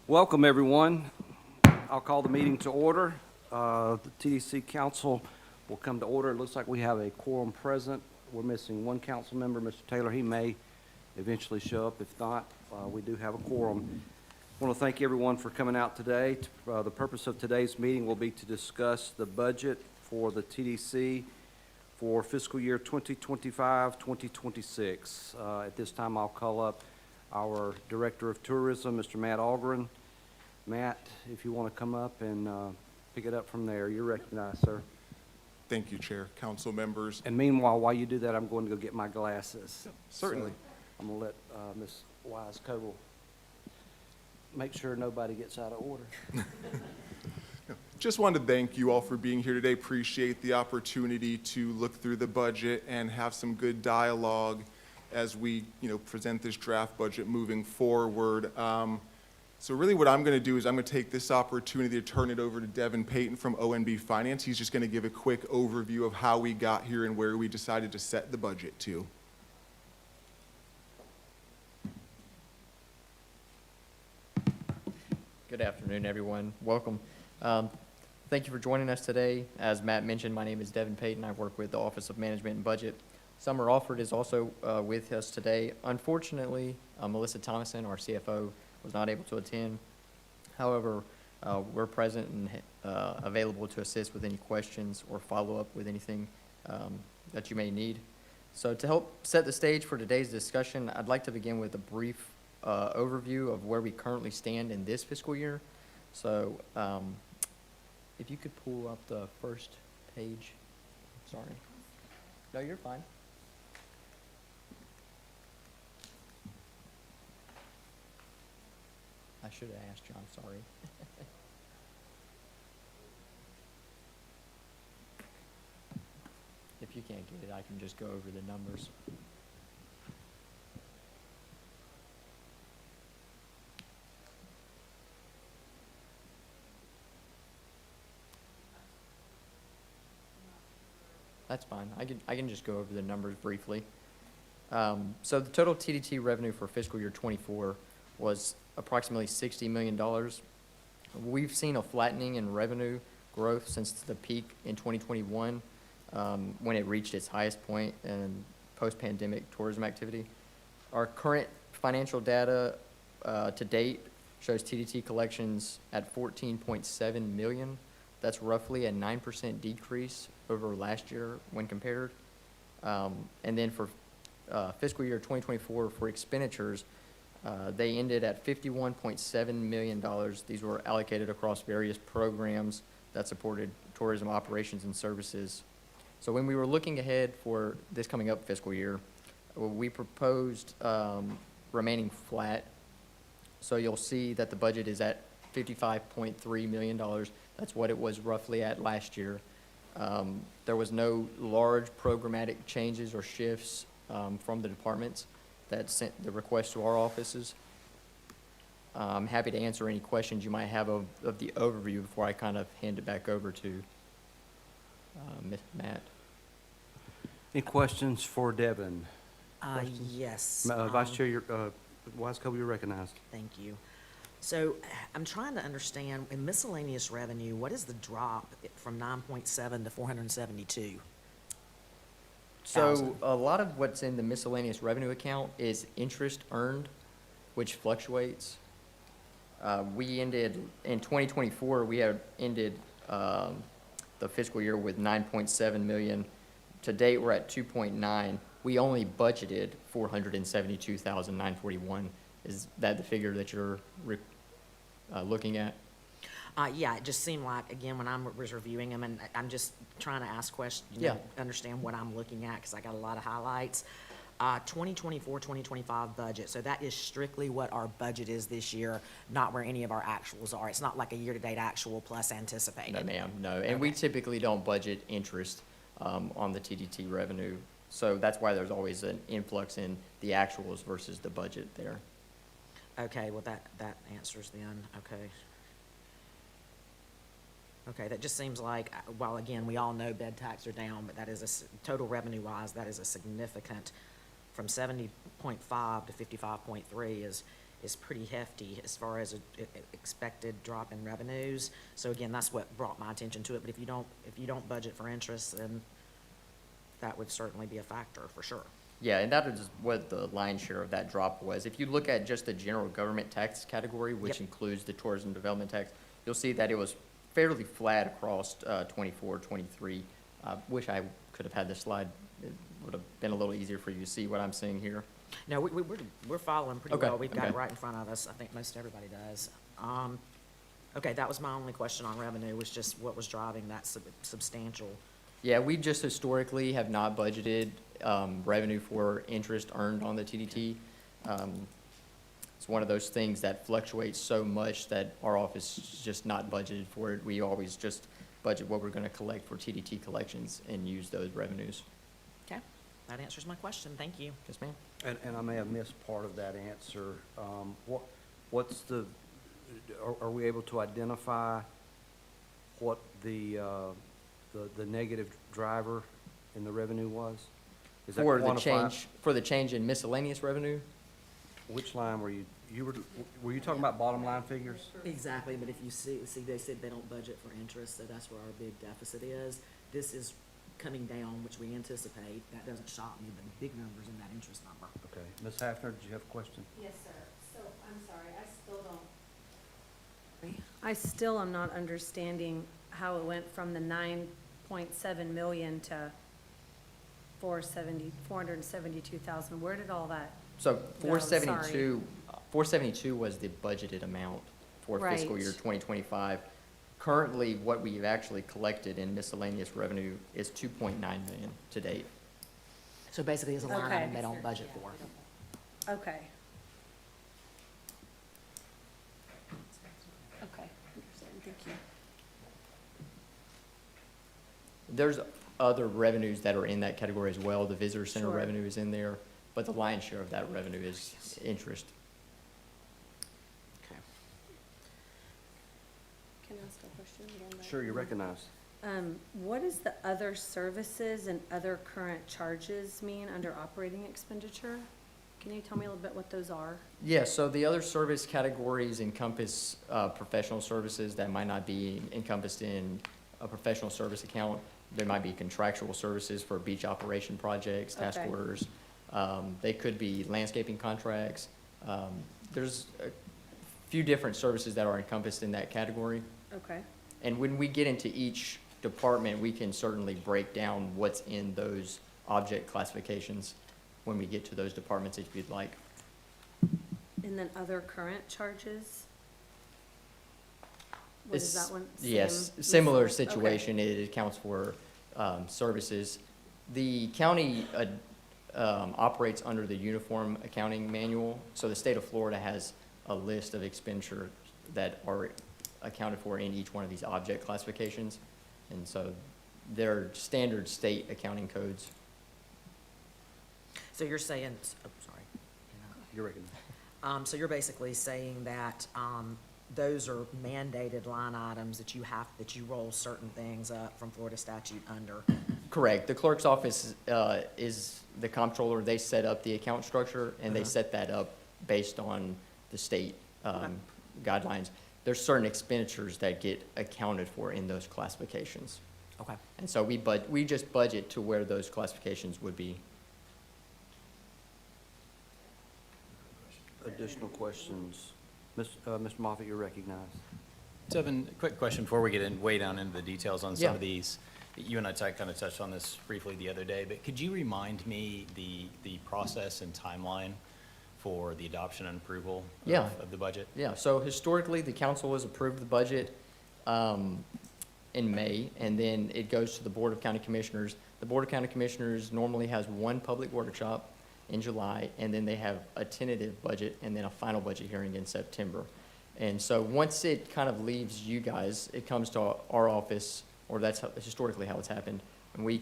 Welcome, everyone. I'll call the meeting to order. The TDC Council will come to order. It looks like we have a quorum present. We're missing one council member, Mr. Taylor. He may eventually show up. If not, we do have a quorum. I want to thank everyone for coming out today. The purpose of today's meeting will be to discuss the budget for the TDC for fiscal year 2025-2026. At this time, I'll call up our Director of Tourism, Mr. Matt ADJOURN. Matt, if you want to come up and pick it up from there, you're recognized, sir. Thank you, Chair, council members. And meanwhile, while you do that, I'm going to go get my glasses. Certainly. So I'm going to let Ms. Wise-Coble make sure nobody gets out of order. Just wanted to thank you all for being here today. Appreciate the opportunity to look through the budget and have some good dialogue as we, present this draft budget moving forward. So really what I'm going to do is I'm going to take this opportunity to turn it over to Devin Payton from ONB Finance. He's just going to give a quick overview of how we got here and where we decided to set the budget to. Good afternoon, everyone. Welcome. Thank you for joining us today. As Matt mentioned, my name is Devin Payton. I work with the Office of Management and Budget. Summer Alford is also with us today. Unfortunately, Melissa Thomason, our CFO, was not able to attend. However, we're present and available to assist with any questions or follow up with anything that you may need. So to help set the stage for today's discussion, I'd like to begin with a brief overview of where we currently stand in this fiscal year. So if you could pull up the first page. Sorry. No, you're fine. I should have asked you, I'm sorry. If you can't get it, I can just go over the numbers. That's fine. I can just go over the numbers briefly. So the total TDT revenue for fiscal year 24 was approximately $60 million. We've seen a flattening in revenue growth since the peak in 2021 when it reached its highest point in post-pandemic tourism activity. Our current financial data to date shows TDT collections at $14.7 million. That's roughly a 9% decrease over last year when compared. And then for fiscal year 2024, for expenditures, they ended at $51.7 million. These were allocated across various programs that supported tourism operations and services. So when we were looking ahead for this coming up fiscal year, we proposed remaining flat. So you'll see that the budget is at $55.3 million. That's what it was roughly at last year. There was no large programmatic changes or shifts from the departments that sent the request to our offices. I'm happy to answer any questions you might have of the overview before I kind of hand it back over to Matt. Any questions for Devin? Yes. Vice Chair, Wise-Coble, you're recognized. Thank you. So I'm trying to understand, in miscellaneous revenue, what is the drop from 9.7 to 472? So a lot of what's in the miscellaneous revenue account is interest earned, which fluctuates. We ended, in 2024, we had ended the fiscal year with 9.7 million. To date, we're at 2.9. We only budgeted 472,941. Is that the figure that you're looking at? Yeah, it just seemed like, again, when I was reviewing them, and I'm just trying to ask questions, understand what I'm looking at, because I got a lot of highlights. 2024, 2025 budget, so that is strictly what our budget is this year, not where any of our actuals are. It's not like a year-to-date actual plus anticipated. No, ma'am, no. And we typically don't budget interest on the TDT revenue. So that's why there's always an influx in the actuals versus the budget there. Okay, well, that answers then, okay. Okay, that just seems like, while again, we all know bed tax are down, but that is total revenue-wise, that is a significant, from 70.5 to 55.3 is is pretty hefty as far as expected drop in revenues. So again, that's what brought my attention to it, but if you don't budget for interest, then that would certainly be a factor, for sure. Yeah, and that is what the lion's share of that drop was. If you look at just the general government tax category, which Yep. includes the tourism development tax, you'll see that it was fairly flat across 24, 23. Wish I could have had this slide. It would have been a little easier for you to see what I'm seeing here. No, we're following pretty Okay, well. We've got it okay. right in front of us. I think most everybody does. Okay, that was my only question on revenue, was just what was driving that substantial. Yeah, we just historically have not budgeted revenue for interest earned on the TDT. It's one of those things that fluctuates so much that our office is just not budgeted for it. We always just budget what we're going to collect for TDT collections and use those revenues. Okay, that answers my question. Thank you. Yes, ma'am. And I may have missed part of that answer. What's the, are we able to identify what the negative driver in the revenue was? Is that For the quantified? change in miscellaneous revenue? Which line were you were you talking about bottom line figures? Exactly, but if you see, they said they don't budget for interest, so that's where our big deficit is. This is coming down, which we anticipate. That doesn't shock me, but big numbers in that interest number. Okay. Ms. Hafner, did you have a question? Yes, sir. So, I'm sorry, I still am not understanding how it went from the 9.7 million to 472,000. Where did all that? So No, sorry. 472 was the budgeted amount for fiscal Right. year 2025. Currently, what we've actually collected in miscellaneous revenue is 2.9 million to date. So basically, it's a line Okay. item they don't budget for. Okay. Okay, understand, thank you. There's other revenues that are in that category as well. The visitor center Sure. revenue is in there, but the lion's share of that revenue is interest. Okay. Can I ask a question again? Sure, you're recognized. What does the other services and other current charges mean under operating expenditure? Can you tell me a little bit what those are? Yeah, so the other service categories encompass professional services that might not be encompassed in a professional service account. There might be contractual services for beach operation projects, task Okay. orders. They could be landscaping contracts. There's a few different services that are encompassed in that category. Okay, And when we get into each department, we can certainly break down what's in those object classifications when we get to those departments if you'd like. and then other current charges? What is It's- that one? Yes, Same? similar Okay. situation. It accounts for services. The county operates under the Uniform Accounting Manual, so the state of Florida has a list of expenditure that are accounted for in each one of these object classifications. And so they're standard state accounting codes. So you're saying, oh, sorry. You're recognized. So you're basically saying that, those are mandated line items that you roll certain things up from Florida statute under. Correct. The clerk's office is the comptroller. They set up the account structure, and they Uh-huh. set that up based on the state guidelines. There's certain expenditures that get accounted for in those classifications. Okay. And so we just budget to where those classifications would be. Additional questions? Mr. Moffett, you're recognized. Devin, quick question before we get in way down into the details on some Yeah. of these. You and I kind of touched on this briefly the other day, but could you remind me the process and timeline for the adoption and approval Yeah. of the budget? Yeah, so historically, the council has approved the budget in May, and then it goes to the Board of County Commissioners. The Board of County Commissioners normally has one public workshop in July, and then they have a tentative budget and then a final budget hearing in September. And so once it kind of leaves you guys, it comes to our office, or that's historically how it's happened, and we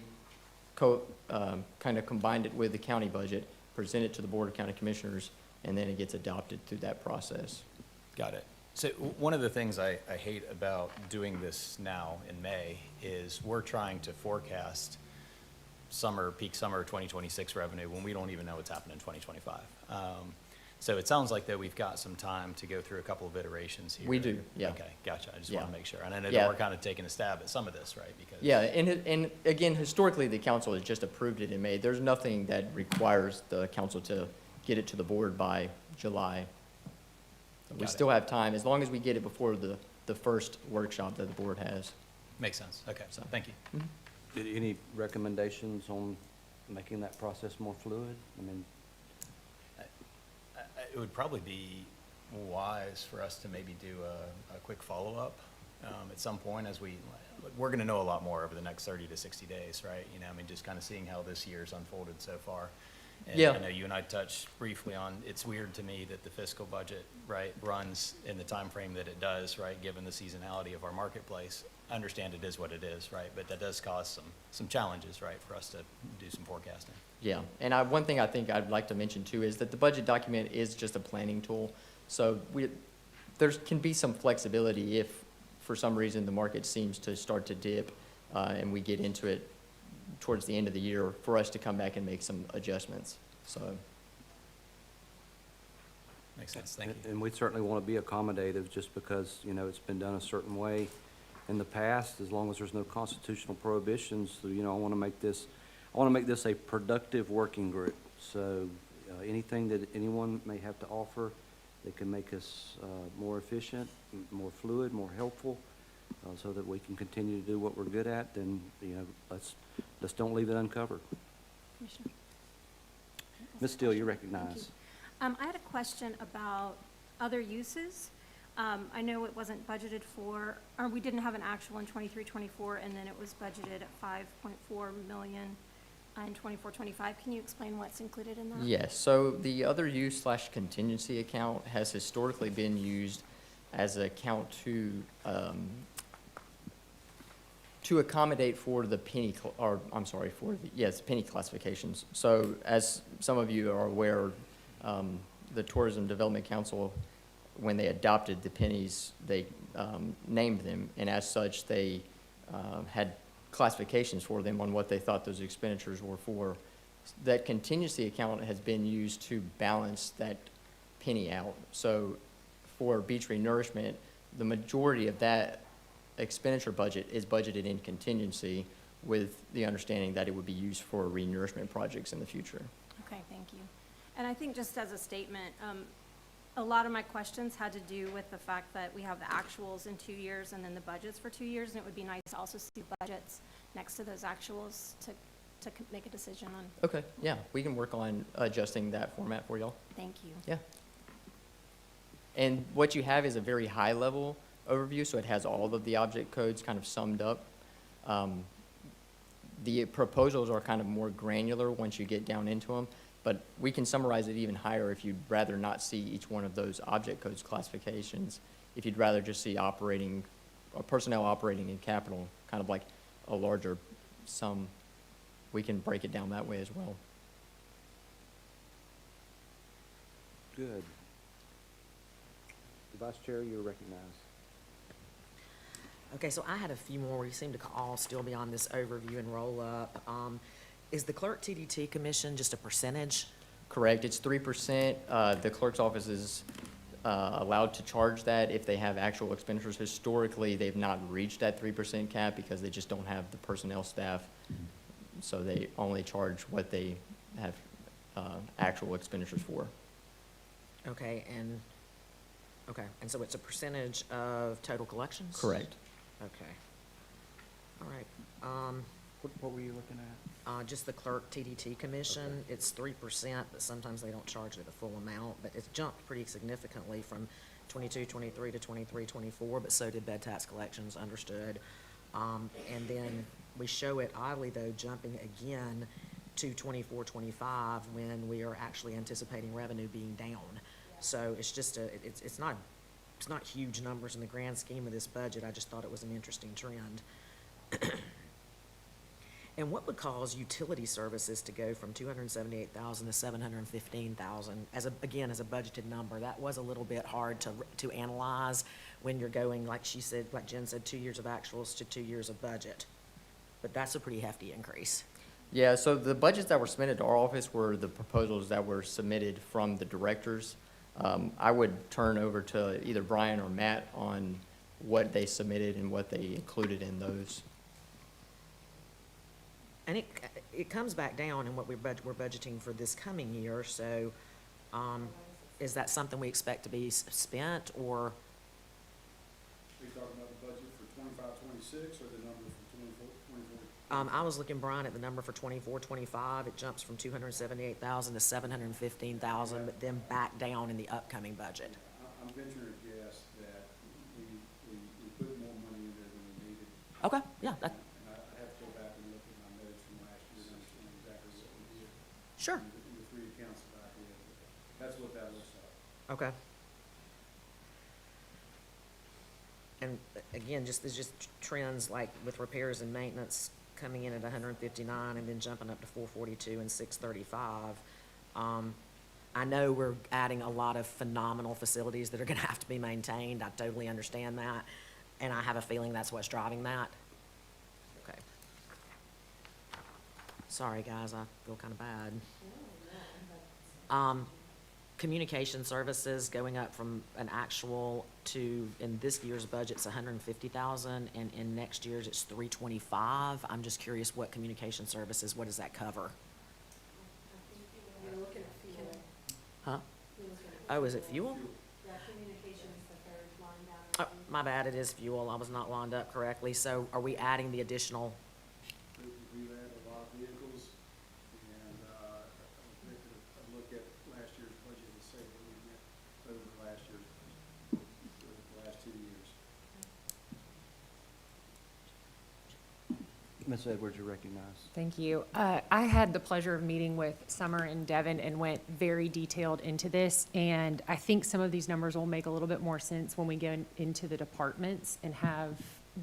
kind of combined it with the county budget, present it to the Board of County Commissioners, and then it gets adopted through that process. Got it. So one of the things I hate about doing this now in May is we're trying to forecast peak summer 2026 revenue when we don't even know what's happening in 2025. So it sounds like that we've got some time to go through a couple of iterations here. We do, yeah. Okay, gotcha. I just want Yeah. to make sure. And I know Yeah. that we're kind of taking a stab at some of this, right? Because Yeah, and again, historically, the council has just approved it in May. There's nothing that requires the council to get it to the board by July. We Got it. still have time, as long as we get it before the first workshop that the board has. Makes sense. Okay, so thank you. Any recommendations on making that process more fluid? I mean, It would probably be wise for us to maybe do a quick follow-up at some point as we're going to know a lot more over the next 30 to 60 days, right? You know, I mean, just kind of seeing how this year's unfolded so far. And Yeah. I know you and I touched briefly on, it's weird to me that the fiscal budget, right, runs in the time frame that it does, right, given the seasonality of our marketplace. I understand it is what it is, right, but that does cause some challenges, right, for us to do some forecasting. Yeah, and one thing I think I'd like to mention too is that the budget document is just a planning tool. So there can be some flexibility if, for some reason, the market seems to start to dip, and we get into it towards the end of the year, for us to come back and make some adjustments, so. Makes sense, thank you. and we certainly want to be accommodative just because, you know, it's been done a certain way in the past, as long as there's no constitutional prohibitions. So, you know, I want to make this a productive working group. So anything that anyone may have to offer that can make us more efficient, more fluid, more helpful, so that we can continue to do what we're good at, then, you know, let's don't leave it uncovered. Commissioner. Ms. Steele, you Thank you. recognize. I had a question about other uses. I know it wasn't budgeted for, or we didn't have an actual in 23-24, and then it was budgeted at 5.4 million in 24-25. Can you explain what's included in that? Yes, so the other use / contingency account has historically been used as an account to accommodate for the penny classifications. So as some of you are aware, the Tourism Development Council, when they adopted the pennies, they named them, and as such, they had classifications for them on what they thought those expenditures were for. That contingency account has been used to balance that penny out. So for beach renourishment, the majority of that expenditure budget is budgeted in contingency, with the understanding that it would be used for renourishment projects in the future. Okay, thank you. And I think just as a statement, a lot of my questions had to do with the fact that we have the actuals in 2 years and then the budgets for 2 years, and it would be nice to also see budgets next to those actuals to make a decision on. Okay, yeah, we can work on adjusting that format for y'all. Thank you. Yeah. And what you have is a very high-level overview, so it has all of the object codes kind of summed up. The proposals are kind of more granular once you get down into them, but we can summarize it even higher if you'd rather not see each one of those object codes classifications. If you'd rather just see operating, or personnel operating and capital, kind of like a larger sum, we can break it down that way as well. Good. Vice Chair, you're recognized. Okay, so I had a few more. We seem to all still be on this overview and roll-up. Is the clerk TDT commission just a percentage? Correct, it's 3%. The clerk's office is allowed to charge that if they have actual expenditures. Historically, they've not reached that 3% cap because they just don't have the personnel staff. So they only charge what they have actual expenditures for. Okay, and so it's a percentage of total collections? Correct. Okay. All right. What were you looking at? Just the clerk TDT commission, it's 3%, but sometimes they don't charge it the full amount, but it's jumped pretty significantly from 22-23 to 23-24, but so did bed tax collections, understood. And then we show it oddly though, jumping again to 24-25 when we are actually anticipating revenue being down. So it's just it's not huge numbers in the grand scheme of this budget. I just thought it was an interesting trend. And what would cause utility services to go from 278,000 to 715,000 as a budgeted number? That was a little bit hard to analyze when you're going, like she said, like Jen said, 2 years of actuals to 2 years of budget. But that's a pretty hefty increase. Yeah, so the budgets that were submitted to our office were the proposals that were submitted from the directors. I would turn over to either Brian or Matt on what they submitted and what they included in those. And it comes back down in what we're budgeting for this coming year, so, is that something we expect to be spent, or? Are you talking about the budget for 25-26 or the number for 24-24? I was looking, Brian, at the number for 24-25. It jumps from 278,000 to 715,000, but then back down in the upcoming budget. I'm venturing to guess that we put more money in there than we needed. Okay, yeah, that, And I have to go back and look at my notes from last year and understand exactly what we did. sure, In the three accounts that I did. That's what that looks like. okay. And again, there's just trends like with repairs and maintenance coming in at 159 and then jumping up to 442 and 635. I know we're adding a lot of phenomenal facilities that are gonna have to be maintained. I totally understand that. And I have a feeling that's what's driving that. Okay. Sorry, guys, I feel kinda bad. Communication services going up from an actual to, in this year's budget, it's 150,000, and in next year's, it's 325. I'm just curious what communication services, what does that cover? You're looking at fuel. Huh? Oh, is it fuel? Yeah, communications, the third line down. Oh, my bad, it is fuel. I was not lined up correctly. So are we adding the additional? We've had a lot of vehicles, and I look at last year's budget and say that we went over last year's budget for the last 2 years. Ms. Edwards, you're recognized. Thank you. I had the pleasure of meeting with Summer and Devin and went very detailed into this. And I think some of these numbers will make a little bit more sense when we get into the departments and have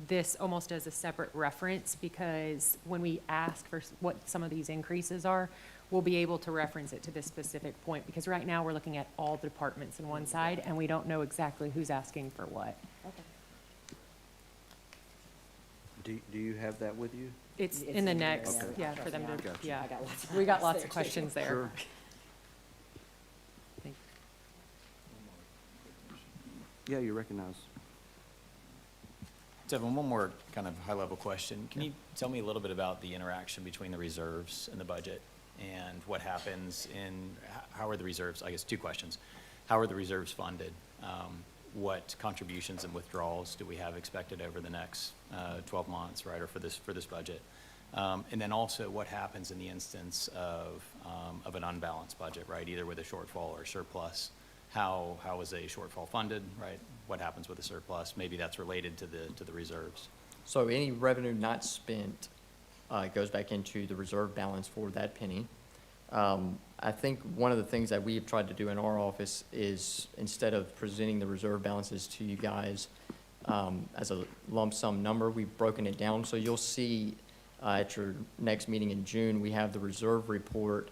this almost as a separate reference, because when we ask for what some of these increases are, we'll be able to reference it to this specific point. Because right now, we're looking at all the departments in one side, and we don't know exactly who's asking for what. Do you have that with you? It's in the next, Okay. yeah, for them to, Gotcha. yeah. I got lots of We got highlights lots there, of too. questions there. Sure. Thank- Yeah, you're recognized. Devin, one more kind of high-level question. Can you tell me a little bit about the interaction between the reserves and the budget, and what happens in, how are the reserves, I guess two questions. How are the reserves funded? What contributions and withdrawals do we have expected over the next 12 months, right, or for this budget? And then also, what happens in the instance of an unbalanced budget, right, either with a shortfall or surplus? How is a shortfall funded, right? What happens with a surplus? Maybe that's related to the reserves. So any revenue not spent goes back into the reserve balance for that penny. I think one of the things that we've tried to do in our office is, instead of presenting the reserve balances to you guys as a lump sum number, we've broken it down. So you'll see at your next meeting in June, we have the reserve report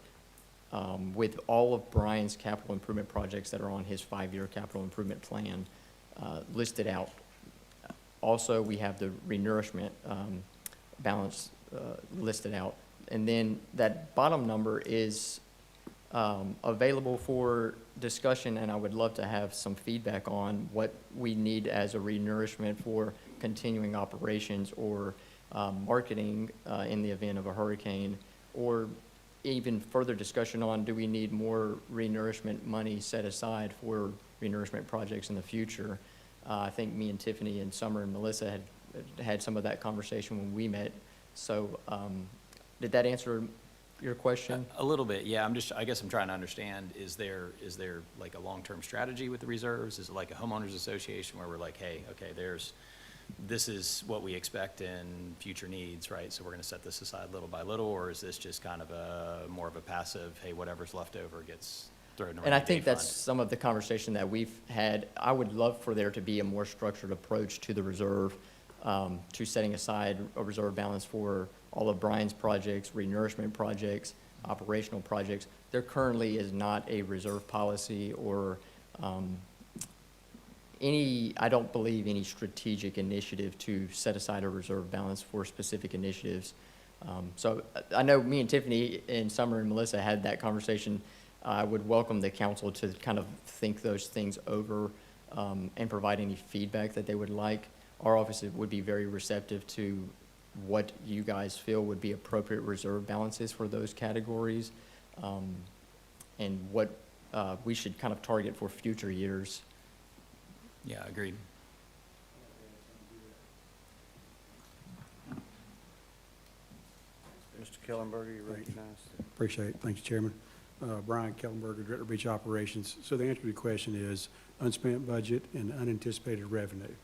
with all of Brian's capital improvement projects that are on his 5-year capital improvement plan listed out. Also, we have the renourishment balance listed out. And then that bottom number is available for discussion, and I would love to have some feedback on what we need as a renourishment for continuing operations or marketing in the event of a hurricane, or even further discussion on, do we need more renourishment money set aside for renourishment projects in the future? I think me and Tiffany and Summer and Melissa had some of that conversation when we met. So did that answer your question? A little bit, yeah. I guess I'm trying to understand, is there like a long-term strategy with the reserves? Is it like a homeowners association where we're like, hey, okay, this is what we expect in future needs, right? So we're gonna set this aside little by little, or is this just kind of more of a passive, hey, whatever's left over gets thrown in a And I rainy think day that's fund? some of the conversation that we've had. I would love for there to be a more structured approach to the reserve, to setting aside a reserve balance for all of Brian's projects, renourishment projects, operational projects. There currently is not a reserve policy or I don't believe any strategic initiative to set aside a reserve balance for specific initiatives. So I know me and Tiffany and Summer and Melissa had that conversation I would welcome the council to kind of think those things over and provide any feedback that they would like. Our office would be very receptive to what you guys feel would be appropriate reserve balances for those categories, and what we should kind of target for future years. Yeah, agreed. Mr. Kellenberger, you recognized? Appreciate it. Thank you, Chairman. Brian Kellenberger, Director of Beach Operations. So the answer to the question is unspent budget and unanticipated revenue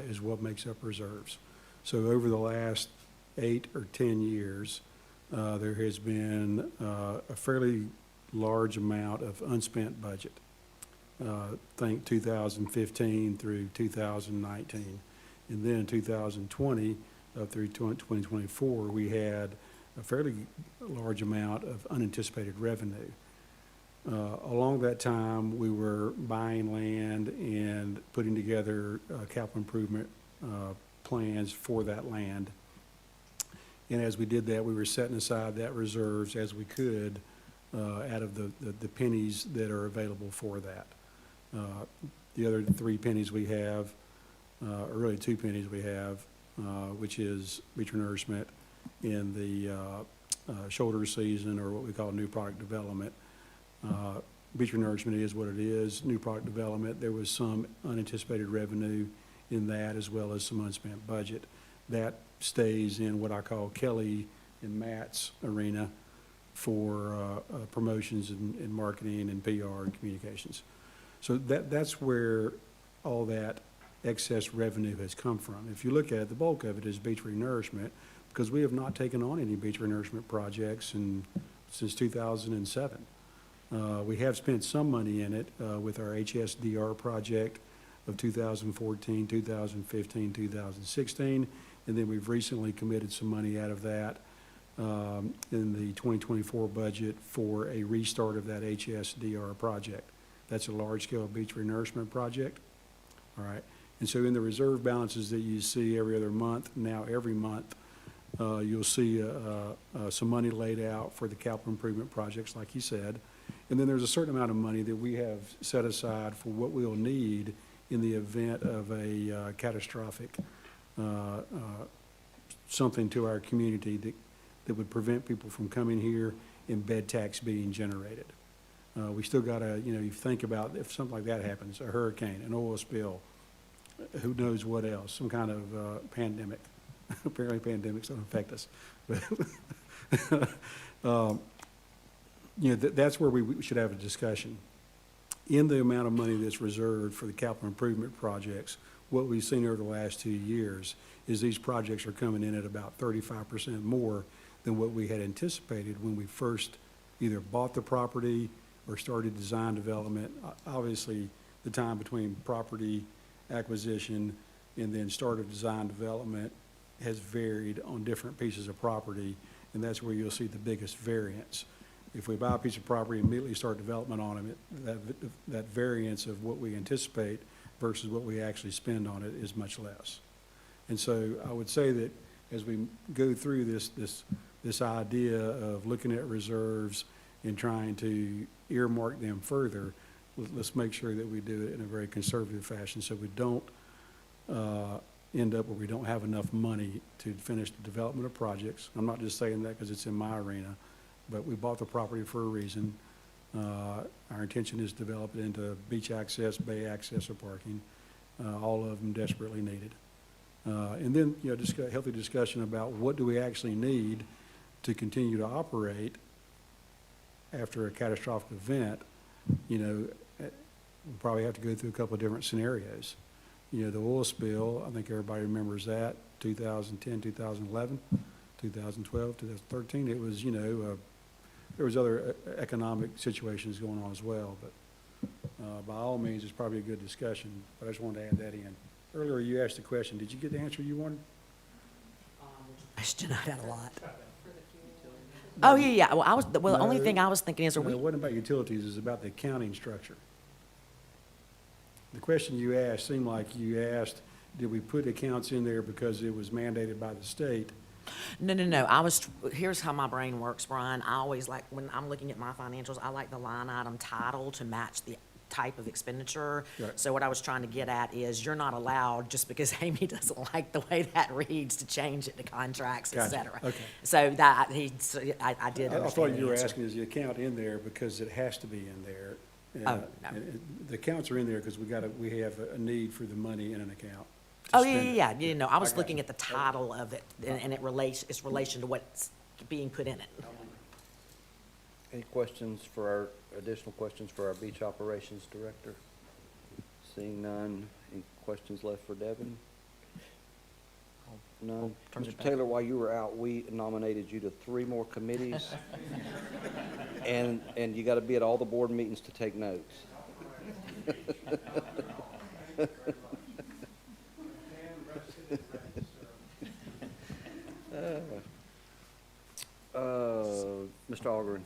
is what makes up reserves. So over the last 8 or 10 years, there has been a fairly large amount of unspent budget. Think 2015 through 2019. And then in 2020 through 2024, we had a fairly large amount of unanticipated revenue. Along that time, we were buying land and putting together capital improvement plans for that land. And as we did that, we were setting aside that reserves as we could out of the pennies that are available for that. The other 3 pennies we have, or really 2 pennies we have, which is beach renourishment in the shoulder season, or what we call new product development. Beach renourishment is what it is. New product development, there was some unanticipated revenue in that, as well as some unspent budget. That stays in what I call Kelly and Matt's arena for promotions and marketing and PR and communications. So that's where all that excess revenue has come from. If you look at it, the bulk of it is beach renourishment, because we have not taken on any beach renourishment projects since 2007. We have spent some money in it with our HSDR project of 2014, 2015, 2016, and then we've recently committed some money out of that in the 2024 budget for a restart of that HSDR project. That's a large-scale beach renourishment project. All right. And so in the reserve balances that you see every other month, now every month, you'll see some money laid out for the capital improvement projects, like you said. And then there's a certain amount of money that we have set aside for what we'll need in the event of a catastrophic something to our community that would prevent people from coming here and bed tax being generated. We still got to, you think about if something like that happens, a hurricane, an oil spill, who knows what else, some kind of pandemic. Apparently pandemics don't affect us. That's where we should have a discussion. In the amount of money that's reserved for the capital improvement projects, what we've seen over the last 2 years is these projects are coming in at about 35% more than what we had anticipated when we first either bought the property or started design development. Obviously, the time between property acquisition and then start of design development has varied on different pieces of property, and that's where you'll see the biggest variance. If we buy a piece of property and immediately start development on it, that variance of what we anticipate versus what we actually spend on it is much less. And so I would say that as we go through this idea of looking at reserves and trying to earmark them further, let's make sure that we do it in a very conservative fashion so we don't end up where we don't have enough money to finish the development of projects. I'm not just saying that because it's in my arena, but we bought the property for a reason. Our intention is to develop it into beach access, bay access, or parking, all of them desperately needed. And then, just a healthy discussion about what do we actually need to continue to operate after a catastrophic event. We'll probably have to go through a couple of different scenarios. The oil spill, I think everybody remembers that, 2010, 2011, 2012, 2013. It was, there was other economic situations going on as well, but by all means, it's probably a good discussion, but I just wanted to add that in. Earlier, you asked a question. Did you get the answer you wanted? Question, I got a lot. Oh, yeah. Well, the only No. thing I was thinking is, are No, we, it wasn't about utilities, it's about the accounting structure. The question you asked seemed like you asked, did we put accounts in there because it was mandated by the state? No. Here's how my brain works, Brian. I always like, when I'm looking at my financials, I like the line item title to match the type of expenditure. Right. So what I was trying to get at is, you're not allowed, just because Amy doesn't like the way that reads, to change it to contracts, et Gotcha. cetera. Okay. So I did understand I thought the you were answer. asking, is the account in there because it has to be in there? Oh, no. And the accounts are in there because we have a need for the money in an account. to Oh, spend it. yeah. No, I was got looking you. at the title of it, and its relation to what's being put in it. Any additional questions for our beach operations director? Seeing none, any questions left for Devin? None. turn it Mr. back. Taylor, while you were out, we nominated you to 3 more committees. And you gotta be at all the board meetings to take notes. Mr. Algren.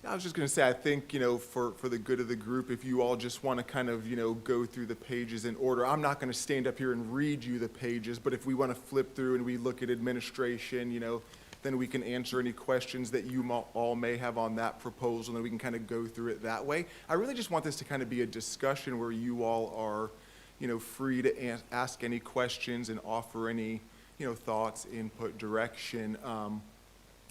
I was just going to say, I think, for the good of the group, if you all just want to kind of, go through the pages in order, I'm not going to stand up here and read you the pages, but if we want to flip through and we look at administration, then we can answer any questions that you all may have on that proposal, and we can kind of go through it that way. I really just want this to kind of be a discussion where you all are, free to ask any questions and offer any, thoughts, input, direction.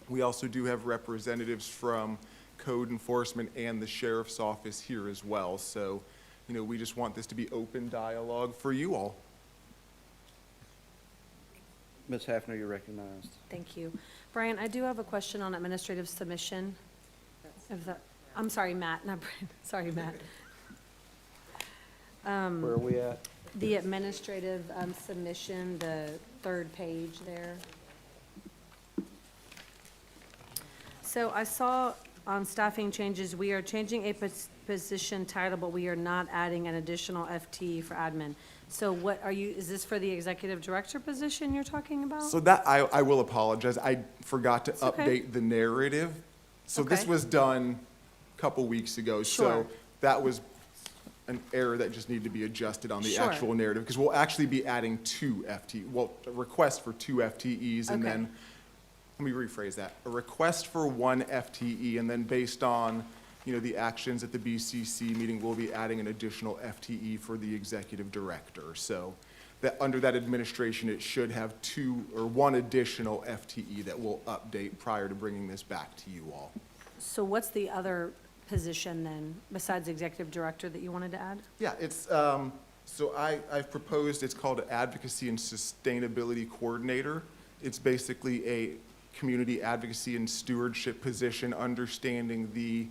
We also do have representatives from code enforcement and the sheriff's office here as well. So, we just want this to be open dialogue for you all. Ms. Hafner, you're recognized. Thank you. Brian, I do have a question on administrative submission. I'm sorry, Matt, not Brian. Sorry, Matt. Where are we at? The administrative submission, the 3rd page there. So I saw on staffing changes, we are changing a position title, but we are not adding an additional FTE for admin. So is this for the executive director position you're talking about? So that, I will apologize. I forgot to okay. update the narrative. So this Okay. was done a couple weeks ago. Sure. So that was an error that just needed to be adjusted on the Sure. actual narrative, because we'll actually be adding 2 FTE, well, a request for 2 FTEs, and Okay. then, let me rephrase that, a request for 1 FTE, and then based on, the actions at the BCC meeting, we'll be adding an additional FTE for the executive director. So that, under that administration, it should have 2 or 1 additional FTE that we'll update prior to bringing this back to you all. So what's the other position then, besides executive director, that you wanted to add? Yeah, it's, so I've proposed, it's called Advocacy and Sustainability Coordinator. It's basically a community advocacy and stewardship position, understanding the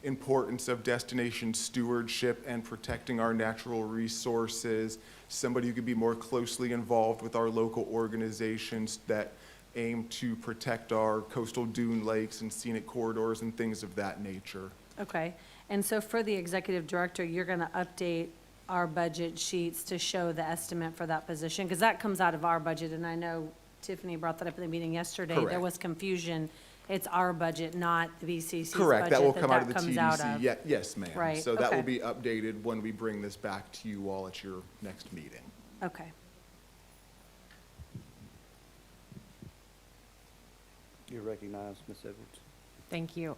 importance of destination stewardship and protecting our natural resources, somebody who could be more closely involved with our local organizations that aim to protect our coastal dune lakes and scenic corridors and things of that nature. Okay, and so for the executive director, you're gonna update our budget sheets to show the estimate for that position? Because that comes out of our budget, and I know Tiffany brought that up in the meeting yesterday. There Correct. was confusion. It's our budget, not the BCC's budget. Correct, that will come out of the comes out TDC. of. Yes, ma'am. Right, So that will okay. be updated when we bring this back to you all at your next meeting. Okay. You're recognized, Ms. Edwards. Thank you.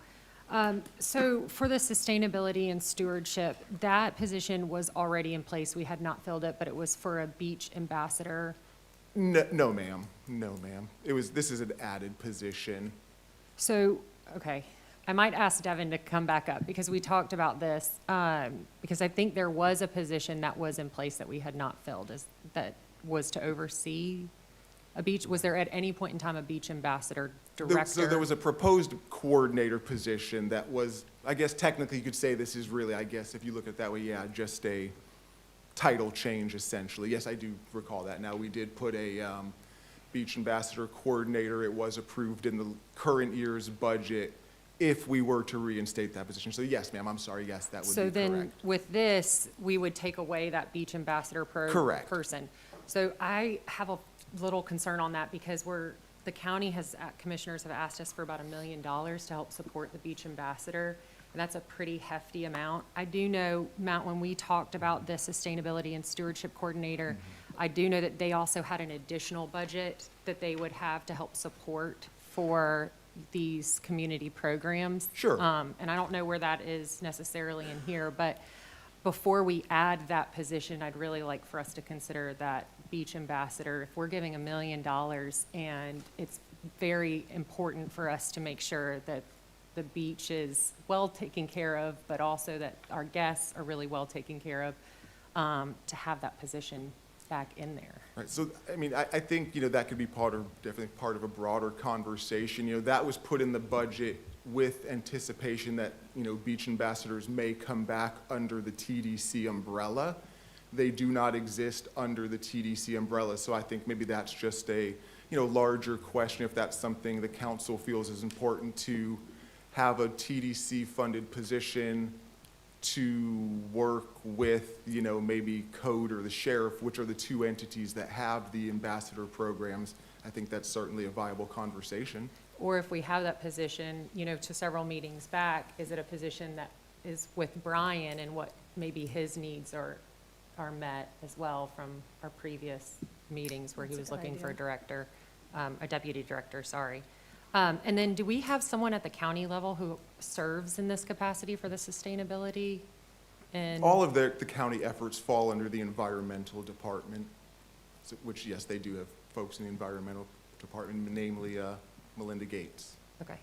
So for the sustainability and stewardship, that position was already in place. We had not filled it, but it was for a beach ambassador. No, ma'am. No, ma'am. This is an added position. So, okay, I might ask Devin to come back up because we talked about this, because I think there was a position that was in place that we had not filled, that was to oversee a beach. Was there at any point in time a beach ambassador director? So there was a proposed coordinator position that was, I guess technically you could say this is really, I guess if you look at it that way, yeah, just a title change essentially. Yes, I do recall that. Now, we did put a beach ambassador coordinator. It was approved in the current year's budget if we were to reinstate that position. So yes, ma'am, I'm sorry, yes, that would be So correct. then with this, we would take away that beach ambassador Correct. person. So I have a little concern on that because the county commissioners have asked us for about $1 million to help support the beach ambassador. And that's a pretty hefty amount. I do know, Matt, when we talked about the sustainability and stewardship coordinator, I do know that they also had an additional budget that they would have to help support for these community programs. Sure. And I don't know where that is necessarily in here, but before we add that position, I'd really like for us to consider that beach ambassador. If we're giving $1 million, and it's very important for us to make sure that the beach is well taken care of, but also that our guests are really well taken care of, to have that position back in there. Right, so, I mean, I think, that could be definitely part of a broader conversation. That was put in the budget with anticipation that, beach ambassadors may come back under the TDC umbrella. They do not exist under the TDC umbrella, so I think maybe that's just a, larger question, if that's something the council feels is important to have a TDC-funded position to work with, maybe code or the sheriff, which are the two entities that have the ambassador programs. I think that's certainly a viable conversation. Or if we have that position, to several meetings back, is it a position that is with Brian and what maybe his needs are met as well from our previous meetings where he was looking for a director, a deputy director, sorry. And then do we have someone at the county level who serves in this capacity for the sustainability? And All of the county efforts fall under the environmental department, which, yes, they do have folks in the environmental department, namely Melinda Gates. Okay.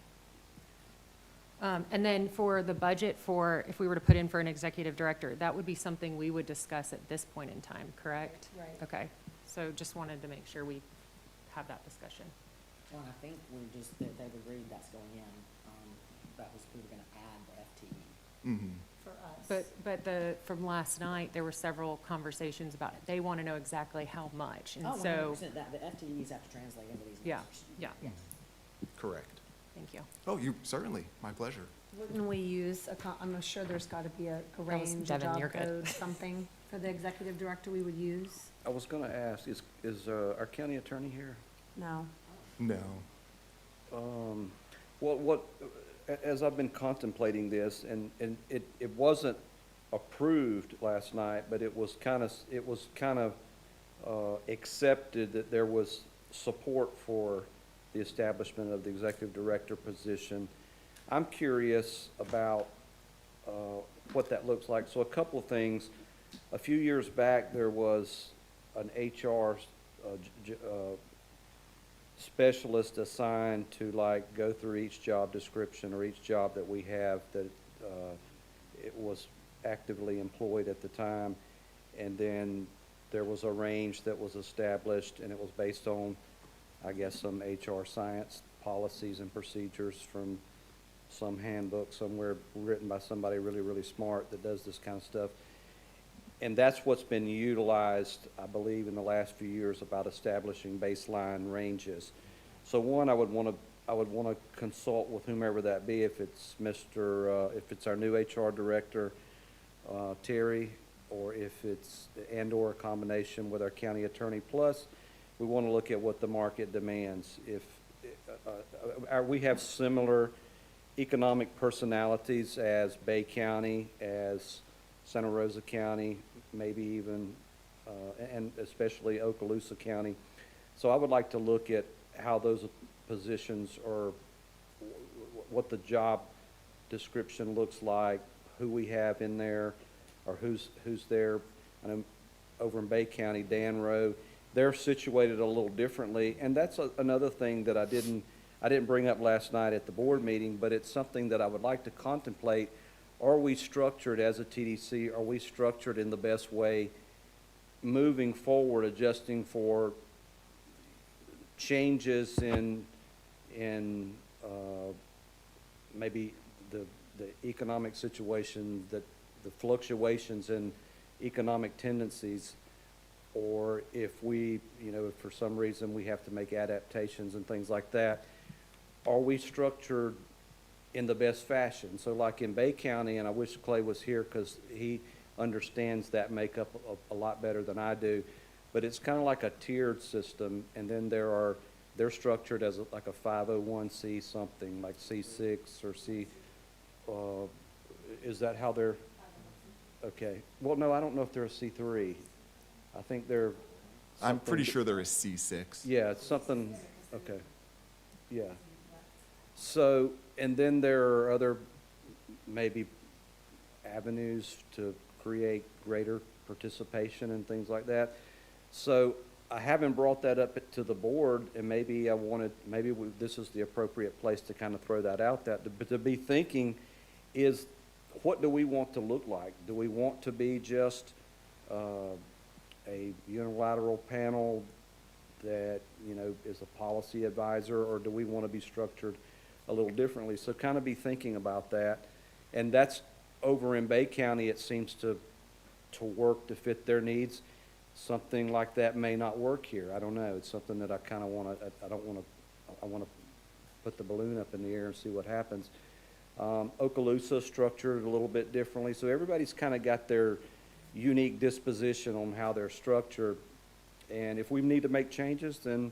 And then for the budget if we were to put in for an executive director, that would be something we would discuss at this point in time, correct? Right. Okay, so just wanted to make sure we have that discussion. Well, I think that they've agreed that's going in, that was, we were gonna add the FTE. Mm-hmm. For us. But from last night, there were several conversations about it. They want to know exactly how much, and Oh, so, 100%, that, the FTEs have to translate into these yeah, numbers. yeah, Yeah. Correct. thank you. Oh, certainly, my pleasure. Wouldn't we use I'm sure there's gotta be a was range, a Devin, job you're good. code, something for the executive director we would use? I was gonna ask, is our county attorney here? No. No. As I've been contemplating this, and it wasn't approved last night, but it was kind of accepted that there was support for the establishment of the executive director position. I'm curious about what that looks like. So a couple of things. A few years back, there was an HR specialist assigned to go through each job description or each job that we have that it was actively employed at the time. And then there was a range that was established, and it was based on, I guess, some HR science policies and procedures from some handbook somewhere written by somebody really, really smart that does this kind of stuff. And that's what's been utilized, I believe, in the last few years about establishing baseline ranges. So one, I would want to consult with whomever that be, if it's if it's our new HR director, Terry, or if it's, and/or a combination with our county attorney. Plus, we want to look at what the market demands. If we have similar economic personalities as Bay County, as Santa Rosa County, maybe even, and especially Okaloosa County. So I would like to look at how those positions are, what the job description looks like, who we have in there, or who's there. I know over in Bay County, Dan Rowe, they're situated a little differently, and that's another thing that I didn't bring up last night at the board meeting, but it's something that I would like to contemplate. Are we structured as a TDC? Are we structured in the best way moving forward, adjusting for changes in maybe the economic situation, the fluctuations in economic tendencies, or if we, if for some reason we have to make adaptations and things like that? Are we structured in the best fashion? So like in Bay County, and I wish Clay was here because he understands that makeup a lot better than I do, but it's kind of like a tiered system, and then they're structured as like a 501c something, like C6 or C, is that how they're? Okay. Well, no, I don't know if they're a C3. I think they're I'm pretty something- sure there is C6. Yeah, it's something, okay, yeah. So, and then there are other maybe avenues to create greater participation and things like that. So I haven't brought that up to the board, and maybe I wanted, this is the appropriate place to kind of throw that out, but to be thinking is, what do we want to look like? Do we want to be just a unilateral panel that, you know, is a policy advisor, or do we want to be structured a little differently? So kind of be thinking about that. And that's over in Bay County, it seems to work to fit their needs. Something like that may not work here. I don't know. It's something that I kind of want to, I want to put the balloon up in the air and see what happens. Okaloosa structured a little bit differently. So everybody's kind of got their unique disposition on how they're structured. And if we need to make changes, then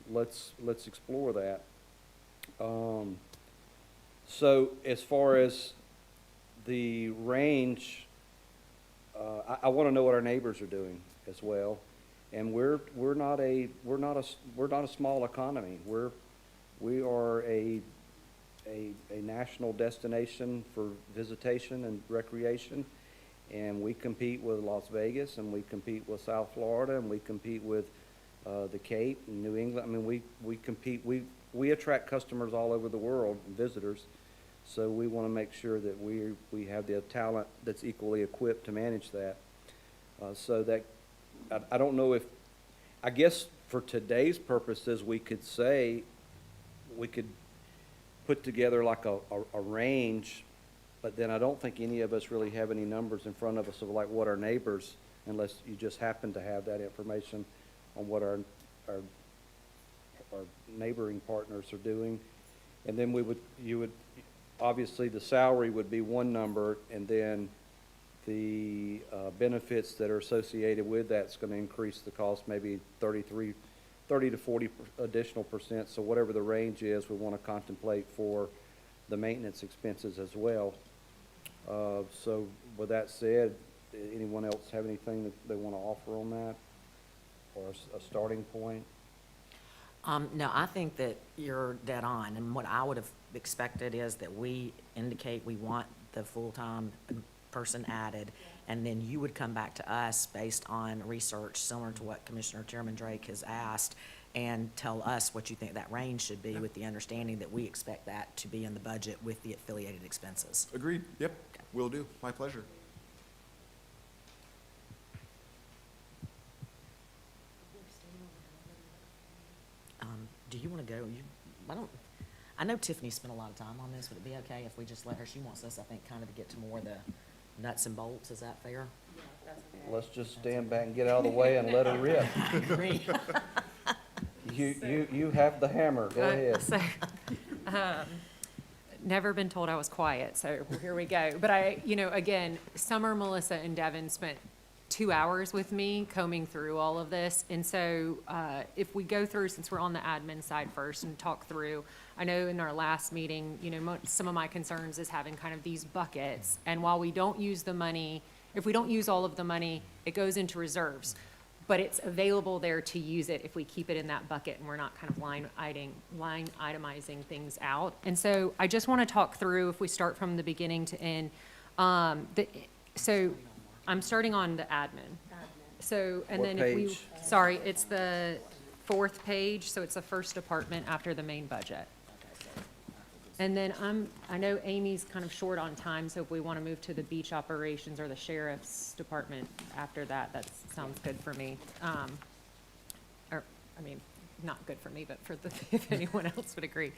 let's explore that. So as far as the range, I want to know what our neighbors are doing as well. And we're not a small economy. We are a national destination for visitation and recreation. And we compete with Las Vegas, and we compete with South Florida, and we compete with the Cape and New England. I mean, we compete, we attract customers all over the world, and visitors. So we want to make sure that we have the talent that's equally equipped to manage that. So that, I don't know if, I guess for today's purposes, we could say, we could put together like a range. But then I don't think any of us really have any numbers in front of us of like what our neighbors, unless you just happen to have that information on what our neighboring partners are doing. And then you would, obviously the salary would be one number, and then the benefits that are associated with that's going to increase the cost maybe 30 to 40 additional %. So whatever the range is, we want to contemplate for the maintenance expenses as well. So with that said, anyone else have anything that they want to offer on that, or a starting point? No, I think that you're dead on, and what I would have expected is that we indicate we want the full-time person added, and then you would come back to us based on research similar to what Commissioner Chairman Drake has asked, and tell us what you think that range should be, with the understanding that we expect that to be in the budget with the affiliated expenses. Agreed. Yep, will do. My pleasure. Do you want to go? I know Tiffany spent a lot of time on this. Would it be okay if we just let her? She wants us, I think, kind of to get to more of the nuts and bolts. Is that fair? Let's just stand back and get out of the way and let her rip. I agree. You have the hammer. Go ahead. So, never been told I was quiet, so here we go. But again, Summer, Melissa, and Devin spent 2 hours with me combing through all of this. And so if we go through, since we're on the admin side first, and talk through, I know in our last meeting, some of my concerns is having kind of these buckets. And while we don't use the money, if we don't use all of the money, it goes into reserves. But it's available there to use it if we keep it in that bucket and we're not kind of line itemizing things out. And so I just want to talk through, if we start from the beginning to end. So I'm starting on the admin. So, and What then if we, page? sorry, it's the 4th page, so it's the first department after the main budget. And then I know Amy's kind of short on time, so if we want to move to the beach operations or the sheriff's department after that, that sounds good for me. Not good for me, but if anyone else would agree.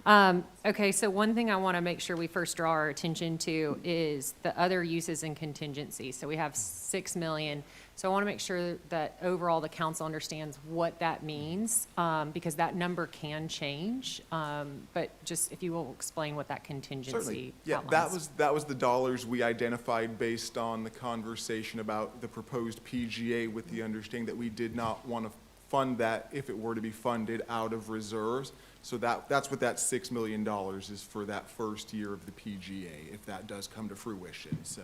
Okay, so one thing I want to make sure we first draw our attention to is the other uses and contingencies. So we have 6 million. So I want to make sure that overall the council understands what that means, because that number can change. But just if you will explain what that contingency Certainly. Yeah, outlines. that was the dollars we identified based on the conversation about the proposed PGA, with the understanding that we did not want to fund that if it were to be funded out of reserves. So that's what that $6 million is for that first year of the PGA, if that does come to fruition. So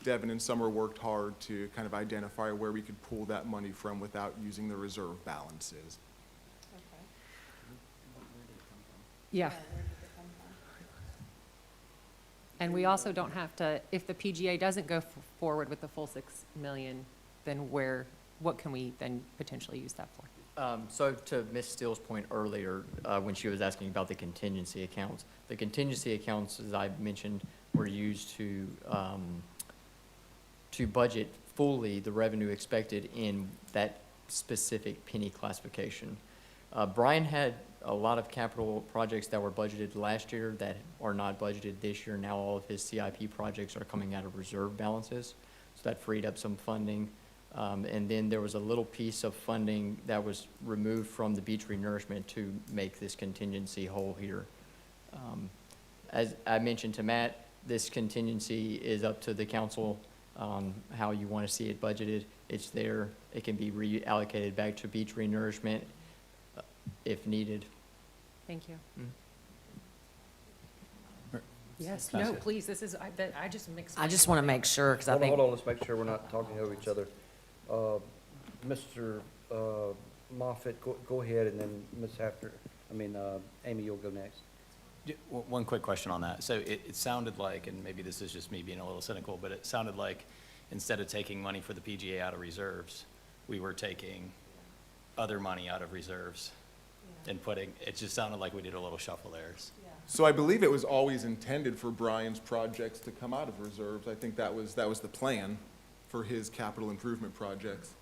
Devin and Summer worked hard to kind of identify where we could pull that money from without using the reserve balances. Yeah. And we also don't have to, if the PGA doesn't go forward with the full 6 million, then what can we then potentially use that for? So to Ms. Steele's point earlier, when she was asking about the contingency accounts, the contingency accounts, as I mentioned, were used to budget fully the revenue expected in that specific penny classification. Brian had a lot of capital projects that were budgeted last year that are not budgeted this year. Now all of his CIP projects are coming out of reserve balances, so that freed up some funding. And then there was a little piece of funding that was removed from the beach renourishment to make this contingency whole here. As I mentioned to Matt, this contingency is up to the council on how you want to see it budgeted. It's there. It can be reallocated back to beach renourishment if needed. Thank you. Right. Yes, That's no, it. please, this is, I just mixed. I just want to make sure, because I Hold on, think. hold on, let's make sure we're not talking over each other. Mr. Moffett, go ahead, and then Ms. Amy, you'll go next. One quick question on that. So it sounded like, and maybe this is just me being a little cynical, but it sounded like instead of taking money for the PGA out of reserves, we were taking other money out of reserves and putting, it just sounded like we did a little shuffle there. So I believe it was always intended for Brian's projects to come out of reserves. I think that was the plan for his capital improvement projects.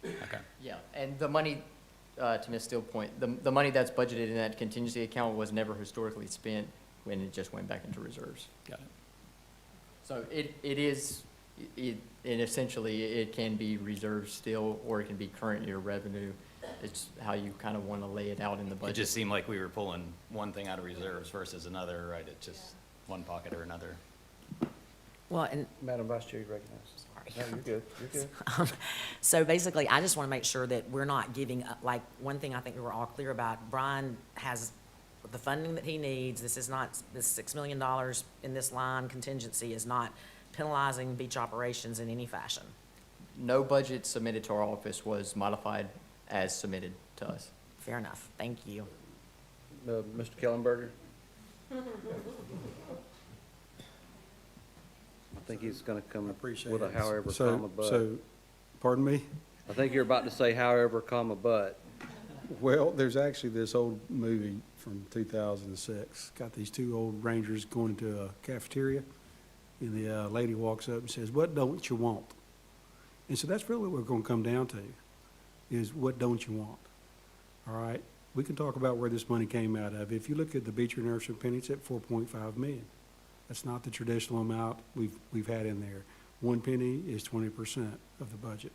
Okay. Yeah, and the money, to Ms. Steele's point, the money that's budgeted in that contingency account was never historically spent when it just went back into reserves. Got it. So it is, and essentially, it can be reserved still, or it can be current year revenue. It's how you kind of want to lay it out in the It budget. just seemed like we were pulling one thing out of reserves versus another, right? It's just one pocket or another. Well, and Madam Vice Chair, you recognize. Sorry. No, you're good, you're good. So basically, I just want to make sure that we're not giving, like, one thing I think we were all clear about, Brian has the funding that he needs. This is not, this $6 million in this line contingency is not penalizing beach operations in any fashion. No budget submitted to our office was modified as submitted to us. Fair enough. Thank you. Mr. Kellenberger? I think he's gonna come Appreciate with a it. however, So- comma, but. So, pardon me? I think you're about to say however, comma, but. Well, there's actually this old movie from 2006. Got these two old rangers going into a cafeteria, and the lady walks up and says, "What don't you want?" And so that's really what we're going to come down to, is what don't you want? All right? We can talk about where this money came out of. If you look at the beach renourishment penny, it's at 4.5 million. That's not the traditional amount we've had in there. 1 penny is 20% of the budget.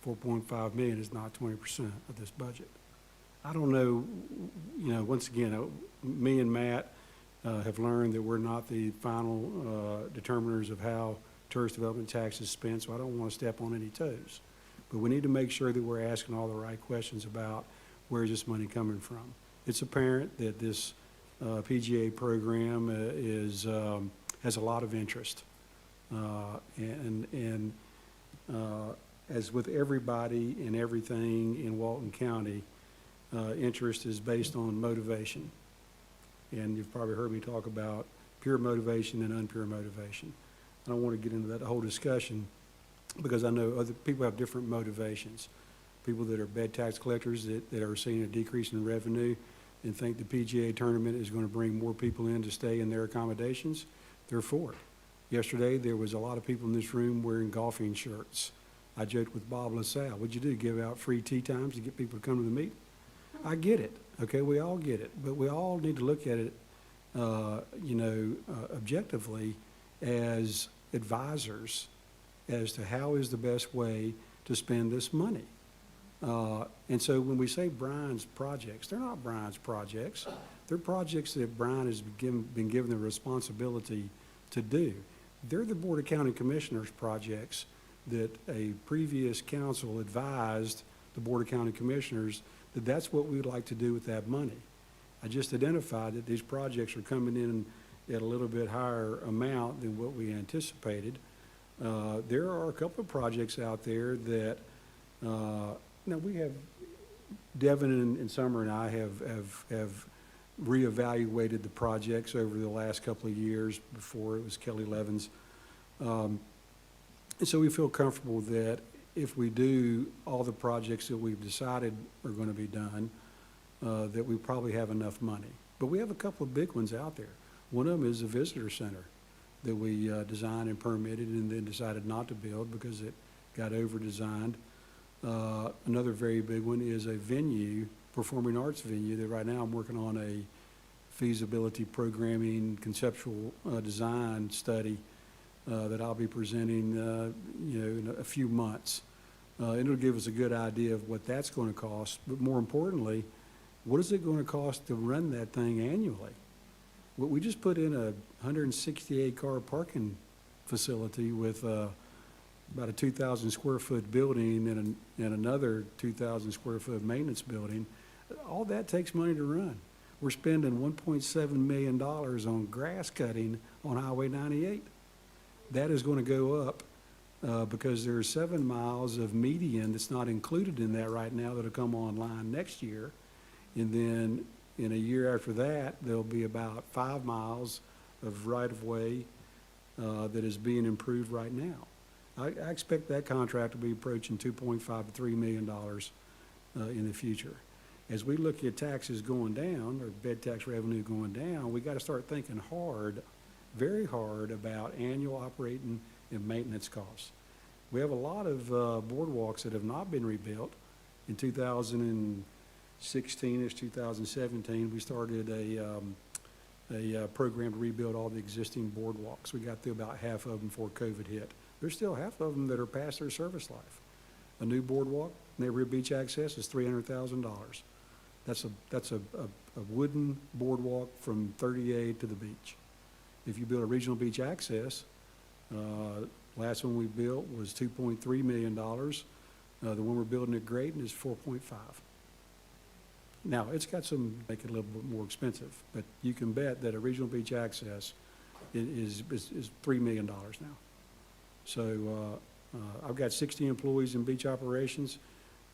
4.5 million is not 20% of this budget. I don't know, once again, me and Matt have learned that we're not the final determiners of how tourist development tax is spent, so I don't want to step on any toes. But we need to make sure that we're asking all the right questions about where's this money coming from. It's apparent that this PGA program has a lot of interest. As with everybody and everything in Walton County, interest is based on motivation. And you've probably heard me talk about pure motivation and unpure motivation. I don't want to get into that whole discussion because I know other people have different motivations. People that are bed tax collectors that are seeing a decrease in revenue and think the PGA tournament is going to bring more people in to stay in their accommodations, they're for it. Yesterday, there was a lot of people in this room wearing golfing shirts. I joked with Bob LaSalle, what'd you do, give out free tee times to get people to come to the meeting? I get it, okay, we all get it, but we all need to look at it, objectively as advisors as to how is the best way to spend this money. And so when we say Brian's projects, they're not Brian's projects. They're projects that Brian has been given the responsibility to do. They're the Board of County Commissioners projects that a previous council advised the Board of County Commissioners that that's what we would like to do with that money. I just identified that these projects are coming in at a little bit higher amount than what we anticipated. There are a couple of projects out there that, now we have, Devin and Summer and I have reevaluated the projects over the last couple of years before it was Kelly Levin's. And so we feel comfortable that if we do all the projects that we've decided are going to be done, that we probably have enough money. But we have a couple of big ones out there. One of them is a visitor center that we designed and permitted and then decided not to build because it got over-designed. Another very big one is a venue, performing arts venue, that right now I'm working on a feasibility programming conceptual design study that I'll be presenting, in a few months. And it'll give us a good idea of what that's going to cost, but more importantly, what is it going to cost to run that thing annually? Well, we just put in a 168-car parking facility with about a 2,000 square foot building and another 2,000 square foot maintenance building. All that takes money to run. We're spending $1.7 million on grass cutting on Highway 98. That is going to go up because there are 7 miles of median that's not included in that right now that'll come online next year. And then in a year after that, there'll be about 5 miles of right-of-way that is being improved right now. I expect that contract to be approaching $2.5 to $3 million in the future. As we look at taxes going down, or bed tax revenue going down, we got to start thinking hard, very hard, about annual operating and maintenance costs. We have a lot of boardwalks that have not been rebuilt. In 2016-ish, 2017, we started a program to rebuild all the existing boardwalks. We got through about half of them before COVID hit. There's still half of them that are past their service life. A new boardwalk, neighborhood beach access, is $300,000. That's a wooden boardwalk from 38 to the beach. If you build a regional beach access, last one we built was $2.3 million. The one we're building at Grayton is 4.5. Now, it's got some, make it a little bit more expensive, but you can bet that a regional beach access is $3 million now. So I've got 60 employees in beach operations.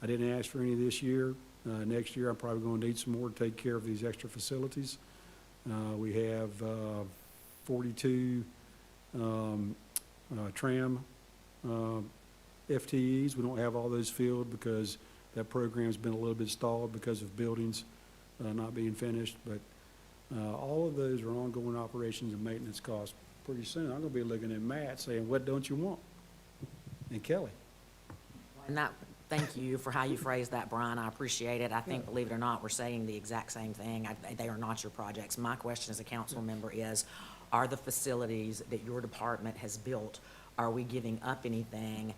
I didn't ask for any this year. Next year, I'm probably going to need some more to take care of these extra facilities. We have 42 tram FTEs. We don't have all those filled because that program's been a little bit stalled because of buildings not being finished. But all of those are ongoing operations and maintenance costs. Pretty soon, I'm going to be looking at Matt saying, "What don't you want?" And Kelly. And that, thank you for how you phrased that, Brian. I appreciate it. I think, believe it or not, we're saying the exact same thing. They are not your projects. My question as a council member is, are the facilities that your department has built, are we giving up anything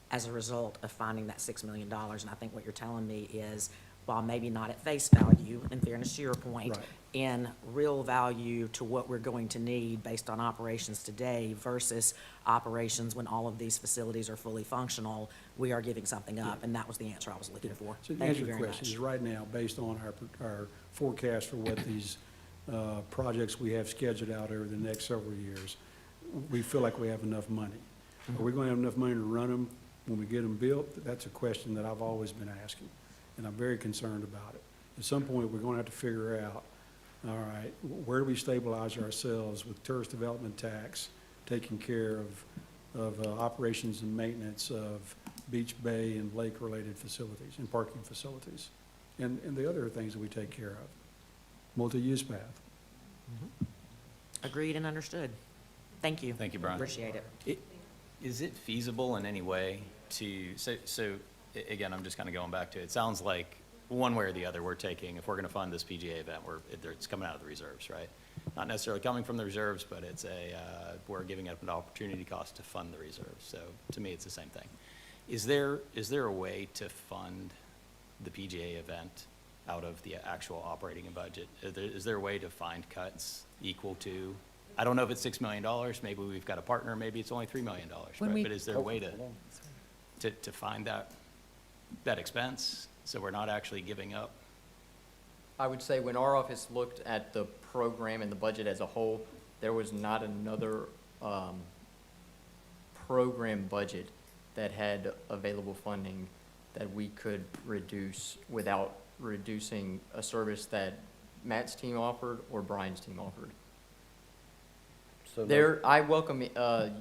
as a result of finding that $6 million? And I think what you're telling me is, while maybe not at face value, in fairness to your point, Right. in real value to what we're going to need based on operations today versus operations when all of these facilities are fully functional, we are giving something up, and that was the answer I was looking for. So to Thank answer you your very question, much. is right now, based on our forecast for what these projects we have scheduled out over the next several years, we feel like we have enough money. Are we going to have enough money to run them when we get them built? That's a question that I've always been asking, and I'm very concerned about it. At some point, we're going to have to figure out, all right, where do we stabilize ourselves with tourist development tax, taking care of operations and maintenance of beach, bay, and lake-related facilities and parking facilities, and the other things that we take care of. Multi-use path. Agreed and understood. Thank you. Thank you, Brian. Appreciate it. Is it feasible in any way to, again, I'm just kind of going back to, it sounds like one way or the other, we're taking, if we're going to fund this PGA event, it's coming out of the reserves, right? Not necessarily coming from the reserves, but it's we're giving up an opportunity cost to fund the reserves. So to me, it's the same thing. Is there a way to fund the PGA event out of the actual operating budget? Is there a way to find cuts equal to, I don't know if it's $6 million, maybe we've got a partner, maybe it's only $3 million, When right? we- But is there a way to find that expense, so we're not actually giving up? I would say when our office looked at the program and the budget as a whole, there was not another program budget that had available funding that we could reduce without reducing a service that Matt's team offered or Brian's team offered. So no- There, I welcome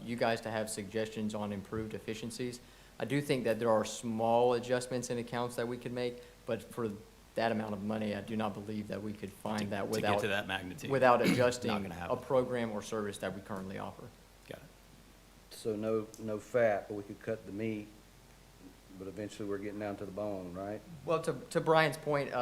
you guys to have suggestions on improved efficiencies. I do think that there are small adjustments in accounts that we could make, but for that amount of money, I do not believe that we could find that To get without, to that magnitude. without Not adjusting gonna a happen. program or service that we currently offer. Got it. So no fat, but we could cut the meat, but eventually we're getting down to the bone, right? Well, to Brian's point,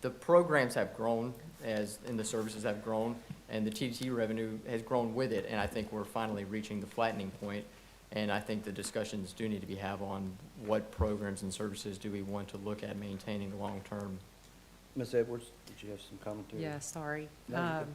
the programs have grown and the services have grown, and the TDT revenue has grown with it, and I think we're finally reaching the flattening point. And I think the discussions do need to be had on what programs and services do we want to look at maintaining long-term. Ms. Edwards, did you have some commentary? Yeah, sorry. No, you're good.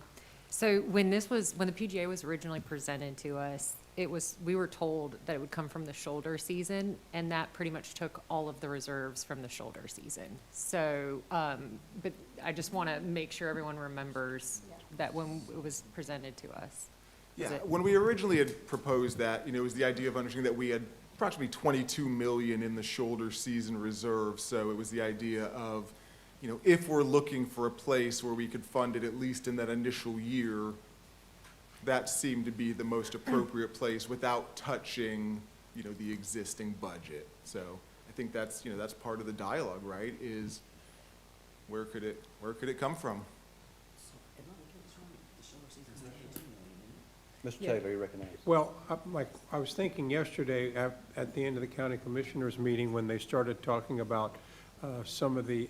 So when the PGA was originally presented to us, we were told that it would come from the shoulder season, and that pretty much took all of the reserves from the shoulder season. So, but I just want to make sure everyone remembers that when it was presented to us. Yeah, Is it- when we originally had proposed that, it was the idea of understanding that we had approximately 22 million in the shoulder season reserve. So it was the idea of, if we're looking for a place where we could fund it at least in that initial year, that seemed to be the most appropriate place without touching, the existing budget. So I think that's part of the dialogue, right? Is where could it come from? Mr. Taylor, you recognize? Well, I was thinking yesterday at the end of the county commissioners meeting, when they started talking about some of the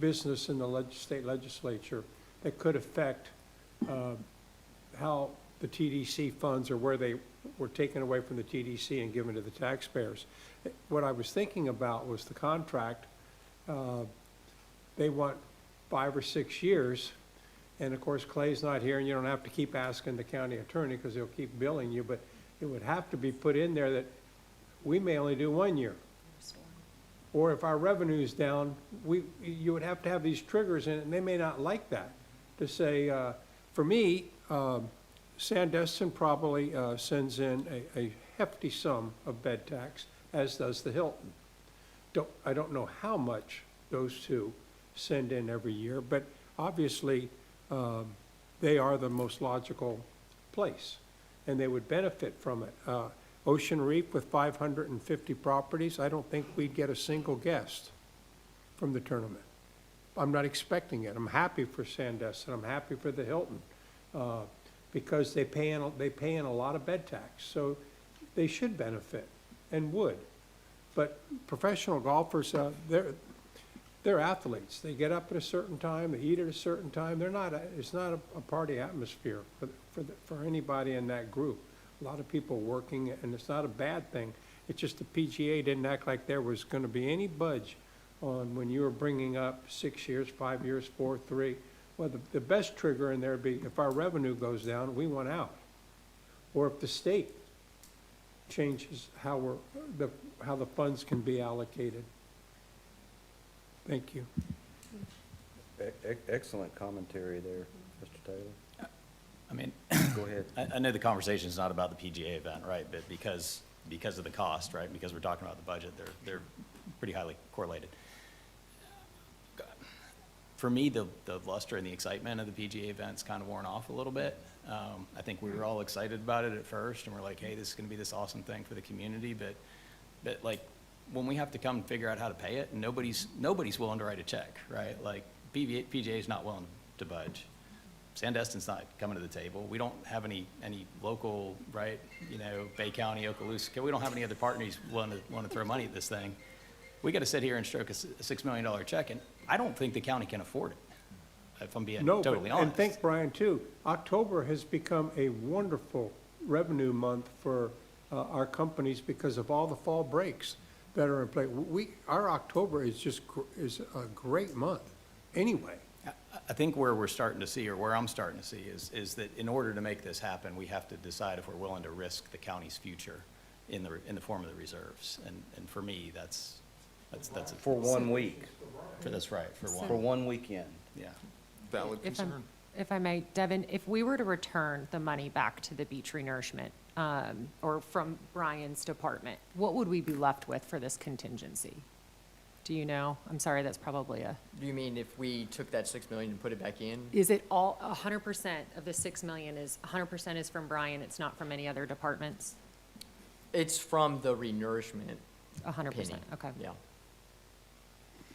business in the state legislature that could affect how the TDC funds, or where they were taken away from the TDC and given to the taxpayers. What I was thinking about was the contract. They want 5 or 6 years. And of course, Clay's not here, and you don't have to keep asking the county attorney, because he'll keep billing you, but it would have to be put in there that we may only do 1 year. Or if our revenue's down, you would have to have these triggers in it, and they may not like that. To say, for me, Sandestin probably sends in a hefty sum of bed tax, as does the Hilton. I don't know how much those two send in every year, but obviously, they are the most logical place, and they would benefit from it. Ocean Reef with 550 properties, I don't think we'd get a single guest from the tournament. I'm not expecting it. I'm happy for Sandestin, I'm happy for the Hilton, because they pay in a lot of bed tax, so they should benefit and would. But professional golfers, they're athletes. They get up at a certain time, they eat at a certain time. It's not a party atmosphere for anybody in that group. A lot of people working, and it's not a bad thing. It's just the PGA didn't act like there was going to be any budge on when you were bringing up 6 years, 5 years, 4, 3. Well, the best trigger in there would be if our revenue goes down, we want out. Or if the state changes how the funds can be allocated. Thank you. Excellent commentary there, Mr. Taylor. I mean, Go ahead. I know the conversation's not about the PGA event, right? But because of the cost, right? Because we're talking about the budget, they're pretty highly correlated. For me, the luster and the excitement of the PGA event's kind of worn off a little bit. I think we were all excited about it at first, and we're like, hey, this is gonna be this awesome thing for the community, but like, when we have to come figure out how to pay it, nobody's willing to write a check, right? Like, PGA's not willing to budge. Sandestin's not coming to the table. We don't have any local, right, Bay County, Okaloosa, we don't have any other partners willing to throw money at this thing. We gotta sit here and stroke a $6 million check, and I don't think the county can afford it, if I'm being No, totally honest. and think, Brian, too, October has become a wonderful revenue month for our companies because of all the fall breaks that are in play. Our October is is a great month, anyway. I think where we're starting to see, or where I'm starting to see, is that in order to make this happen, we have to decide if we're willing to risk the county's future in the form of the reserves. And for me, that's For 1 week, that's right, for for one, 1 weekend. yeah. Valid If I'm, concern. if I may, Devin, if we were to return the money back to the beach renourishment, or from Brian's department, what would we be left with for this contingency? Do you know? I'm sorry, that's probably Do you mean if we took that 6 million and put it back in? is it all, 100% of the 6 million is, 100% is from Brian, it's not from any other departments? It's from the renourishment 100%, penny. okay. Yeah.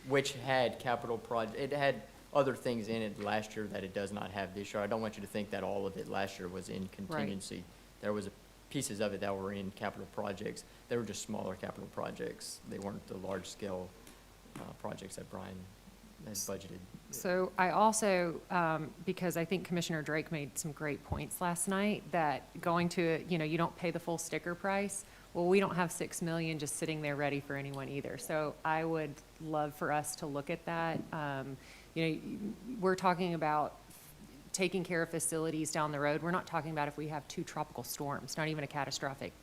Which had capital it had other things in it last year that it does not have this year. I don't want you to think that all of it last year was in contingency. There was pieces of it that were in capital projects. They were just smaller capital projects. They weren't the large-scale projects that Brian has budgeted. So I also, because I think Commissioner Drake made some great points last night, that going to, you don't pay the full sticker price. Well, we don't have 6 million just sitting there ready for anyone either. So I would love for us to look at that. We're talking about taking care of facilities down the road. We're not talking about if we have 2 tropical storms, not even a catastrophic,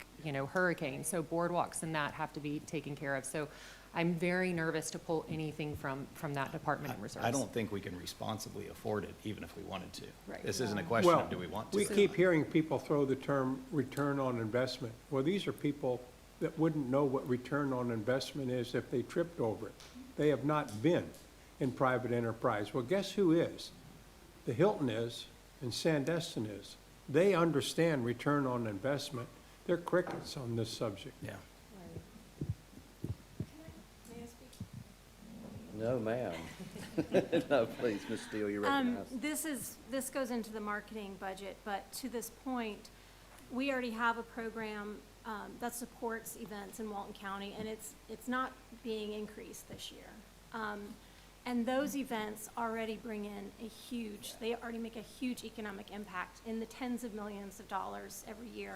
hurricane. So boardwalks and that have to be taken care of. So I'm very nervous to pull anything from that department in reserves. I don't think we can responsibly afford it, even if we wanted to. Right. This isn't a question Well, of do we want we to. keep hearing people throw the term return on investment. Well, these are people that wouldn't know what return on investment is if they tripped over it. They have not been in private enterprise. Well, guess who is? The Hilton is, and Sandestin is. They understand return on investment. They're crickets on this subject. Yeah. No, ma'am. No, please, Ms. Steele, you're recognized. This goes into the marketing budget, but to this point, we already have a program that supports events in Walton County, and it's not being increased this year. And those events already bring in they already make a huge economic impact in the tens of millions of dollars every year.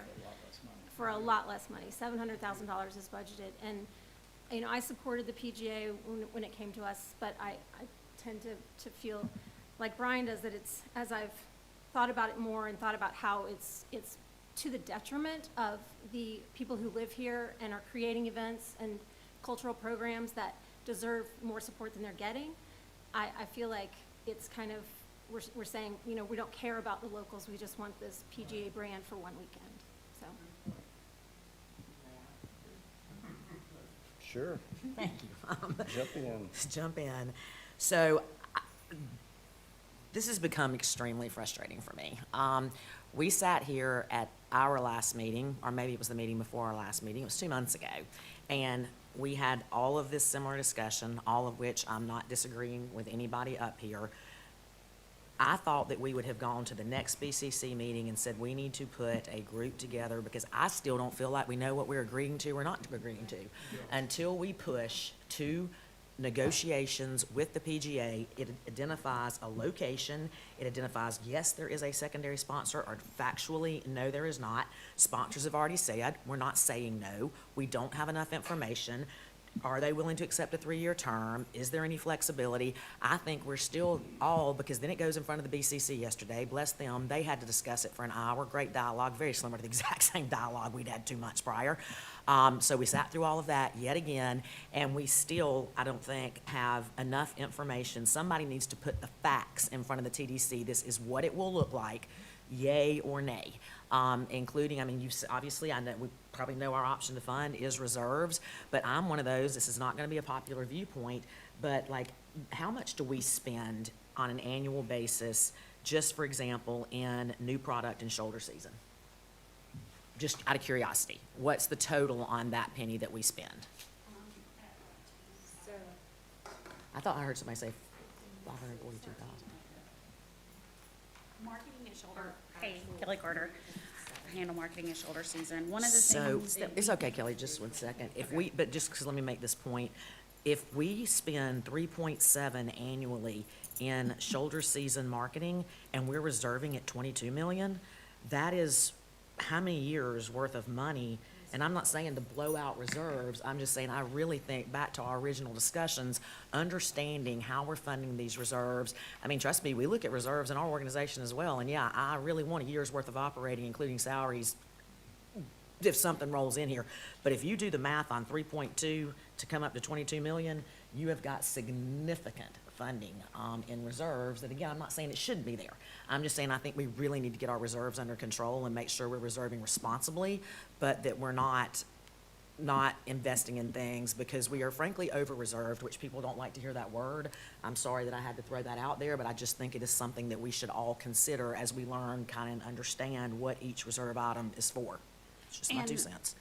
For a lot less money. $700,000 is budgeted. And, I supported the PGA when it came to us, but I tend to feel like Brian does, that it's, as I've thought about it more and thought about how it's to the detriment of the people who live here and are creating events and cultural programs that deserve more support than they're getting. I feel like it's kind of, we're saying, we don't care about the locals, we just want this PGA brand for one weekend, so. Sure. Thank you. Jump in. Jump in. So, this has become extremely frustrating for me. We sat here at our last meeting, or maybe it was the meeting before our last meeting, it was 2 months ago, and we had all of this similar discussion, all of which I'm not disagreeing with anybody up here. I thought that we would have gone to the next BCC meeting and said we need to put a group together, because I still don't feel like we know what we're agreeing to or not agreeing to until we push to negotiations with the PGA. It identifies a location. It identifies, yes, there is a secondary sponsor, or factually, no, there is not. Sponsors have already said, we're not saying no. We don't have enough information. Are they willing to accept a 3-year term? Is there any flexibility? I think we're still because then it goes in front of the BCC yesterday. Bless them. They had to discuss it for an hour. Great dialogue, very similar to the exact same dialogue we'd had 2 months prior. So we sat through all of that yet again, and we still, I don't think, have enough information. Somebody needs to put the facts in front of the TDC. This is what it will look like, yay or nay. Including, obviously, I know, we probably know our option to fund is reserves, but I'm one of those, this is not gonna be a popular viewpoint, but how much do we spend on an annual basis, just for example, in new product and shoulder season? Just out of curiosity, what's the total on that penny that we spend? I thought I heard somebody say 542,000. Marketing and shoulder, hey, Kelly Carter, handle marketing and shoulder season. One of the So, things that it's okay, Kelly, just 1 second. But just because, let me make this point. If we spend 3.7 annually in shoulder season marketing, and we're reserving at 22 million, that is how many years worth of money? And I'm not saying to blow out reserves, I'm just saying I really think, back to our original discussions, understanding how we're funding these reserves. Trust me, we look at reserves in our organization as well, and yeah, I really want a year's worth of operating, including salaries, if something rolls in here. But if you do the math on 3.2 to come up to 22 million, you have got significant funding in reserves, that again, I'm not saying it shouldn't be there. I'm just saying I think we really need to get our reserves under control and make sure we're reserving responsibly, but that we're not investing in things because we are frankly over-reserved, which people don't like to hear that word. I'm sorry that I had to throw that out there, but I just think it is something that we should all consider as we learn, kind of understand what each reserve item is for. It's just my 2 And cents.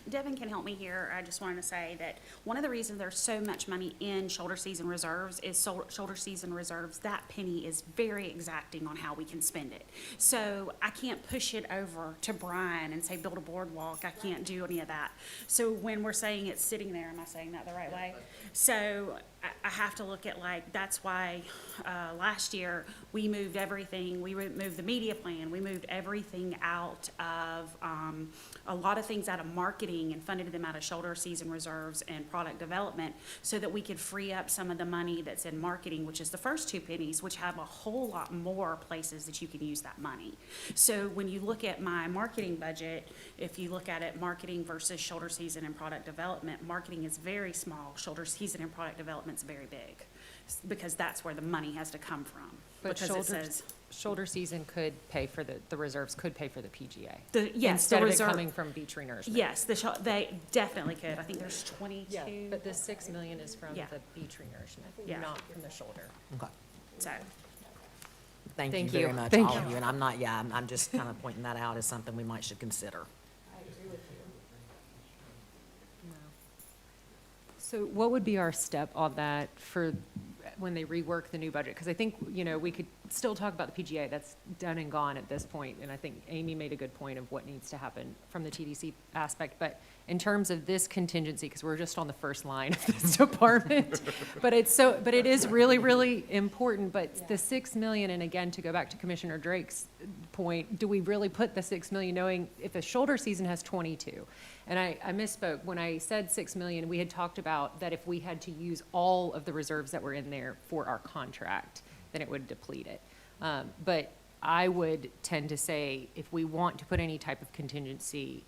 Devin can help me here. I just wanted to say that one of the reasons there's so much money in shoulder season reserves is shoulder season reserves, that penny is very exacting on how we can spend it. So I can't push it over to Brian and say, build a boardwalk. I can't do any of that. So when we're saying it's sitting there, am I saying that the right way? So I have to look at, like, that's why last year we moved everything. We moved the media plan. We moved everything out of, a lot of things out of marketing and funded them out of shoulder season reserves and product development so that we could free up some of the money that's in marketing, which is the first 2 pennies, which have a whole lot more places that you can use that money. So when you look at my marketing budget, if you look at it, marketing versus shoulder season and product development, marketing is very small, shoulder season and product development's very big, because that's where the money has to come from. But Because it says, shoulder season could pay for the reserves could pay for the PGA. yes, Instead the of it reserve, coming from beach renourishment. yes, they definitely could. I think there's 22. But the 6 million is from Yeah. the beach renourishment, Yeah. not from the shoulder. Okay. So, Thank you Thank very you. much, Thank all you. of you. And I'm not, I'm just kind of pointing that out as something we might should consider. So what would be our step on that for when they rework the new budget? Because I think, we could still talk about the PGA. That's done and gone at this point. And I think Amy made a good point of what needs to happen from the TDC aspect. But in terms of this contingency, because we're just on the first line of this department, but it is really, really important. But the 6 million, and again, to go back to Commissioner Drake's point, do we really put the 6 million knowing if a shoulder season has 22? And I misspoke. When I said 6 million, we had talked about that if we had to use all of the reserves that were in there for our contract, then it would deplete it. But I would tend to say if we want to put any type of contingency,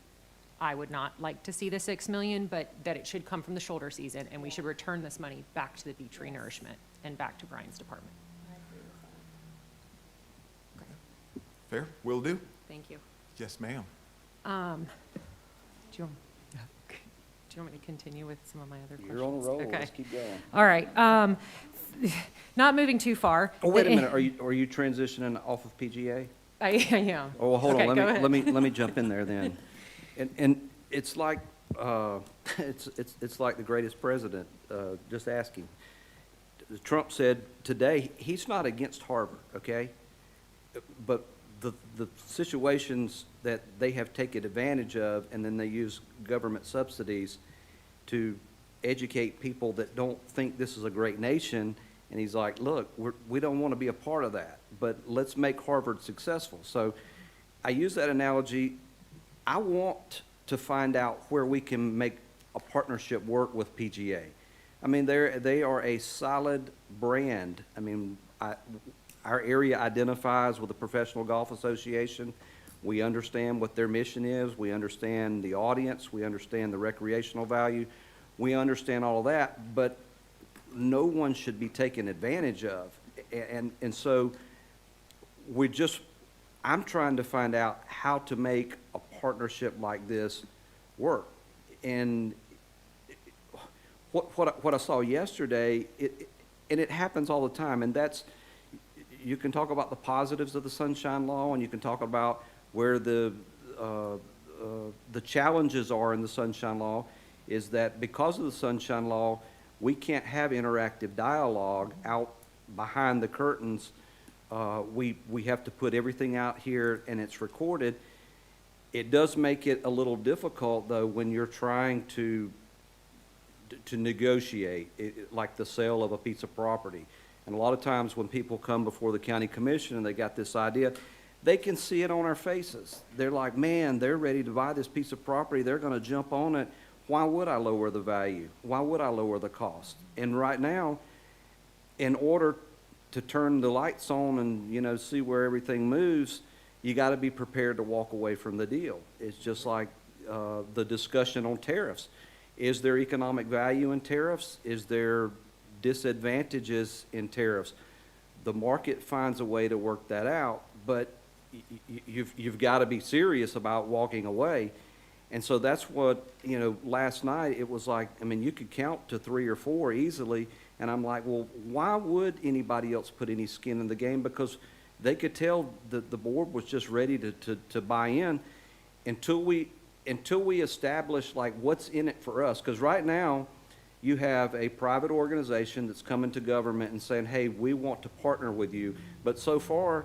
I would not like to see the 6 million, but that it should come from the shoulder season, and we should rturn this money back to the beach renourishment and back to Brian's department. Fair, will do. Thank you. Yes, ma'am. Do you want me to continue with some of my other questions? You're on a roll, Okay. let's keep going. All right. Not moving too far. Oh, wait a minute, are you transitioning off of PGA? I am. Oh, well, hold Okay, on, go ahead. let me jump in there then. And it's like, it's like the greatest president, just asking. Trump said today, he's not against Harvard, okay? But the situations that they have taken advantage of, and then they use government subsidies to educate people that don't think this is a great nation, and he's like, look, we don't want to be a part of that, but let's make Harvard successful. So I use that analogy. I want to find out where we can make a partnership work with PGA. I mean, they are a solid brand. I mean, our area identifies with the Professional Golf Association. We understand what their mission is. We understand the audience. We understand the recreational value. We understand all of that, but no one should be taken advantage of. And so I'm trying to find out how to make a partnership like this work. And what I saw yesterday, and it happens all the time, and that's, you can talk about the positives of the Sunshine Law, and you can talk about where the challenges are in the Sunshine Law, is that because of the Sunshine Law, we can't have interactive dialogue out behind the curtains. We have to put everything out here, and it's recorded. It does make it a little difficult, though, when you're trying to negotiate, like the sale of a piece of property. And a lot of times when people come before the county commission and they got this idea, they can see it on our faces. They're like, man, they're ready to buy this piece of property. They're going to jump on it. Why would I lower the value? Why would I lower the cost? And right now, in order to turn the lights on and, see where everything moves, you got to be prepared to walk away from the deal. It's just like the discussion on tariffs. Is there economic value in tariffs? Is there disadvantages in tariffs. The market finds a way to work that out, but you've got to be serious about walking away. And so that's what, last night, it was like, I mean, you could count to 3 or 4 easily, and I'm like, well, why would anybody else put any skin in the game? Because they could tell that the board was just ready to buy in until we establish like what's in it for us. Because right now, you have a private organization that's coming to government and saying, hey, we want to partner with you. But so far,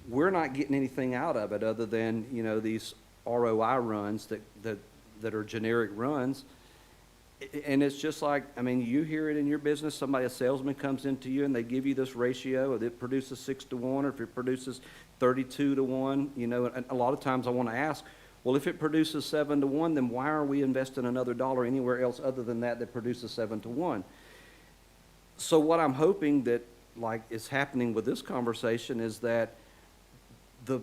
we're not getting anything out of it other than, these ROI runs that are generic runs. And it's just like, I mean, you hear it in your business, a salesman comes into you and they give you this ratio, if it produces 6 to 1, or if it produces 32 to 1, and a lot of times I want to ask, well, if it produces 7 to 1, then why are we investing another dollar anywhere else other than that produces 7 to 1? So what I'm hoping that like is happening with this conversation is that the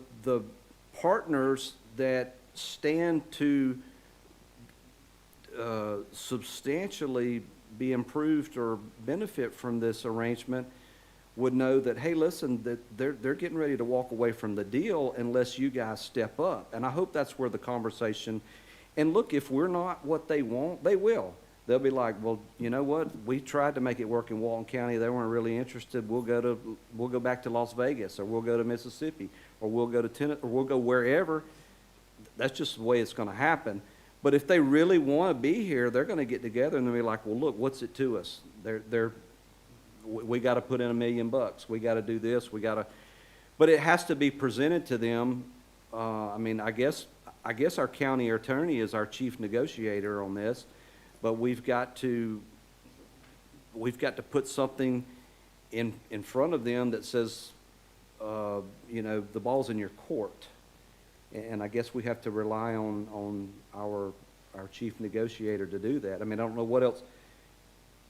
partners that stand to substantially be improved or benefit from this arrangement would know that, hey, listen, that they're getting ready to walk away from the deal unless you guys step up. And I hope that's where the conversation, and look, if we're not what they want, they will. They'll be like, well, you know what? We tried to make it work in Walton County. They weren't really interested. We'll go back to Las Vegas, or we'll go to Mississippi, or we'll go to Tennessee, or we'll go wherever. That's just the way it's going to happen. But if they really want to be here, they're going to get together and they'll be like, well, look, what's it to us? We got to put in $1 million. We got to do this. But it has to be presented to them. I mean, I guess our county attorney is our chief negotiator on this, but we've got to put something in front of them that says, the ball's in your court. And I guess we have to rely on our chief negotiator to do that. I mean, I don't know what else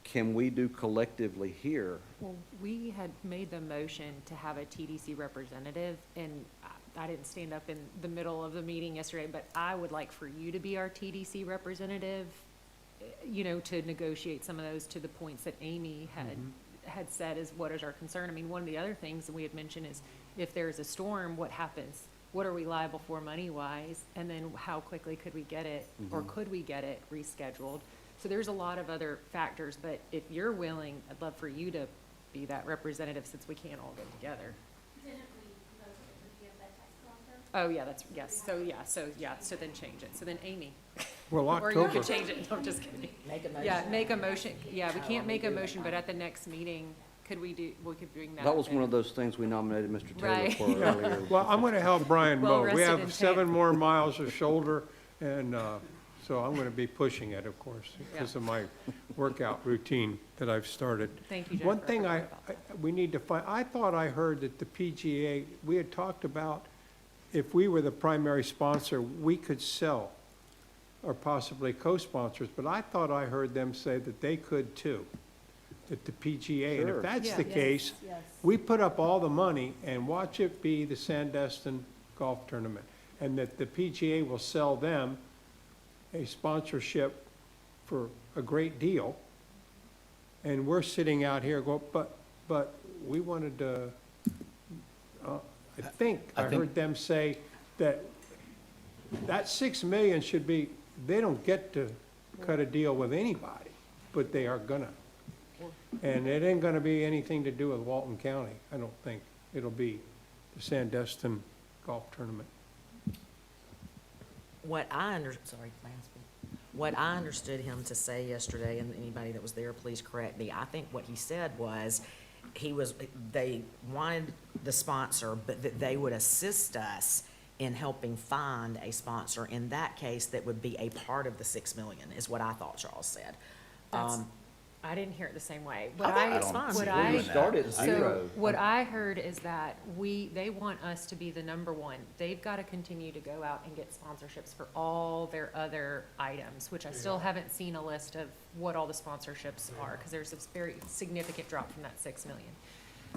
can we do collectively here. Well, we had made the motion to have a TDC representative, and I didn't stand up in the middle of the meeting yesterday, but I would like for you to be our TDC representative, to negotiate some of those to the points that Amy had said is what is our concern. I mean, one of the other things that we had mentioned is if there's a storm, what happens? What are we liable for money-wise? And then how quickly could we get it, or could we get it rescheduled? So there's a lot of other factors, but if you're willing, I'd love for you to be that representative since we can't all get together. Didn't we vote it would be a bed tax Oh, yeah, yes, so then change it. So then Amy. Well, Or you October, could change it, no, I'm just kidding. Make a motion. Yeah, make a motion, yeah, we can't make a motion, but at the next meeting, we could bring that. That was in. one of those things we nominated Mr. Taylor Right. for earlier. well, I'm going to help Brian Well mow. We rested have and 7 tan. more miles of shoulder, and so I'm going to be pushing it, of course, because of my workout routine that I've started. Thank you, Jennifer. One thing I forgot about we need to find, I thought I heard that the PGA, we had talked about if we were the primary sponsor, we could sell, or possibly co-sponsors, but I thought I heard them say that they could too, that the PGA, and Sure. if that's Yeah. the Yes, case, yes. we put up all the money and watch it be the Sandestin Golf Tournament, and that the PGA will sell them a sponsorship for a great deal, and we're sitting out here going, but we wanted to, I think I heard them say that that 6 million should be, they don't get to cut a deal with anybody, but they are gonna. And it ain't gonna be anything to do with Walton County, I don't think. It'll be the Sandestin Golf Tournament. What I understood him to say yesterday, and anybody that was there, please correct me, I think what he said was, they wanted the sponsor, but that they would assist us in helping find a sponsor. In that case, that would be a part of the 6 million, is what I thought Charles said. That's- I didn't hear it the same way. I think it's fine. We started at So 0. what I heard is that they want us to be the number one. They've got to continue to go out and get sponsorships for all their other items, which I still haven't seen a list of what all the sponsorships are, because there's a very significant drop from that 6 million.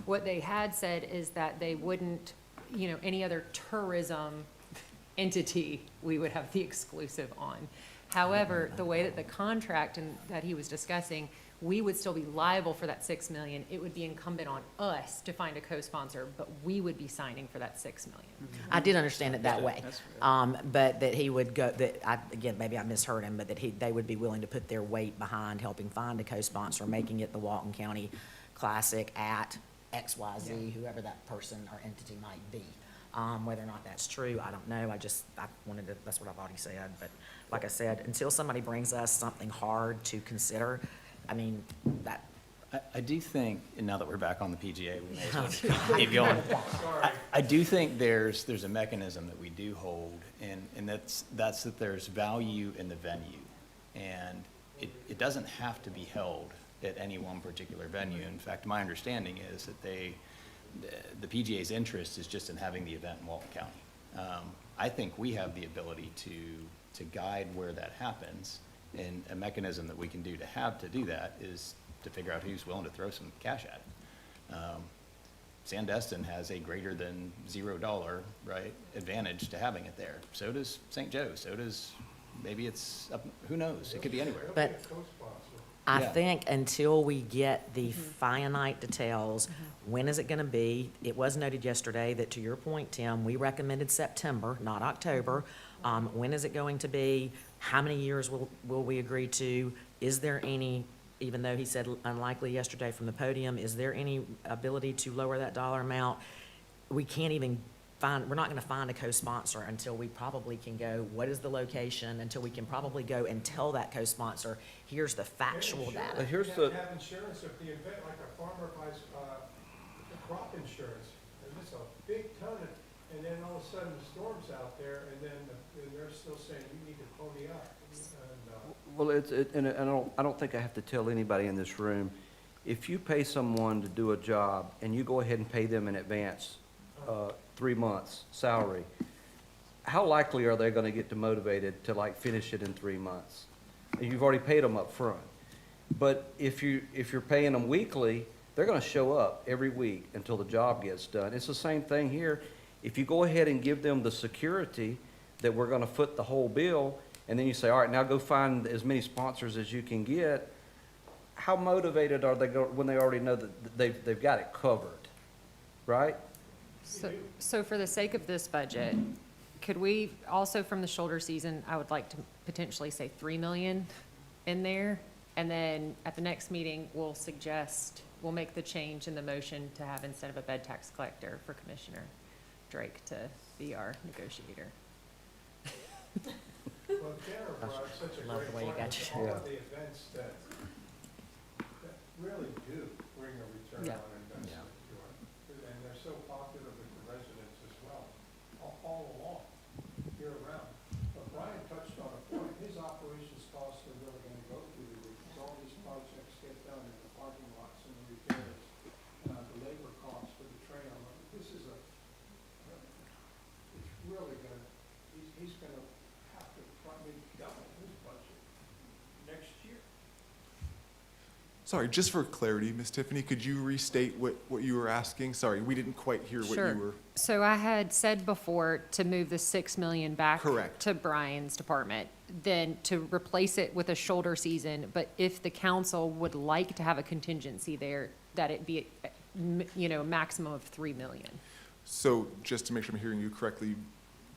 What they had said is that they wouldn't, any other tourism entity, we would have the exclusive on. However, the way that the contract that he was discussing, we would still be liable for that 6 million. It would be incumbent on us to find a co-sponsor, but we would be signing for that 6 million. I did understand it that way. But that he would go, again, maybe I misheard him, but that they would be willing to put their weight behind helping find a co-sponsor, making it the Walton County Classic at XYZ, whoever that person or entity might be. Whether or not that's true, I don't know. I wanted to, that's what I've already said. But like I said, until somebody brings us something hard to consider, I mean, that, I do think, and now that we're back on the PGA, we may as well keep going. I do think there's a mechanism that we do hold, and that's that there's value in the venue. And it doesn't have to be held at any one particular venue. In fact, my understanding is that the PGA's interest is just in having the event in Walton County. I think we have the ability to guide where that happens, and a mechanism that we can do to do that is to figure out who's willing to throw some cash at it. Sandestin has a greater than $0, right, advantage to having it there. So does St. Joe, so does, maybe it's up, who knows, it could be anywhere. but I Yeah. think until we get the finite details, when is it gonna be? It was noted yesterday that, to your point, Tim, we recommended September, not October. When is it going to be? How many years will we agree to? Is there any, even though he said unlikely yesterday from the podium, is there any ability to lower that dollar amount? We can't even we're not gonna find a co-sponsor until we probably can go, what is the location? Until we can probably go and tell that co-sponsor, here's the factual But data. here's You the, have to have insurance if the event, like a farmer buys, crop insurance, and it's a big ton, and then all of a sudden the storm's out there, and then they're still saying, you need to pony up. And, well, and I don't think I have to tell anybody in this room, if you pay someone to do a job and you go ahead and pay them in advance, 3 months' salary, how likely are they gonna get motivated to like finish it in 3 months? And you've already paid them up front. But if you're paying them weekly, they're gonna show up every week until the job gets done. It's the same thing here. If you go ahead and give them the security that we're gonna foot the whole bill, and then you say, all right, now go find as many sponsors as you can get, how motivated are they when they already know that they've got it covered, right? So for the sake of this budget, could we also, from the shoulder season, I would like to potentially say 3 million in there? And then at the next meeting, we'll make the change in the motion to have, instead of a bed tax collector, for Commissioner Drake to be our negotiator. Well, Tanner brought such a Love the way great you got point, your- all of the events that really do bring a return Yeah. on investment to it. And they're so popular with the residents as well, all along, year round. But Brian touched on a point, his operations costs are really gonna go through the roof, because all these projects get done in the parking lots and the repairs, the labor costs for the trail. This is it's really gonna, he's gonna have to probably double his budget next year. Sorry, just for clarity, Ms. Tiffany, could you restate what you were asking? Sorry, we didn't quite hear what you were. So I had said before to move the 6 million back Correct. to Brian's department, then to replace it with a shoulder season. But if the council would like to have a contingency there, that it be, a maximum of 3 million. So just to make sure I'm hearing you correctly,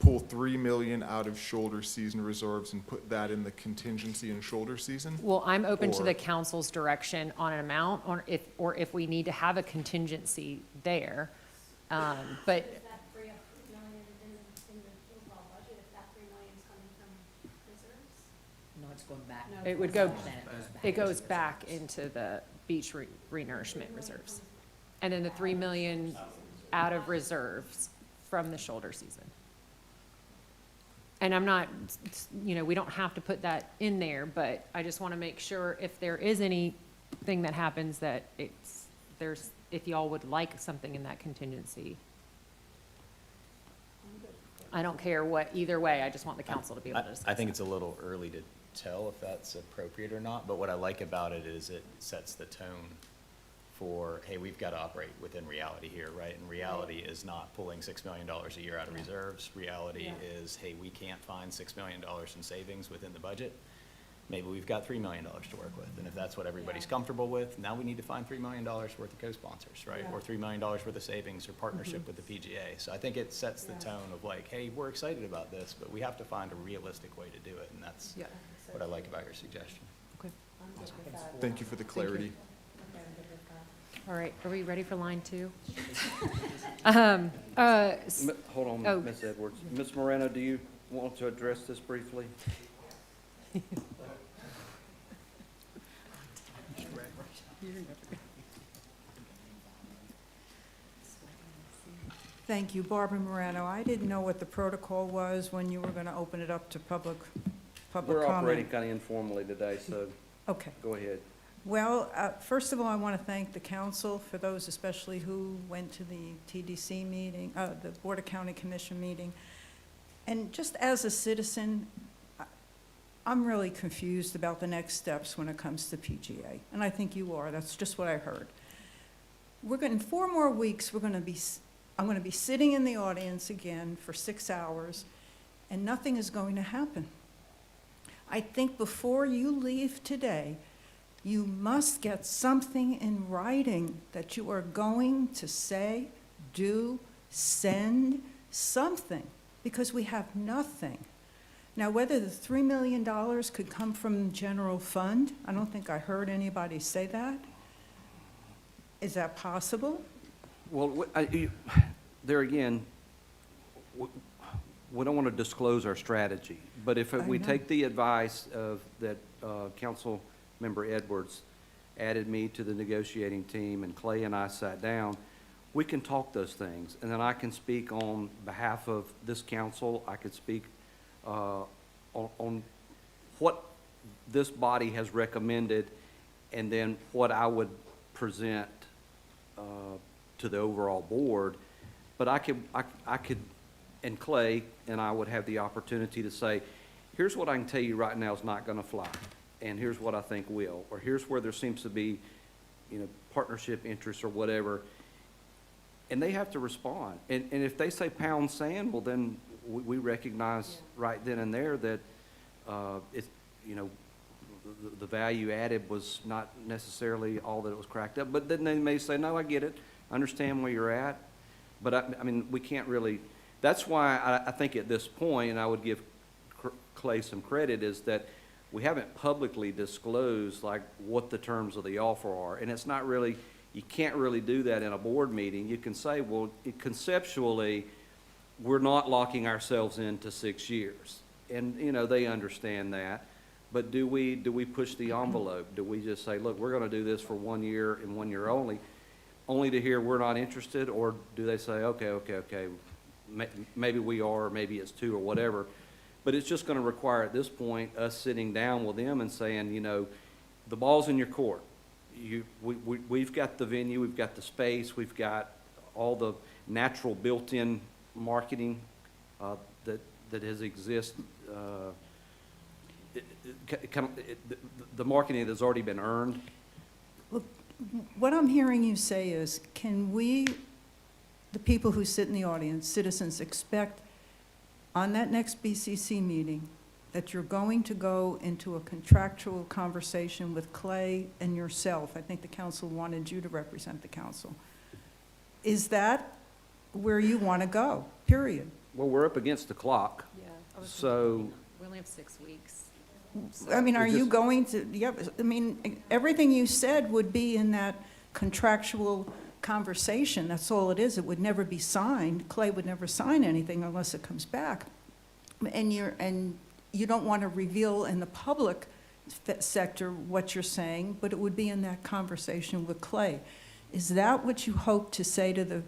pull 3 million out of shoulder season reserves and put that in the contingency in shoulder season? Well, I'm open to Or- the council's direction on an amount, or if we need to have a contingency there. But Does that free up 3 million in the overall budget if that 3 million is coming from reserves? No, it's going back. it would go, it goes back into the beach renourishment reserves. And then the 3 million out of reserves from the shoulder season. And I'm not, we don't have to put that in there, but I just want to make sure if there is anything that happens that if y'all would like something in that contingency. I don't care either way, I just want the council to be able to discuss. I think it's a little early to tell if that's appropriate or not, but what I like about it is it sets the tone for, hey, we've got to operate within reality here, right? And reality is not pulling $6 million a year out of reserves. Reality is, hey, we can't find $6 million in savings within the budget. maybe we've got $3 million to work with. And if that's what everybody's comfortable with, now we need to find $3 million worth of co-sponsors, right? Or $3 million worth of savings or partnership with the PGA. So I think it sets the tone of like, hey, we're excited about this, but we have to find a realistic way to do it. And that's Yeah. what I like about your suggestion. Okay. Thank you for the clarity. All right, are we ready for line 2? Hold on, Oh. Ms. Edwards. Ms. Moreno, do you want to address this briefly? Thank you, Barbara Morano. I didn't know what the protocol was when you were going to open it up to public We're operating comment. kind of informally today, so Okay. go ahead. Well, first of all, I want to thank the council, for those especially who went to the TDC meeting, the Board of County Commission meeting. And just as a citizen, I'm really confused about the next steps when it comes to PGA. And I think you are. That's just what I heard. In 4 more weeks, I'm going to be sitting in the audience again for 6 hours, and nothing is going to happen. I think before you leave today, you must get something in writing that you are going to say, do, send, something, because we have nothing. Now, whether the $3 million could come from general fund, I don't think I heard anybody say that. Is that possible? Well, there again, we don't want to disclose our strategy, but if we know. take the advice of that Council Member Edwards added me to the negotiating team, and Clay and I sat down, we can talk those things, and then I can speak on behalf of this council. I could speak on what this body has recommended, and then what I would present to the overall board. But I could, and Clay and I would have the opportunity to say, here's what I can tell you right now is not going to fly, and here's what I think will, or here's where there seems to be, partnership interests or whatever, and they have to respond. And if they say pound sand, well, then we recognize right then and there that it's, the value added was not necessarily all that it was cracked up. But then they may say, no, I get it, I understand where you're at. But I mean, we can't really, that's why I think at this point, and I would give Clay some credit, is that we haven't publicly disclosed like what the terms of the offer are. And it's not really, you can't really do that in a board meeting. You can say, well, conceptually, we're not locking ourselves into 6 years. And, they understand that. But do we push the envelope? Do we just say, look, we're going to do this for 1 year and 1 year only to hear we're not interested? Or do they say, okay, maybe we are, or maybe it's 2 or whatever. But it's just going to require at this point us sitting down with them and saying, the ball's in your court. We've got the venue, we've got the space, we've got all the natural built-in marketing that has existed. The marketing that's already been earned. Look, what I'm hearing you say is, can we, the people who sit in the audience, citizens, expect on that next BCC meeting that you're going to go into a contractual conversation with Clay and yourself? I think the council wanted you to represent the council. Is that where you want to go, period? Well, we're up against the clock. Yeah. So, We only have 6 weeks. I mean, are Is you this- going to, I mean, everything you said would be in that contractual conversation. That's all it is. It would never be signed. Clay would never sign anything unless it comes back. And you don't want to reveal in the public sector what you're saying, but it would be in that conversation with Clay. Is that what you hope to say to the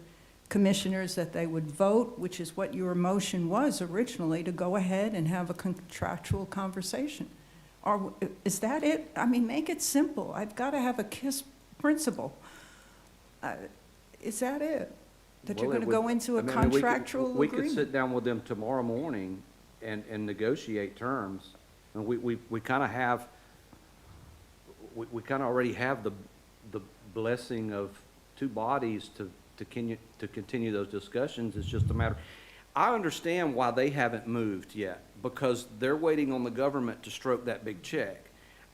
commissioners, that they would vote, which is what your motion was originally, to go ahead and have a contractual conversation? Or is that it? I mean, make it simple. I've got to have a KISS principle. Is that it? That you're well, going to go into a contractual we could sit agreement? down with them tomorrow morning and negotiate terms. And we kind of have, we kind of already have the blessing of 2 bodies to continue those discussions. It's just a matter, I understand why they haven't moved yet, because they're waiting on the government to stroke that big check.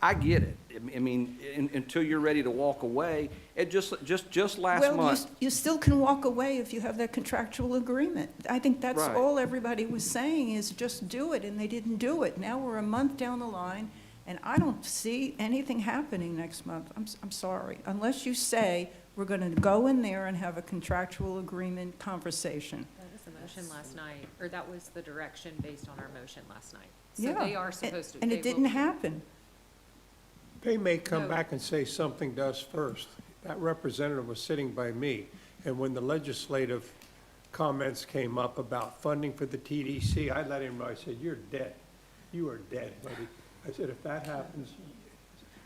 I get it. I mean, until you're ready to walk away, it just last Well, month. you still can walk away if you have that contractual agreement. I think that's Right. all everybody was saying, is just do it, and they didn't do it. Now we're a month down the line, and I don't see anything happening next month. I'm sorry, unless you say we're gonna go in there and have a contractual agreement conversation. That was the motion last night, or that was the direction based on our motion last night. So Yeah, they are supposed to. and they it will didn't be- happen. They may come No. back and say something to us first. That representative was sitting by me, and when the legislative comments came up about funding for the TDC, I let him know, I said, you're dead. You are dead, buddy. I said, if that happens,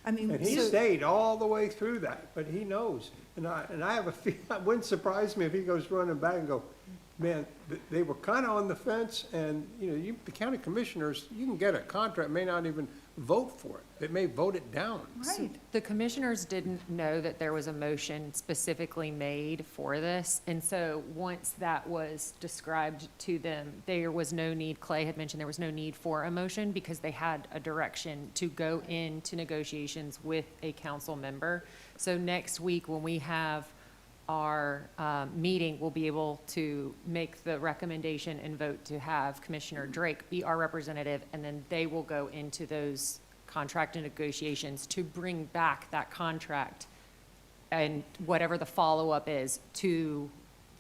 I mean, and he so- stayed all the way through that, but he knows. And I have a feeling, it wouldn't surprise me if he goes running back and go, man, they were kind of on the fence, and, you know, the county commissioners, you can get a contract, may not even vote for it. They may vote it down. right. The commissioners didn't know that there was a motion specifically made for this, and so once that was described to them, there was no need, Clay had mentioned there was no need for a motion because they had a direction to go into negotiations with a council member. So next week, when we have our meeting, we'll be able to make the recommendation and vote to have Commissioner Drake be our representative, and then they will go into those contract negotiations to bring back that contract and whatever the follow-up is to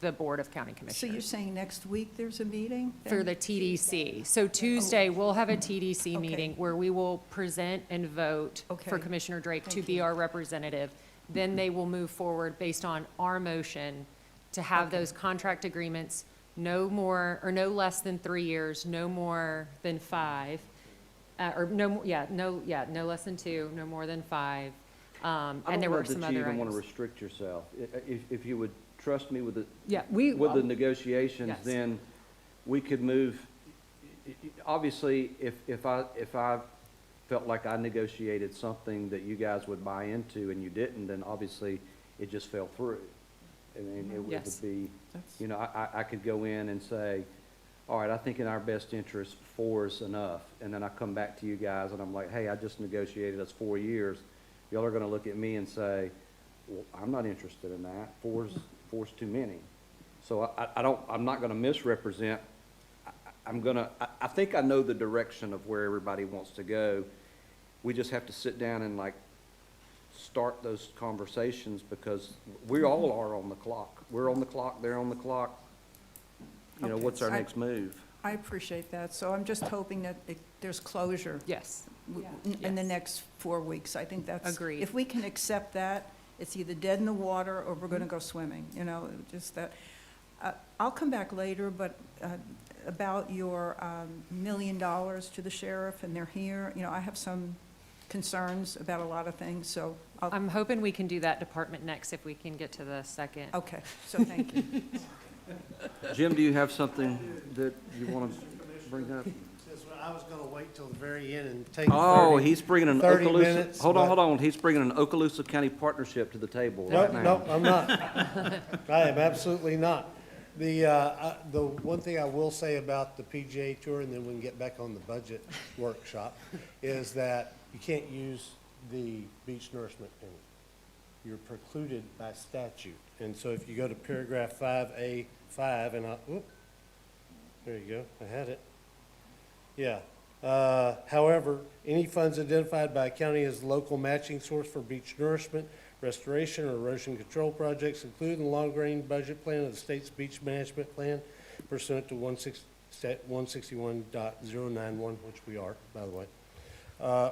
the Board of County So you're Commissioners saying next week there's a meeting? for the TDC. So Tuesday, we'll have a TDC Okay. meeting where we will present and vote for Okay. Commissioner Drake to Thank be you. our representative. Then they will move forward based on our motion to have Okay. those contract agreements no more, or no less than 3 years, no more than 5, or no less than 2, no more than 5. And there were some I don't know that you other even want to items. restrict yourself. If you would trust me with the, Yeah, with the negotiations, yes. then we could move, obviously, if I felt like I negotiated something that you guys would buy into and you didn't, then obviously it just fell through. I mean, it would Yes. be, That's- you know, I could go in and say, all right, I think in our best interest, 4 is enough. And then I come back to you guys and I'm like, hey, I just negotiated us 4 years. Y'all are gonna look at me and say, well, I'm not interested in that. 4's too many. So I'm not gonna misrepresent. I think I know the direction of where everybody wants to go. We just have to sit down and like start those conversations because we all are on the clock. We're on the clock, they're on the clock. You know, Okay, what's our so I- next move? I appreciate that, so I'm just hoping that there's closure Yes. in the Yes. next 4 weeks. I think that's. Agreed. If we can accept that, it's either dead in the water or we're gonna go swimming, you know, just that. I'll come back later, but about your $1 million to the sheriff, and they're here, you know, I have some concerns about a lot of things, so I'll, I'm hoping we can do that department next if we can get to the second. okay, so thank you. Jim, do you have something that you want to bring up? I was gonna wait till the very end and take Oh, 30 he's bringing an 30 Okaloosa, minutes, hold on, but- hold on, he's bringing an Okaloosa County partnership to the table Nope, right now. nope, I'm not. I am absolutely not. The one thing I will say about the PGA Tour, and then we can get back on the budget workshop, is that you can't use the beach nourishment penny. You're precluded by statute. And so if you go to paragraph 5A5, and there you go, I had it. Yeah. However, any funds identified by a county as local matching source for beach nourishment, restoration, or erosion control projects included in the long-range budget plan of the state's beach management plan pursuant to 161.091, which we are, by the way,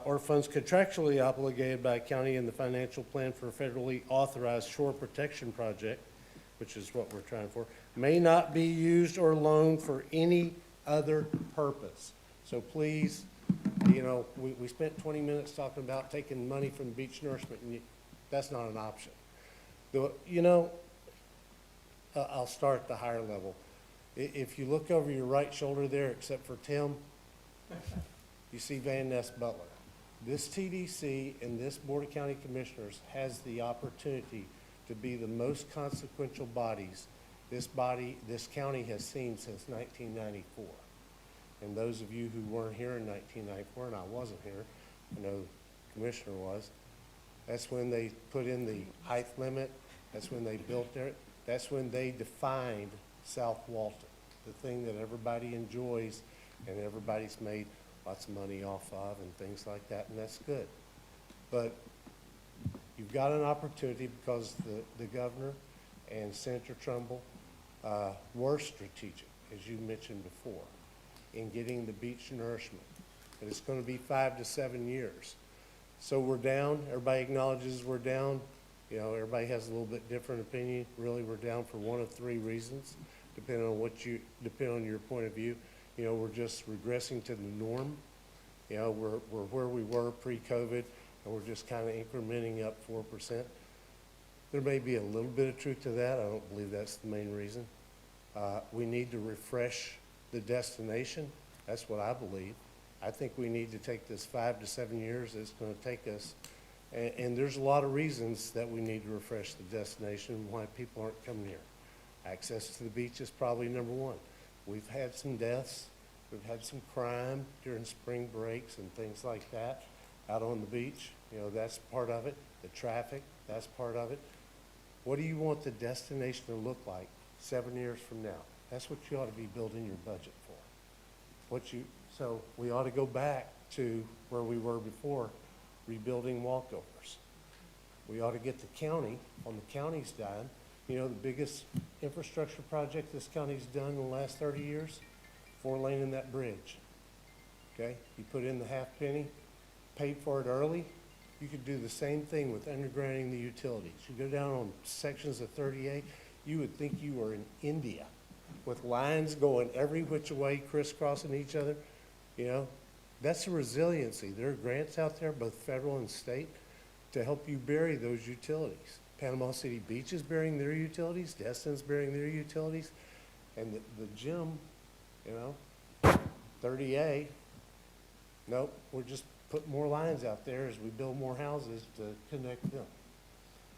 or funds contractually obligated by a county in the financial plan for a federally authorized shore protection project, which is what we're trying for, may not be used or loaned for any other purpose. So please, you know, we spent 20 minutes talking about taking money from beach nourishment, and that's not an option. You know, I'll start at the higher level. If you look over your right shoulder there, except for Tim, you see Van Ness Butler. This TDC and this Board of County Commissioners has the opportunity to be the most consequential bodies this county has seen since 1994. And those of you who weren't here in 1994, and I wasn't here, I know commissioner was. That's when they put in the height limit, that's when they built there, that's when they defined South Walton, the thing that everybody enjoys and everybody's made lots of money off of and things like that, and that's good. But you've got an opportunity because the governor and Senator Trumbull were strategic, as you mentioned before, in getting the beach nourishment. And it's going to be 5 to 7 years. So we're down. Everybody acknowledges we're down. You know, everybody has a little bit different opinion. Really, we're down for one of 3 reasons, depending on your point of view. You know, we're just regressing to the norm. You know, we're where we were pre-COVID, and we're just kind of incrementing up 4%. There may be a little bit of truth to that. I don't believe that's the main reason. We need to refresh the destination. That's what I believe. I think we need to take this 5 to 7 years it's going to take us. And there's a lot of reasons that we need to refresh the destination and why people aren't coming here. Access to the beach is probably number 1. We've had some deaths. We've had some crime during spring breaks and things like that out on the beach. You know, that's part of it. The traffic, that's part of it. What do you want the destination to look like 7 years from now? That's what you ought to be building your budget for. So we ought to go back to where we were before, rebuilding walkovers. We ought to get the county, on the county's dime, you know, the biggest infrastructure project this county's done in the last 30 years, 4-lane in that bridge. Okay? You put in the half penny, paid for it early. You could do the same thing with undergrounding the utilities. You go down on sections of 38, you would think you were in India with lines going every which way, crisscrossing each other. You know, that's a resiliency. There are grants out there, both federal and state, to help you bury those utilities. Panama City Beach is burying their utilities, Destin's burying their utilities, and the gym, you know, 30A, nope, we're just putting more lines out there as we build more houses to connect them.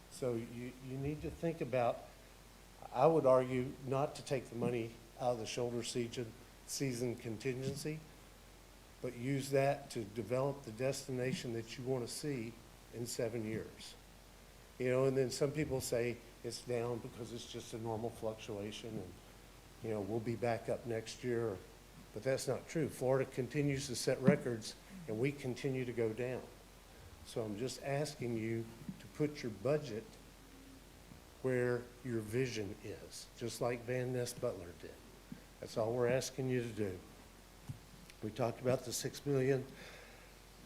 So you need to think about, I would argue not to take the money out of the shoulder season contingency, but use that to develop the destination that you want to see in 7 years. You know, and then some people say it's down because it's just a normal fluctuation and, you know, we'll be back up next year. But that's not true. Florida continues to set records and we continue to go down. So I'm just asking you to put your budget where your vision is, just like Van Ness Butler did. That's all we're asking you to do. We talked about the $6 million.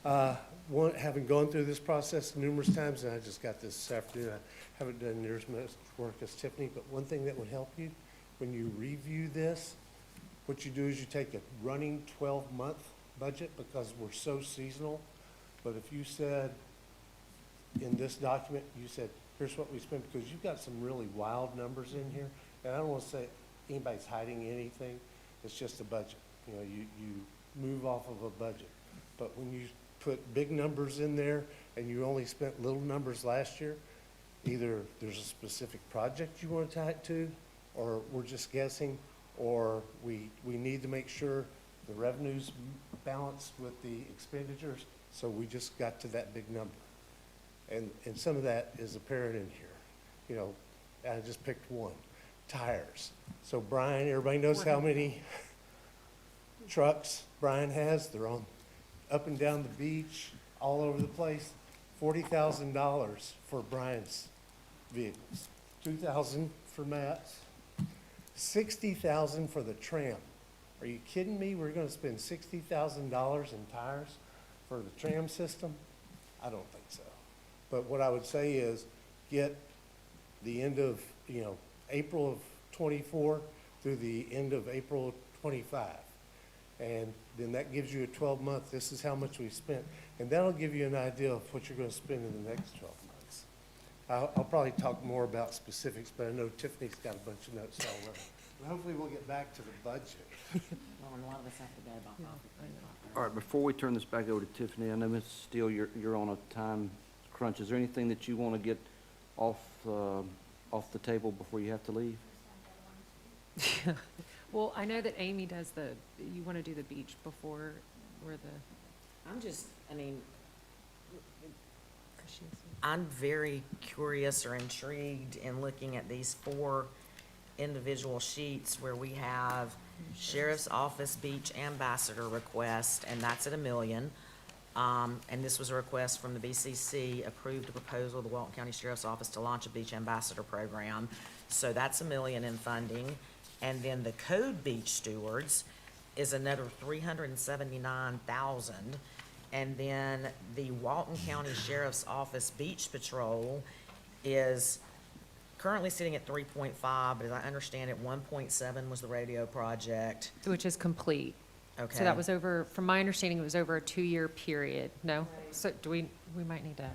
Having gone through this process numerous times, and I just got this afternoon, I haven't done near as much work as Tiffany, but one thing that would help you, when you review this, what you do is you take a running 12-month budget, because we're so seasonal, but if you said, in this document, you said, here's what we spent, because you've got some really wild numbers in here, and I don't want to say anybody's hiding anything, it's just a budget. You know, you move off of a budget. But when you put big numbers in there and you only spent little numbers last year, either there's a specific project you want to tie it to, or we're just guessing, or we need to make sure the revenue's balanced with the expenditures, so we just got to that big number. And some of that is apparent in here. You know, I just picked one. Tires. So Brian, everybody knows how many trucks Brian has. They're on up and down the beach, all over the place. $40,000 for Brian's vehicles. $2,000 for Matt's. $60,000 for the tram. Are you kidding me? We're going to spend $60,000 in tires for the tram system? I don't think so. But what I would say is get the end of, you know, April of 24 through the end of April of 25. And then that gives you a 12-month, this is how much we spent. And that'll give you an idea of what you're going to spend in the next 12 months. I'll probably talk more about specifics, but I know Tiffany's got a bunch of notes already. And hopefully we'll get back to the budget. Well, and a lot of us have to go about All right, before we turn this back over to Tiffany, I know, Ms. Steele, you're on a time crunch. Is there anything that you want to get off the table before you have to leave? Well, I know that Amy does you want to do the beach before, or the, I'm just, I mean, I'm very curious or intrigued in looking at these 4 individual sheets where we have Sheriff's Office Beach Ambassador request, and that's at $1 million. And this was a request from the BCC, approved a proposal of the Walton County Sheriff's Office to launch a Beach Ambassador program. So that's $1 million in funding. And then the Code Beach Stewards is another $379,000. And then the Walton County Sheriff's Office Beach Patrol is currently sitting at 3.5, but as I understand it, 1.7 was the radio project. Which is complete. Okay. So that was over, from my understanding, it was over a 2-year period. No? So do we might need to,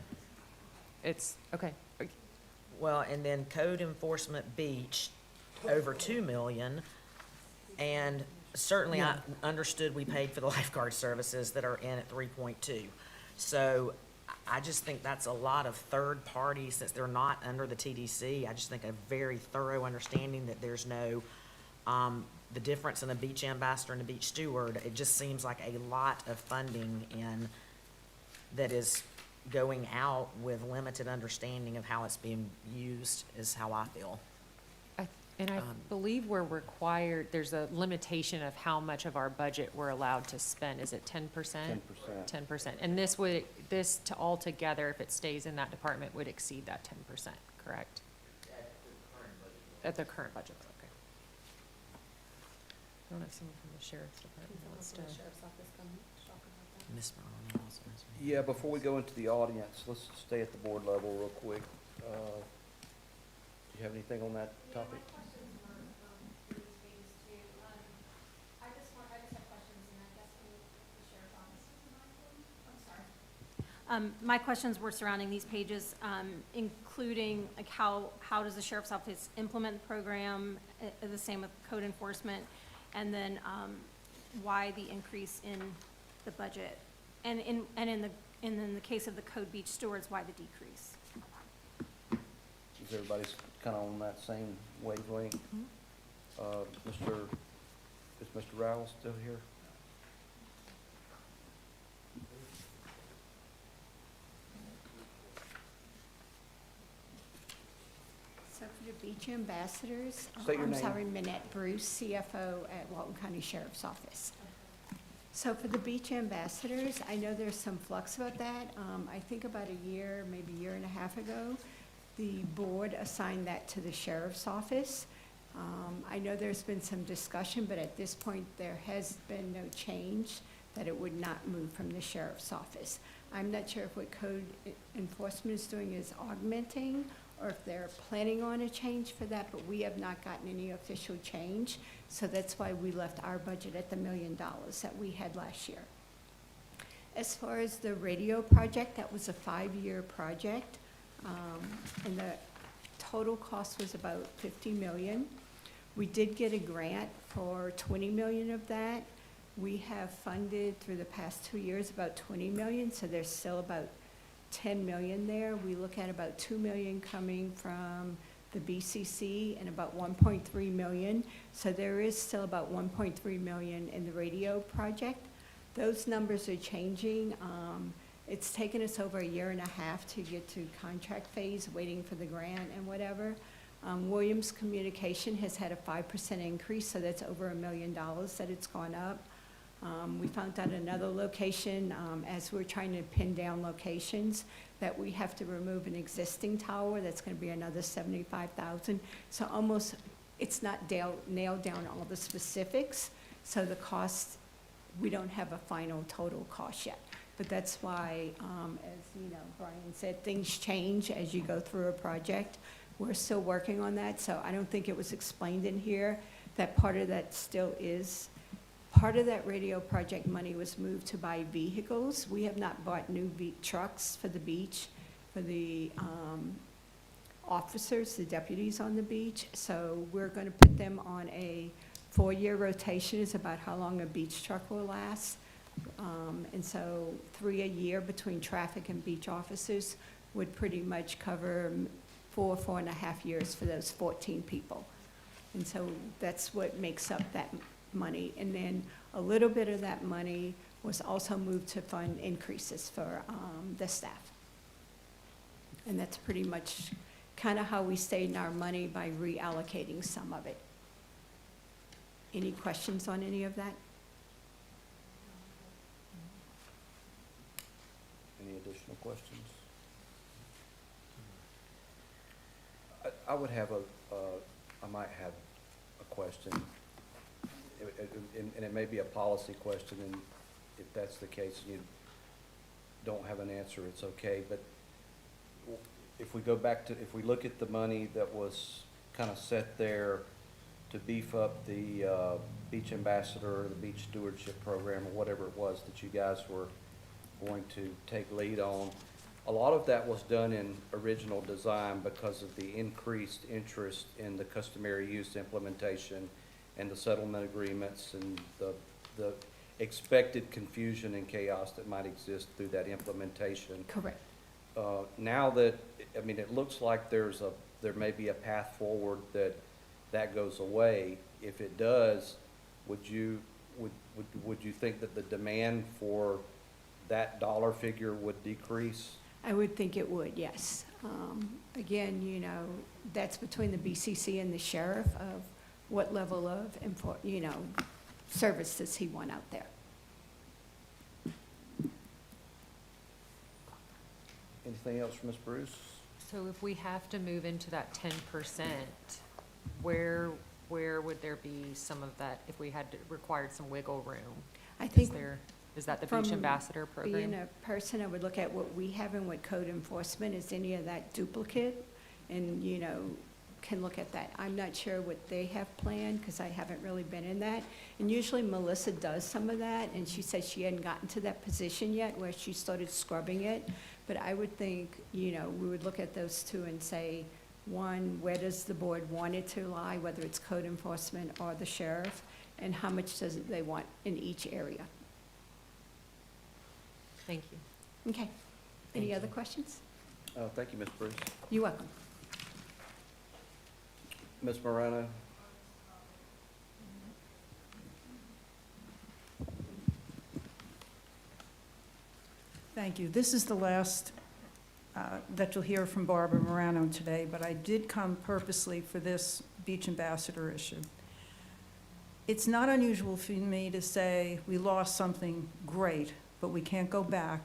it's, okay. Well, and then Code Enforcement Beach, over 2 million. And certainly I understood we paid for the lifeguard services that are in at 3.2. So I just think that's a lot of third parties, since they're not under the TDC. I just think a very thorough understanding that there's no, the difference in a beach ambassador and a beach steward. It just seems like a lot of funding in, that is going out with limited understanding of how it's being used, is how I feel. And I believe we're required, there's a limitation of how much of our budget we're allowed to spend. Is it 10%? 10%. 10%. And this would, this to altogether, if it stays in that department, would exceed that 10%, correct? At the current budget, okay. I don't know if someone from the sheriff's department wants to. Ms. Maroney also has one. Yeah, before we go into the audience, let's stay at the board level real quick. Do you have anything on that topic? My questions were surrounding these pages, including like how does the sheriff's office implement the program, the same with code enforcement, and then why the increase in the budget, and in the case of the Code Beach Stewards, why the decrease? Is everybody's kind of on that same wavelength? Is Mr. Rowell still here? So for the beach ambassadors, State your I'm name. sorry, Minette Bruce, CFO at Walton County Sheriff's Office. So for the beach ambassadors, I know there's some flux about that. I think about a year, maybe a year and a half ago, the board assigned that to the sheriff's office. I know there's been some discussion, but at this point, there has been no change that it would not move from the sheriff's office. I'm not sure if what code enforcement is doing is augmenting, or if they're planning on a change for that, but we have not gotten any official change. So that's why we left our budget at the $1 million that we had last year. As far as the radio project, that was a 5-year project. And the total cost was about $50 million. We did get a grant for $20 million of that. We have funded through the past 2 years about $20 million, so there's still about $10 million there. We look at about $2 million coming from the BCC and about $1.3 million. So there is still about $1.3 million in the radio project. Those numbers are changing. It's taken us over a year and a half to get to contract phase, waiting for the grant and whatever. Williams Communication has had a 5% increase, so that's over $1 million that it's gone up. We found out another location, as we're trying to pin down locations, that we have to remove an existing tower. That's going to be another $75,000. So almost, it's not nailed down all the specifics. So the cost, we don't have a final total cost yet. But that's why, as you know, Brian said, things change as you go through a project. We're still working on that, so I don't think it was explained in here that part of that still is. Part of that radio project money was moved to buy vehicles. We have not bought new trucks for the beach, for the officers, the deputies on the beach. So we're going to put them on a 4-year rotation, is about how long a beach truck will last. And so 3 a year between traffic and beach officers would pretty much cover 4.5 years for those 14 people. And so that's what makes up that money. And then a little bit of that money was also moved to fund increases for the staff. And that's pretty much kind of how we saved our money by reallocating some of it. Any questions on any of that? Any additional questions? I would have I might have a question, and it may be a policy question, and if that's the case, and you don't have an answer, it's okay, but if we go back to, if we look at the money that was kind of set there to beef up the beach ambassador, or the beach stewardship program, or whatever it was that you guys were going to take lead on, a lot of that was done in original design because of the increased interest in the customary use implementation and the settlement agreements and the expected confusion and chaos that might exist through that implementation. Correct. Now that, I mean, it looks like there may be a path forward that goes away. If it does, would you think that the demand for that dollar figure would decrease? I would think it would, yes. Again, you know, that's between the BCC and the sheriff of what level of, service does he want out there. Anything else from Ms. Bruce? So if we have to move into that 10%, where would there be some of that, if we had required some wiggle room? I think Is that the from beach ambassador program? being a person, I would look at what we have and what code enforcement, is any of that duplicate? And, can look at that. I'm not sure what they have planned, because I haven't really been in that. And usually Melissa does some of that, and she said she hadn't gotten to that position yet where she started scrubbing it. But I would think, we would look at those two and say, one, where does the board want it to lie, whether it's code enforcement or the sheriff, and how much does they want in each area? Thank you. Okay. Any other questions? Thank you, Ms. Bruce. You're welcome. Ms. Morano? Thank you. This is the last that you'll hear from Barbara Morano today, but I did come purposely for this beach ambassador issue. It's not unusual for me to say we lost something great, but we can't go back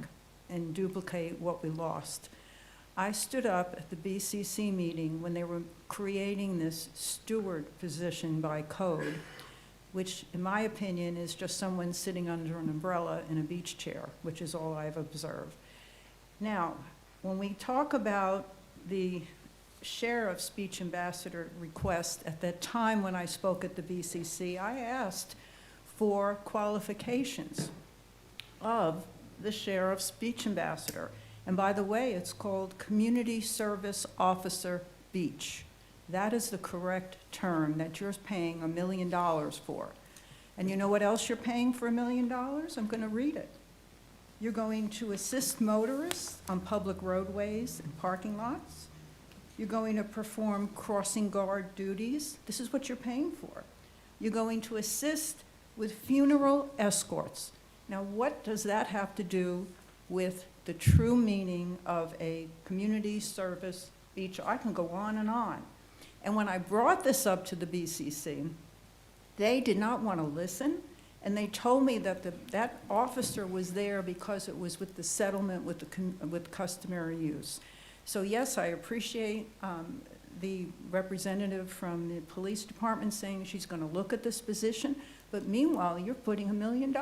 and duplicate what we lost. I stood up at the BCC meeting when they were creating this steward position by code, which in my opinion is just someone sitting under an umbrella in a beach chair, which is all I've observed. Now, when we talk about the sheriff's beach ambassador request, at that time when I spoke at the BCC, I asked for qualifications of the sheriff's beach ambassador. And by the way, it's called Community Service Officer Beach. That is the correct term that you're paying $1 million for. And you know what else you're paying for $1 million? I'm going to read it. You're going to assist motorists on public roadways and parking lots. You're going to perform crossing guard duties. This is what you're paying for. You're going to assist with funeral escorts. Now, what does that have to do with the true meaning of a community service beach? I can go on and on. And when I brought this up to the BCC, they did not want to listen, and they told me that that officer was there because it was with the settlement with customary use. So yes, I appreciate the representative from the police department saying she's going to look at this position, but meanwhile, you're putting $1 million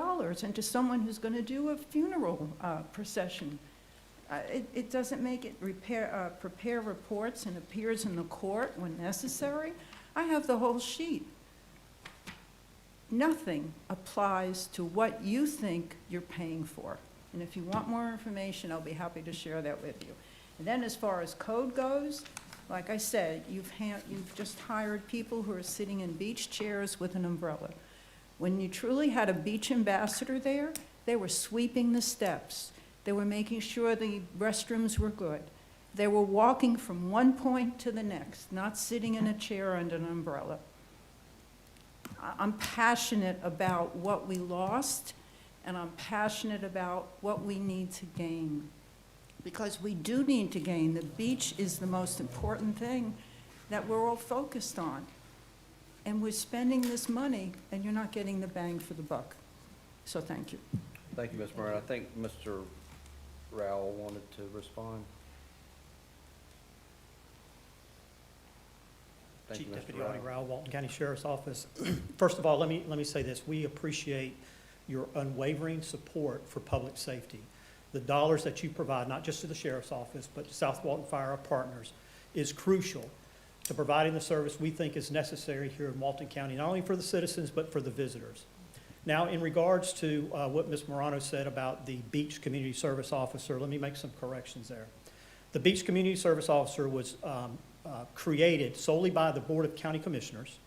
into someone who's going to do a funeral procession. It doesn't make it prepare reports and appears in the court when necessary. I have the whole sheet. Nothing applies to what you think you're paying for. And if you want more information, I'll be happy to share that with you. And then as far as code goes, like I said, you've just hired people who are sitting in beach chairs with an umbrella. When you truly had a beach ambassador there, they were sweeping the steps. They were making sure the restrooms were good. They were walking from one point to the next, not sitting in a chair under an umbrella. I'm passionate about what we lost, and I'm passionate about what we need to gain. Because we do need to gain. The beach is the most important thing that we're all focused on. And we're spending this money, and you're not getting the bang for the buck. So thank you. Thank you, Ms. Moran. I think Mr. Rowell wanted to respond. Thank you, Chief Mr. Deputy Arnie Rowell. Rao, Walton County Sheriff's Office. First of all, let me say this. We appreciate your unwavering support for public safety. The dollars that you provide, not just to the Sheriff's Office, but to South Walton Fire, our partners, is crucial to providing the service we think is necessary here in Walton County, not only for the citizens, but for the visitors. Now, in regards to what Ms. Morano said about the Beach Community Service Officer, let me make some corrections there. The Beach Community Service Officer was created solely by the Board of County Commissioners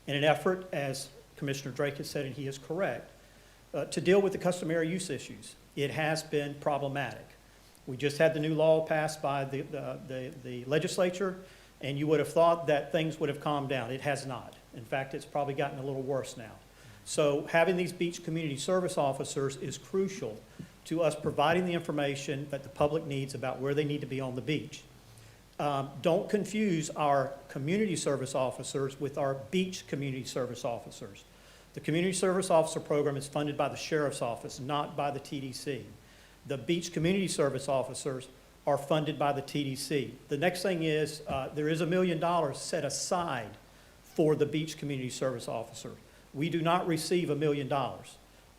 in an effort, as Commissioner Drake has said, and he is correct, to deal with the customary use issues. It has been problematic. We just had the new law passed by the legislature, and you would have thought that things would have calmed down. It has not. In fact, it's probably gotten a little worse now. So having these beach community service officers is crucial to us providing the information that the public needs about where they need to be on the beach. Don't confuse our community service officers with our beach community service officers. The Community Service Officer Program is funded by the Sheriff's Office, not by the TDC. The beach community service officers are funded by the TDC. The next thing is, there is $1 million set aside for the beach community service officer. We do not receive $1 million.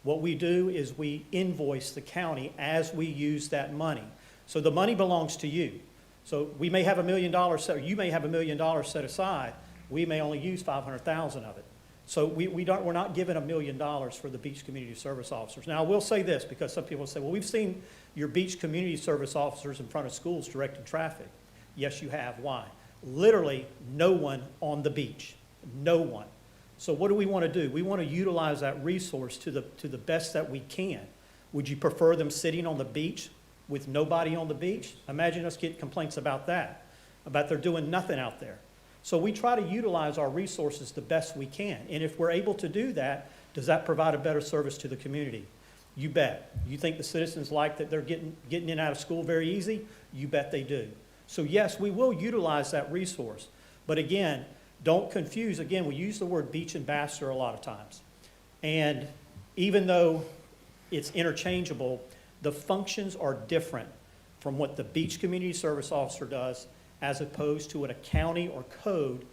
What we do is we invoice the county as we use that money. So the money belongs to you. So we may have $1 million set, or you may have $1 million set aside. We may only use 500,000 of it. So we're not given $1 million for the beach community service officers. Now, I will say this, because some people say, well, we've seen your beach community service officers in front of schools directing traffic. Yes, you have. Why? Literally no one on the beach. No one. So what do we want to do? We want to utilize that resource to the best that we can. Would you prefer them sitting on the beach with nobody on the beach? Imagine us get complaints about that, about they're doing nothing out there. So we try to utilize our resources the best we can. And if we're able to do that, does that provide a better service to the community? You bet. You think the citizens like that they're getting in and out of school very easy? You bet they do. So yes, we will utilize that resource. But again, don't confuse. Again, we use the word beach ambassador a lot of times. And even though it's interchangeable, the functions are different from what the beach community service officer does as opposed to what a county or code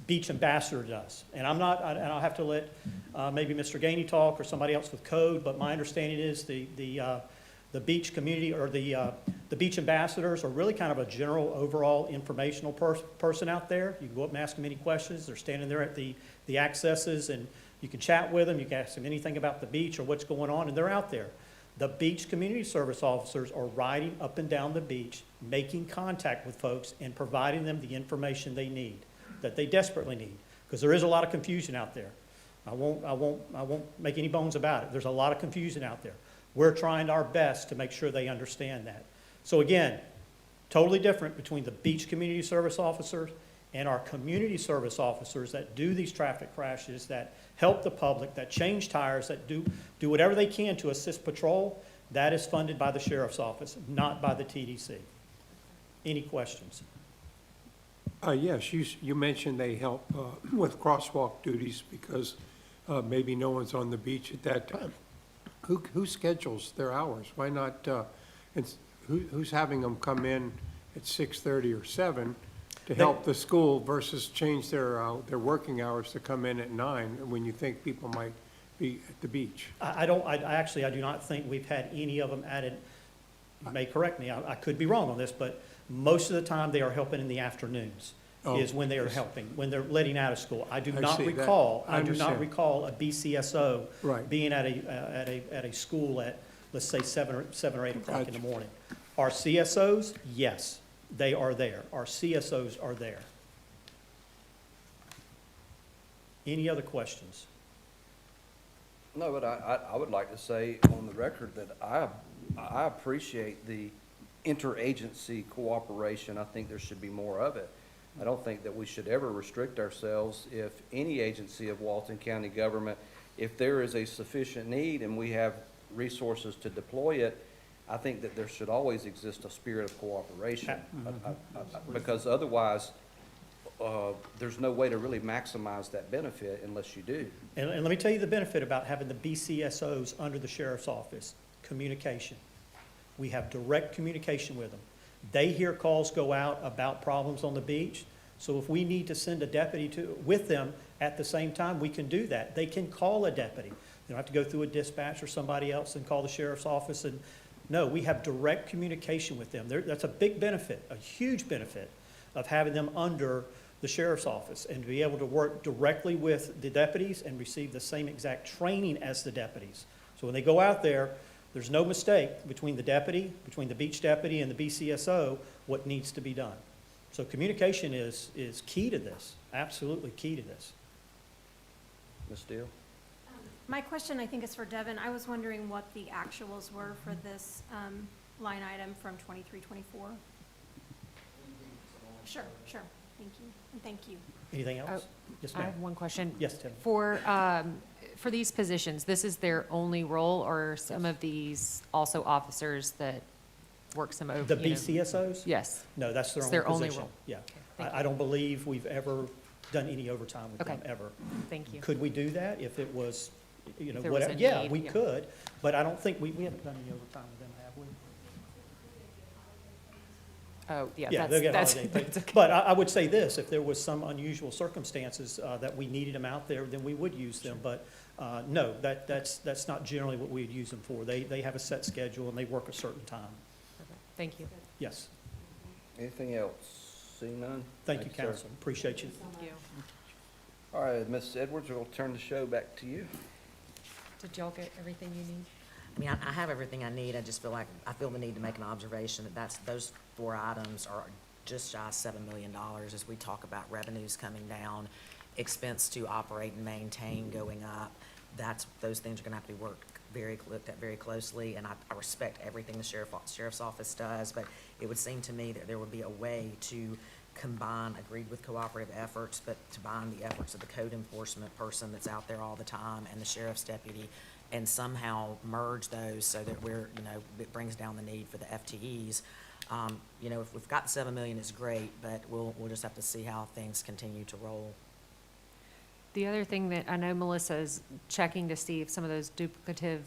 beach ambassador does. And and I'll have to let maybe Mr. Gainey talk or somebody else with code, but my understanding is the beach community or the beach ambassadors are really kind of a general overall informational person out there. You can go up and ask them any questions. They're standing there at the accesses, and you can chat with them. You can ask them anything about the beach or what's going on, and they're out there. The beach community service officers are riding up and down the beach, making contact with folks and providing them the information they need, that they desperately need, because there is a lot of confusion out there. I won't make any bones about it. There's a lot of confusion out there. We're trying our best to make sure they understand that. So again, totally different between the beach community service officers and our community service officers that do these traffic crashes, that help the public, that change tires, that do whatever they can to assist patrol. That is funded by the Sheriff's Office, not by the TDC. Any questions? Yes, you mentioned they help with crosswalk duties because maybe no one's on the beach at that time. Who schedules their hours? Why not, who's having them come in at 6:30 or 7 to help the school versus change their working hours to come in at 9 when you think people might be at the beach? I do not think we've had any of them added. You may correct me, I could be wrong on this, but most of the time they are helping in the afternoons is when they are helping, when they're letting out of school. I do not recall a BCSO being at a school at, let's say, 7 or 8 o'clock in the morning. Our CSOs, yes, they are there. Our CSOs are there. Any other questions? No, but I would like to say on the record that I appreciate the interagency cooperation. I think there should be more of it. I don't think that we should ever restrict ourselves if any agency of Walton County government if there is a sufficient need and we have resources to deploy it, I think that there should always exist a spirit of cooperation. Because otherwise, there's no way to really maximize that benefit unless you do. And let me tell you the benefit about having the BCSOs under the sheriff's office, communication. We have direct communication with them. They hear calls go out about problems on the beach, so if we need to send a deputy with them at the same time, we can do that. They can call a deputy. They don't have to go through a dispatch or somebody else and call the sheriff's office. And no, we have direct communication with them. That's a big benefit, a huge benefit of having them under the sheriff's office and to be able to work directly with the deputies and receive the same exact training as the deputies. So when they go out there, there's no mistake between the deputy, between the beach deputy and the BCSO, what needs to be done. So communication is key to this, absolutely key to this. Ms. Steele? My question, I think, is for Devin. I was wondering what the actuals were for this line item from 23, 24. Sure, thank you, and thank you. Anything else? Yes, I ma'am. have one question. Yes, Tim. For these positions, this is their only role, or are some of these also officers that work some over? The BCSOs? Yes. No, that's It's their their only only position. role. Yeah. thank I don't believe we've ever done any overtime with them, Okay. ever. Thank you. Could we do that if it was, you know, If there was a whatever? Yeah, need, we yeah. could, but I don't think, we haven't done any overtime with them, have we? Oh, yeah, Yeah, they'll get that's, holiday that's, pay. that's okay. But I would say this, if there was some unusual circumstances that we needed them out there, then we would use them. But no, that's not generally what we'd use them for. They have a set schedule and they work a certain time. Thank you. Yes. Anything else? Seeing none? Thank you, sir. council. Appreciate you. Thank you. All right, Ms. Edwards, we'll turn the show back to you. Did y'all get everything you need? I mean, I have everything I need. I just feel like, I feel the need to make an observation that those 4 items are just shy of $7 million as we talk about revenues coming down, expense to operate and maintain going up. Those things are gonna have to be looked at very closely, and I respect everything the sheriff's office does, but it would seem to me that there would be a way to combine, agreed with cooperative efforts, but to combine the efforts of the code enforcement person that's out there all the time and the sheriff's deputy, and somehow merge those so that it brings down the need for the FTEs. If we've got the $7 million, it's great, but we'll just have to see how things continue to roll. The other thing that I know Melissa is checking to see if some of those duplicative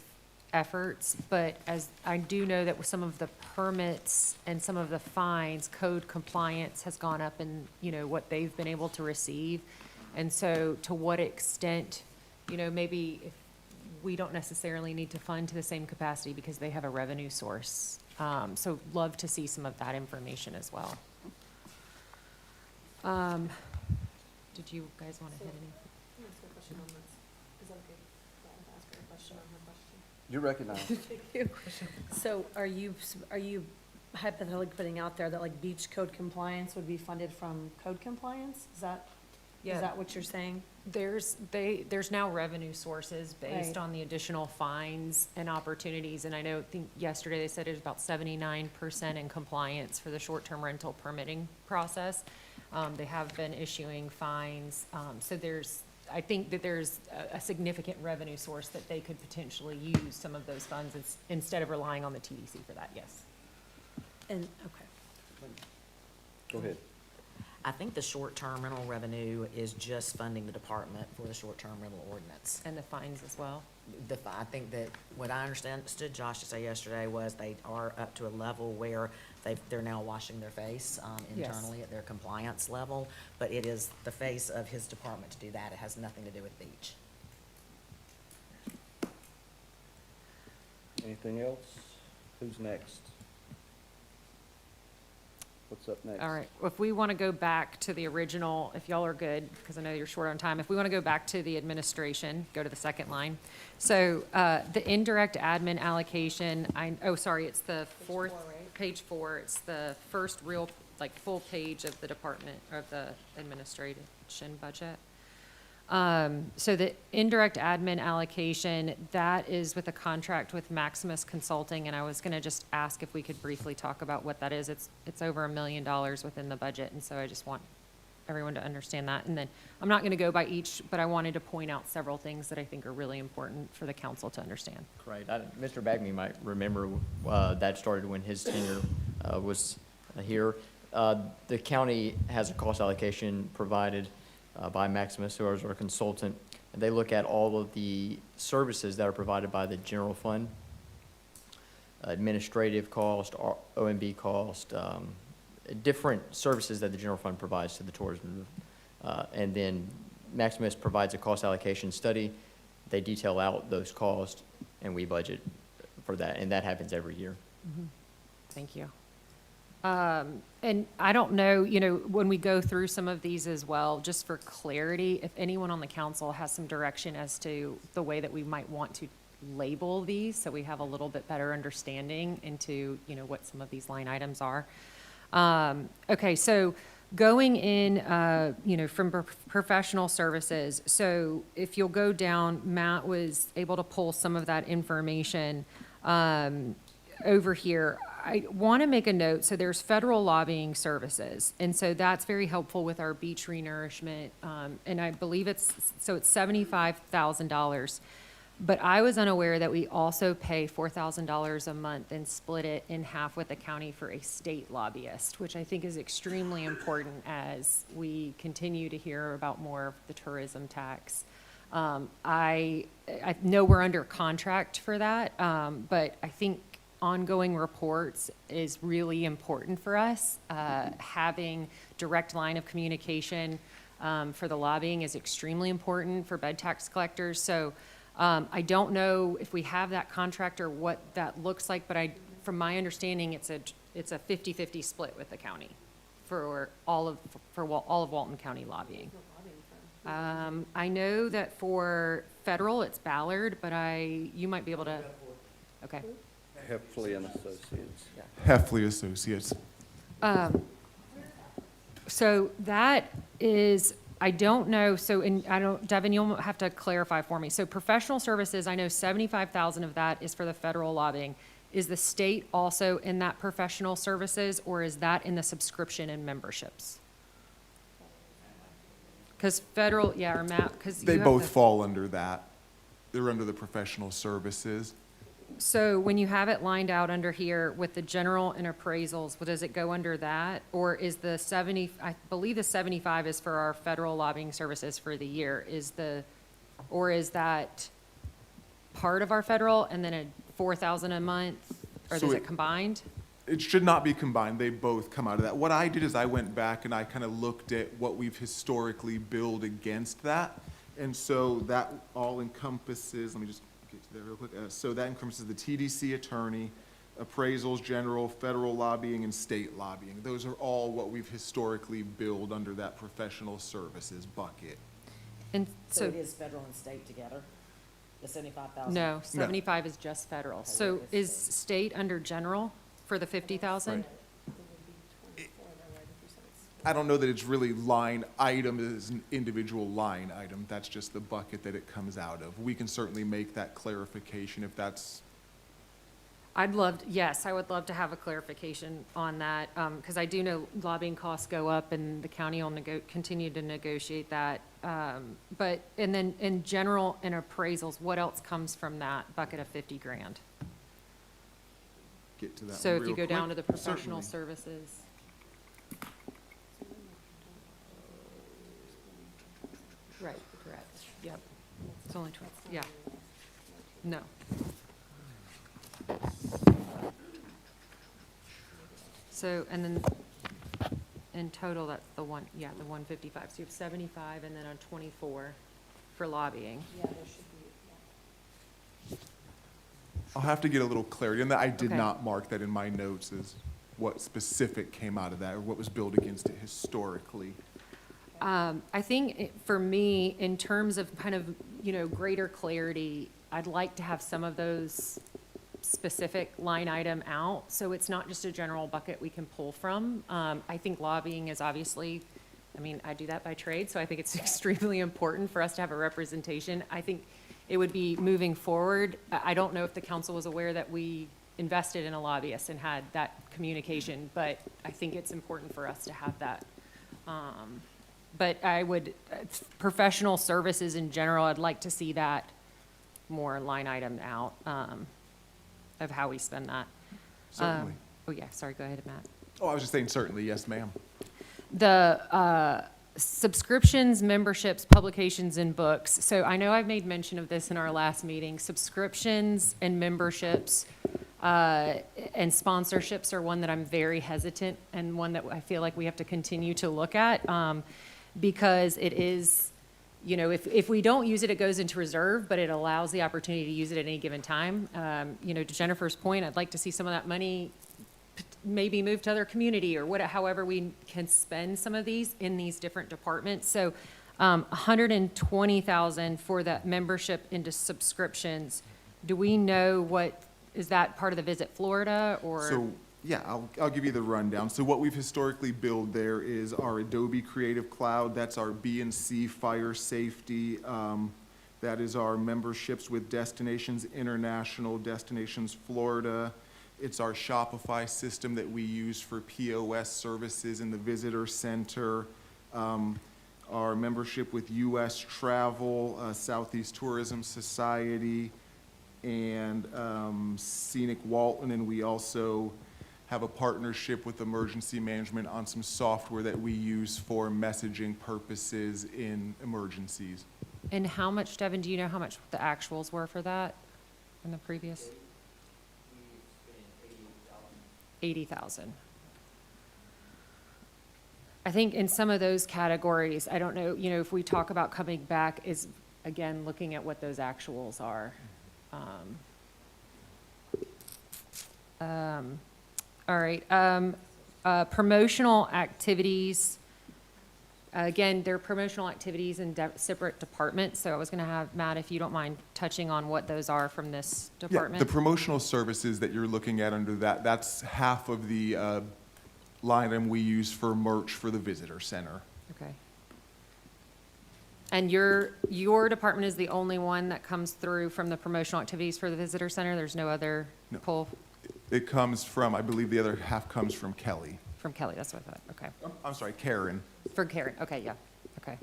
efforts, but as I do know that with some of the permits and some of the fines, code compliance has gone up in, what they've been able to receive. And so to what extent, maybe if we don't necessarily need to fund to the same capacity because they have a revenue source. So love to see some of that information as well. Did you guys want to hit any? You're recognized. So are you hypothetically putting out there that like beach code compliance would be funded from code compliance? Is that what you're saying? There's now revenue sources based Right. on the additional fines and opportunities, and I think yesterday they said it was about 79% in compliance for the short-term rental permitting process. They have been issuing fines, so I think that there's a significant revenue source that they could potentially use some of those funds instead of relying on the TDC for that, yes. And, okay. Go ahead. I think the short-term rental revenue is just funding the department for the short-term rental ordinance. And the fines as well. I think that what I understood Josh to say yesterday was they are up to a level where they're now washing their face Yes. internally at their compliance level, but it is the face of his department to do that. It has nothing to do with beach. Anything else? Who's next? What's up next? All right, if we want to go back to the original, if y'all are good, because I know you're short on time, if we want to go back to the administration, go to the second line. So the indirect admin allocation, it's the fourth, page 4, it's the first real, full page of the department, of the administration budget. So the indirect admin allocation, that is with a contract with Maximus Consulting, and I was gonna just ask if we could briefly talk about what that is. It's over $1 million within the budget, and so I just want everyone to understand that. And then, I'm not going to go by each, but I wanted to point out several things that I think are really important for the council to understand. Right. Mr. Bagby might remember that started when his tenure was here. The county has a cost allocation provided by Maximus, who is our consultant, and they look at all of the services that are provided by the general fund, administrative cost, OMB cost, different services that the general fund provides to the tourism. And then Maximus provides a cost allocation study. They detail out those costs, and we budget for that, and that happens every year. Thank you. And I don't know, when we go through some of these as well, just for clarity, if anyone on the council has some direction as to the way that we might want to label these, so we have a little bit better understanding into, what some of these line items are. Okay, so going in, from professional services, so if you'll go down, Matt was able to pull some of that information over here. I want to make a note, so there's federal lobbying services, and so that's very helpful with our beach renourishment, and I believe it's $75,000. But I was unaware that we also pay $4,000 a month and split it in half with the county for a state lobbyist, which I think is extremely important as we continue to hear about more of the tourism tax. I know we're under contract for that, but I think ongoing reports is really important for us. Having direct line of communication for the lobbying is extremely important for bed tax collectors. So I don't know if we have that contract or what that looks like, but from my understanding, it's a 50-50 split with the county for all of Walton County lobbying. I know that for federal, it's Ballard, but you might be able to, okay. Heffley and Associates. Heffley Associates. So that is, I don't know, Devin, you'll have to clarify for me. So professional services, I know 75,000 of that is for the federal lobbying. Is the state also in that professional services, or is that in the subscription and memberships? Because federal, or Matt, because They both fall under that. They're under the professional services. So when you have it lined out under here with the general and appraisals, does it go under that? Or is the 70, I believe the 75 is for our federal lobbying services for the year. Or is that part of our federal and then a 4,000 a month? Or is it combined? It should not be combined. They both come out of that. What I did is I went back and I kind of looked at what we've historically billed against that. And so that all encompasses, let me just get to that real quick. So that encompasses the TDC attorney, appraisals, general, federal lobbying, and state lobbying. Those are all what we've historically billed under that professional services bucket. And So it is federal and state together, the 75,000? No, 75 is just federal. So is state under general for the 50,000? I don't know that it's really line item as an individual line item. That's just the bucket that it comes out of. We can certainly make that clarification if that's. Yes, I would love to have a clarification on that, because I do know lobbying costs go up and the county will continue to negotiate that. But, and then in general and appraisals, what else comes from that bucket of 50 grand? Get to that So if you real go down to quick. the professional Certainly. services. Right, correct, yep. It's only 12, yeah. No. So, and then in total, that's the 155. So you have 75 and then a 24 for lobbying. Yeah, there should be. I'll have to get a little clarity on that. I did Okay. not mark that in my notes as what specific came out of that or what was billed against it historically. I think for me, in terms of kind of, greater clarity, I'd like to have some of those specific line item out, so it's not just a general bucket we can pull from. I think lobbying is obviously, I do that by trade, so I think it's extremely important for us to have a representation. I think it would be moving forward. I don't know if the council was aware that we invested in a lobbyist and had that communication, but I think it's important for us to have that But I would, professional services in general, I'd like to see that more line item out, of how we spend that. Certainly. Oh, yeah, sorry, go ahead, Matt. Oh, I was just saying certainly, yes, ma'am. The subscriptions, memberships, publications, and books. So I know I've made mention of this in our last meeting. Subscriptions and memberships and sponsorships are one that I'm very hesitant, and one that I feel like we have to continue to look at, because it is, you know, if we don't use it, it goes into reserve, but it allows the opportunity to use it at any given time. You know, to Jennifer's point, I'd like to see some of that money maybe move to other community, or however we can spend some of these in these different departments. So, 120,000 for that membership into subscriptions. Do we know what, is that part of the Visit Florida, or? So, yeah, I'll give you the rundown. So what we've historically billed there is our Adobe Creative Cloud, that's our B&C Fire Safety, that is our memberships with Destinations International, Destinations Florida. It's our Shopify system that we use for POS services in the visitor center. Our membership with U.S. Travel, Southeast Tourism Society, and Scenic Walton, and we also have a partnership with Emergency Management on some software that we use for messaging purposes in emergencies. And how much, Devin, do you know how much the actuals were for that in the previous? 80,000. I think in some of those categories, I don't know, you know, if we talk about coming back, is, again, looking at what those actuals are. All right, promotional activities. Again, they're promotional activities in separate departments, so I was gonna have, Matt, if you don't mind touching on what those are from this Yeah, department? the promotional services that you're looking at under that, that's half of the line item we use for merch for the visitor center. Okay. And your department is the only one that comes through from the promotional activities for the visitor center? There's no other No. pull It comes from, I believe the other half comes from Kelly. from Kelly? That's what I thought, okay. I'm sorry, Karen. For Karen, okay, yeah, okay.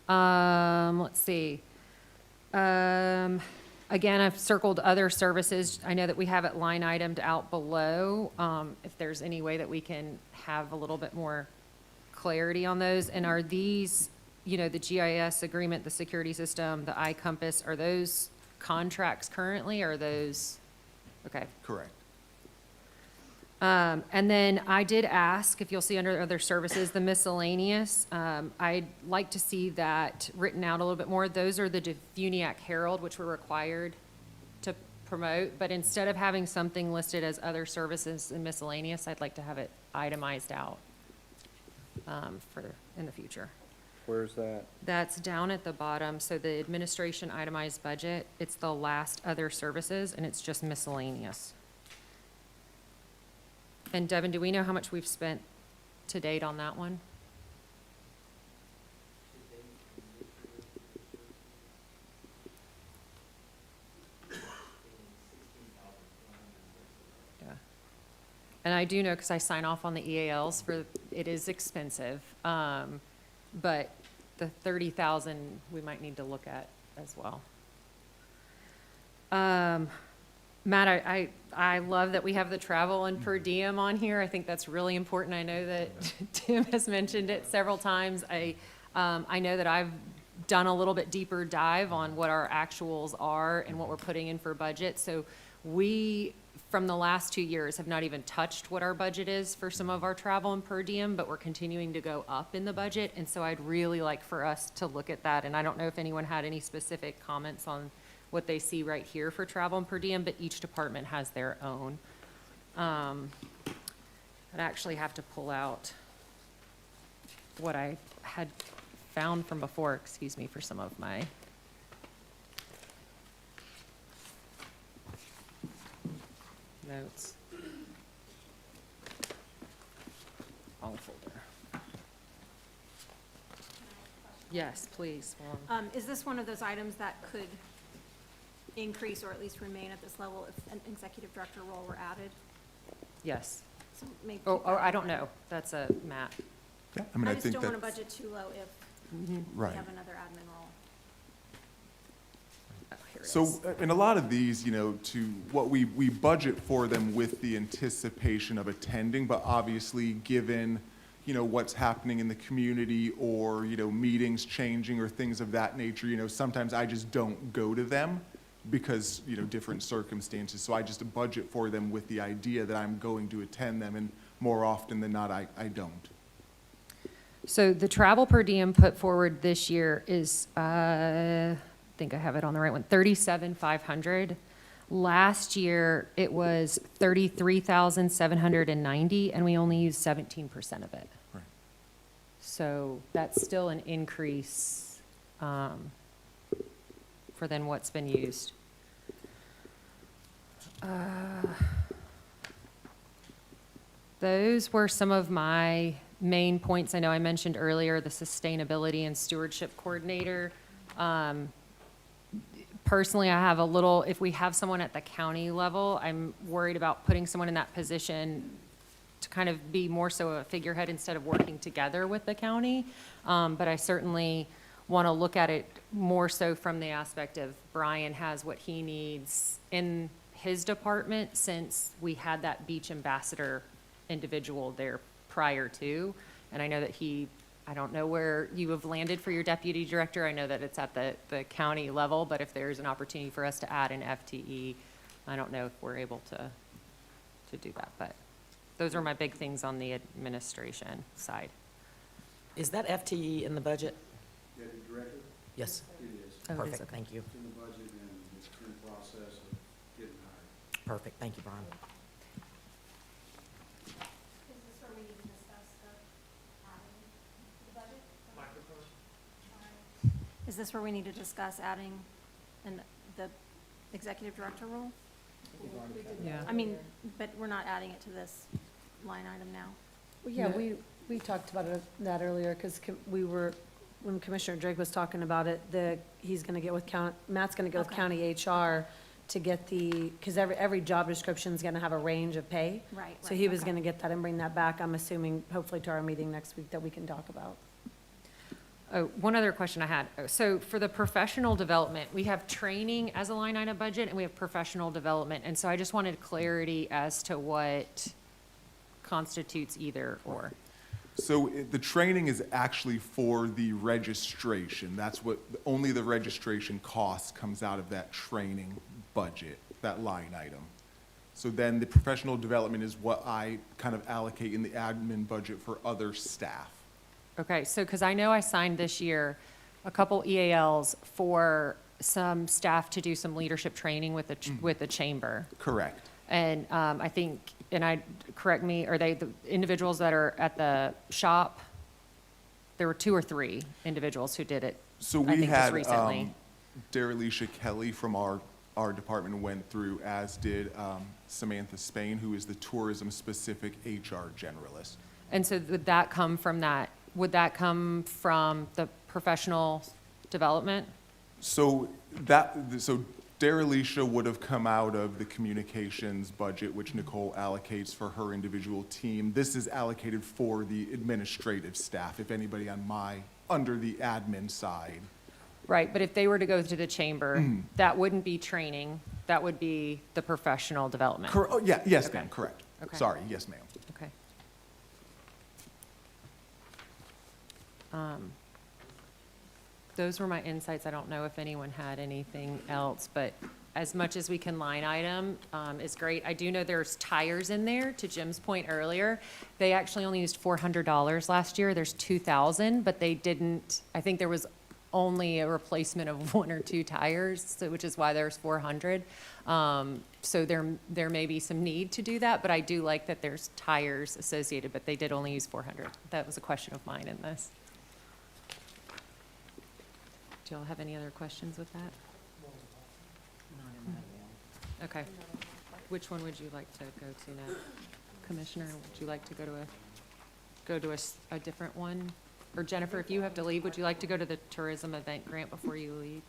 Let's see. Again, I've circled other services. I know that we have it line itemed out below. If there's any way that we can have a little bit more clarity on those. And are these, you know, the GIS agreement, the security system, the iCompass, are those contracts currently, or are those, okay. Correct. And then I did ask, if you'll see under other services, the miscellaneous, I'd like to see that written out a little bit more. Those are the Defuniak Herald, which we're required to promote, but instead of having something listed as other services and miscellaneous, I'd like to have it itemized out in the future. Where's that? That's down at the bottom, so the administration itemized budget, it's the last other services, and it's just miscellaneous. And Devin, do we know how much we've spent to date on that one? Yeah. And I do know, because I sign off on the EALs for, it is expensive. But the 30,000, we might need to look at as well. Matt, I love that we have the travel and per diem on here. I think that's really important. I know that Tim has mentioned it several times. I know that I've done a little bit deeper dive on what our actuals are and what we're putting in for budget. So we, from the last 2 years, have not even touched what our budget is for some of our travel and per diem, but we're continuing to go up in the budget. And so I'd really like for us to look at that. And I don't know if anyone had any specific comments on what they see right here for travel and per diem, but each department has their own. I'd actually have to pull out what I had found from before, excuse me, for some of my notes. Wrong folder. Yes, please. Is this one of those items that could increase or at least remain at this level if an executive director role were added? Yes. So maybe Oh, I don't know. That's a Matt. Yeah, I mean, I just think don't want to that's, budget too low if right. we have another admin role. Oh, here it So, is. in a lot of these, to what we budget for them with the anticipation of attending, but obviously, given, what's happening in the community or, meetings changing or things of that nature, sometimes I just don't go to them because, different circumstances. So I just budget for them with the idea that I'm going to attend them, and more often than not, I don't. So the travel per diem put forward this year is, I think I have it on the right one, 37,500. Last year, it was 33,790, and we only used 17% of it. Right. So that's still an increase for then what's been used. Those were some of my main points. I know I mentioned earlier the sustainability and stewardship coordinator. Personally, I have a little, if we have someone at the county level, I'm worried about putting someone in that position to kind of be more so a figurehead instead of working together with the county. But I certainly want to look at it more so from the aspect of Brian has what he needs in his department, since we had that beach ambassador individual there prior to. And I know that I don't know where you have landed for your deputy director. I know that it's at the county level, but if there's an opportunity for us to add an FTE, I don't know if we're able to do that. But those are my big things on the administration side. Is that FTE in the budget? Deputy Director, Yes. it is. Oh, it is, Perfect, okay. thank you. It's in the budget and it's in the process of getting hired. Perfect, thank you, Brian. Is this where we need to discuss the budget? Is this where we need to discuss adding the executive director role? Yeah. I mean, but we're not adding it to this line item now. Well, yeah, we talked about that earlier, because when Commissioner Drake was talking about it, he's gonna get with Matt's gonna go with Okay. county HR to get because every job description is gonna have a range of pay. Right, So right, he was okay. gonna get that and bring that back, I'm assuming, hopefully to our meeting next week, that we can talk about. Oh, one other question I had. So for the professional development, we have training as a line item budget, and we have professional development. And so I just wanted clarity as to what constitutes either or. So the training is actually for the registration. That's what, only the registration cost comes out of that training budget, that line item. So then the professional development is what I kind of allocate in the admin budget for other staff. Okay, so, because I know I signed this year a couple EALs for some staff to do some leadership training with the chamber. Correct. And I think, correct me, are they the individuals that are at the shop? There were 2 or 3 individuals who did it, So I we think, just had recently. Daralisha Kelly from our department went through, as did Samantha Spain, who is the tourism-specific HR generalist. And so would that come from the professional development? So Daralisha would have come out of the communications budget, which Nicole allocates for her individual team. This is allocated for the administrative staff, if anybody under the admin side. Right, but if they were to go to the chamber, that wouldn't be training, that would be the professional development. Yes, Okay. ma'am, correct. Okay. Sorry, yes, ma'am. Okay. Those were my insights. I don't know if anyone had anything else, but as much as we can line item is great. I do know there's tires in there, to Jim's point earlier. They actually only used $400 last year. There's 2,000, but they didn't, I think there was only a replacement of 1 or 2 tires, so, which is why there's 400. So there may be some need to do that, but I do like that there's tires associated, but they did only use 400. That was a question of mine in this. Do y'all have any other questions with that? Okay. Which one would you like to go to now? Commissioner, would you like to go to a different one? Or Jennifer, if you have to leave, would you like to go to the tourism event grant before you leave,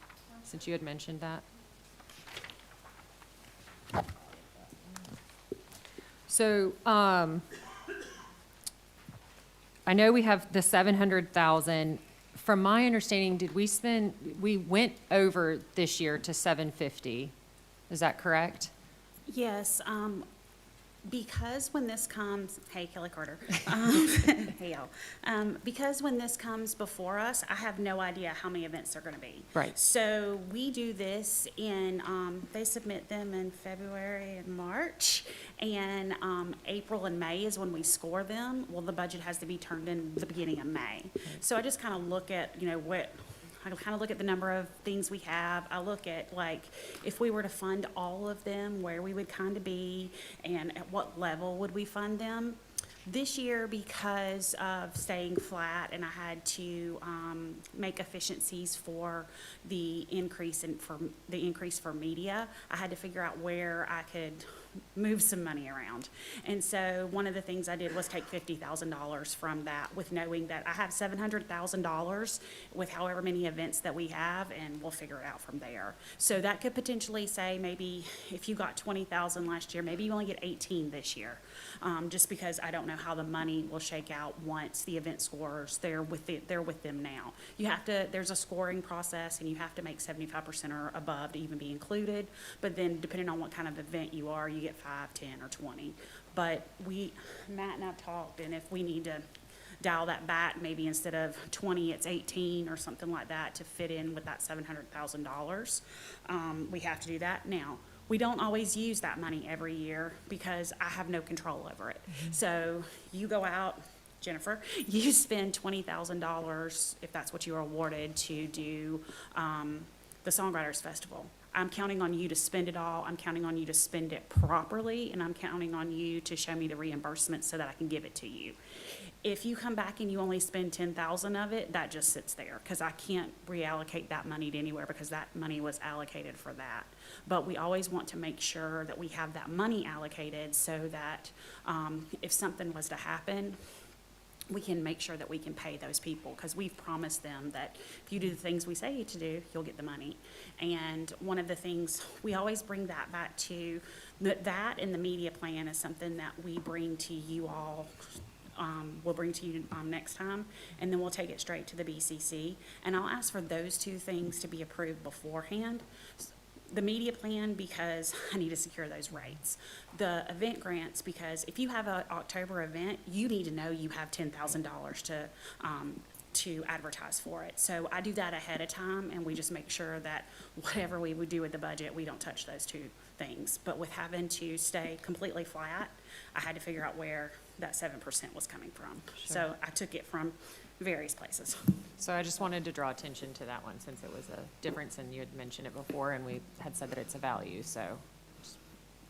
since you had mentioned that? So, I know we have the 700,000. From my understanding, we went over this year to 750. Is that correct? Yes, because when this comes, hey, Kelly Carter, hey y'all, because when this comes before us, I have no idea how many events they're gonna be. Right. So we do this in, they submit them in February and March, and April and May is when we score them. Well, the budget has to be turned in the beginning of May. So I just kind of look at, I kind of look at the number of things we have. I look at, like, if we were to fund all of them, where we would kind of be, and at what level would we fund them. This year, because of staying flat, and I had to make efficiencies for the increase for media, I had to figure out where I could move some money around. And so one of the things I did was take $50,000 from that, with knowing that I have $700,000 with however many events that we have, and we'll figure it out from there. So that could potentially say, maybe if you got 20,000 last year, maybe you only get 18 this year. Just because I don't know how the money will shake out once the event scores, they're with them now. You have to, there's a scoring process, and you have to make 75% or above to even be included. But then depending on what kind of event you are, you get 5, 10, or 20. But Matt and I talked, and if we need to dial that back, maybe instead of 20, it's 18 or something like that to fit in with that $700,000, we have to do that. Now, we don't always use that money every year because I have no control over it. So you go out, Jennifer, you spend $20,000, if that's what you are awarded, to do the Songwriters Festival. I'm counting on you to spend it all. I'm counting on you to spend it properly, and I'm counting on you to show me the reimbursement so that I can give it to you. If you come back and you only spend 10,000 of it, that just sits there, because I can't reallocate that money to anywhere, because that money was allocated for that. But we always want to make sure that we have that money allocated so that if something was to happen, we can make sure that we can pay those people, because we've promised them that if you do the things we say to do, you'll get the money. And one of the things, we always bring that back to, that and the media plan is something that we bring to you all. We'll bring to you next time, and then we'll take it straight to the BCC. And I'll ask for those two things to be approved beforehand. The media plan, because I need to secure those rates. The event grants, because if you have an October event, you need to know you have $10,000 to advertise for it. So I do that ahead of time, and we just make sure that whatever we would do with the budget, we don't touch those two things. But with having to stay completely flat, I had to figure out where that 7% was coming from. So I took it from various places. So I just wanted to draw attention to that one, since it was a difference, and you had mentioned it before, and we had said that it's a value, so.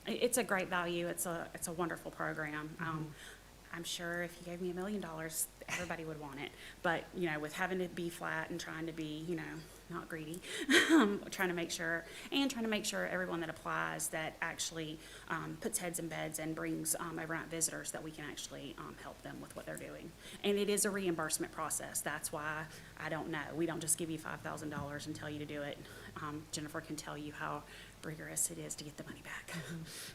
It's a great value. It's a wonderful program. I'm sure if you gave me $1 million, everybody would want it. But, with having to be flat and trying to be, not greedy, trying to make sure everyone that applies that actually puts heads in beds and brings overnight visitors, that we can actually help them with what they're doing. And it is a reimbursement process. That's why I don't know. We don't just give you $5,000 and tell you to do it. Jennifer can tell you how rigorous it is to get the money back.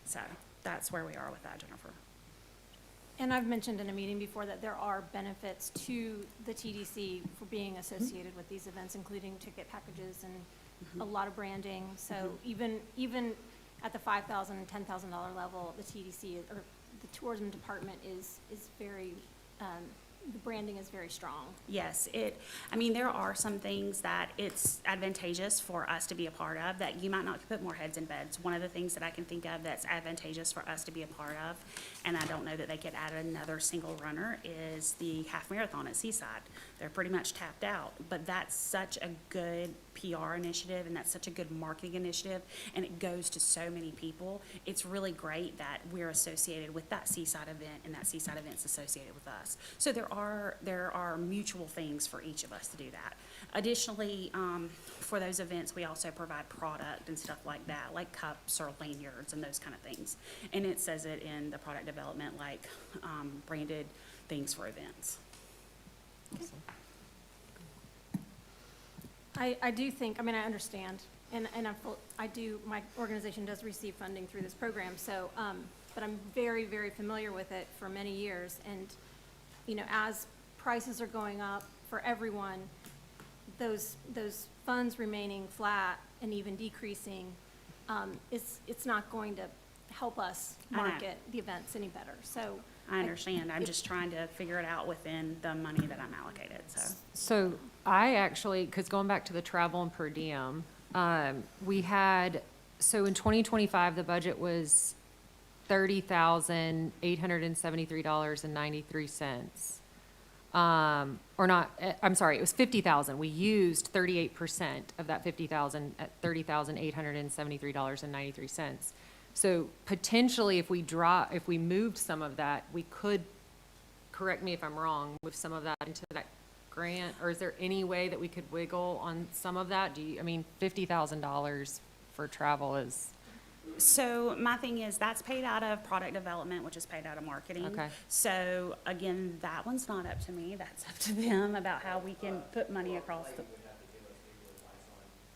So that's where we are with that, Jennifer. And I've mentioned in a meeting before that there are benefits to the TDC for being associated with these events, including ticket packages and a lot of branding. So even at the $5,000, $10,000 level, the TDC or the tourism department is very, the branding is very strong. Yes, there are some things that it's advantageous for us to be a part of that you might not put more heads in beds. One of the things that I can think of that's advantageous for us to be a part of, and I don't know that they could add another single runner, is the half marathon at Seaside. They're pretty much tapped out, but that's such a good PR initiative, and that's such a good marketing initiative, and it goes to so many people. It's really great that we're associated with that Seaside event, and that Seaside event's associated with us. So there are mutual things for each of us to do that. Additionally, for those events, we also provide product and stuff like that, like cups or lanyards and those kind of things. And it says it in the product development, like branded things for events. I do think, I understand, and my organization does receive funding through this program, so, but I'm very, very familiar with it for many years, and, as prices are going up for everyone, those funds remaining flat and even decreasing, it's not going to help us I know. market the events any better, so. I understand. I'm just trying to figure it out within the money that I'm allocated, so. So I actually, because going back to the travel and per diem, we had, so in 2025, the budget was $30,873.93. Or not, I'm sorry, it was 50,000. We used 38% of that 50,000 at $30,873.93. So potentially, if we moved some of that, we could, correct me if I'm wrong, move some of that into that grant, or is there any way that we could wiggle on some of that? $50,000 for travel is, So my thing is, that's paid out of product development, which is paid out of marketing. Okay. So again, that one's not up to me, that's up to them about how we can put money across the,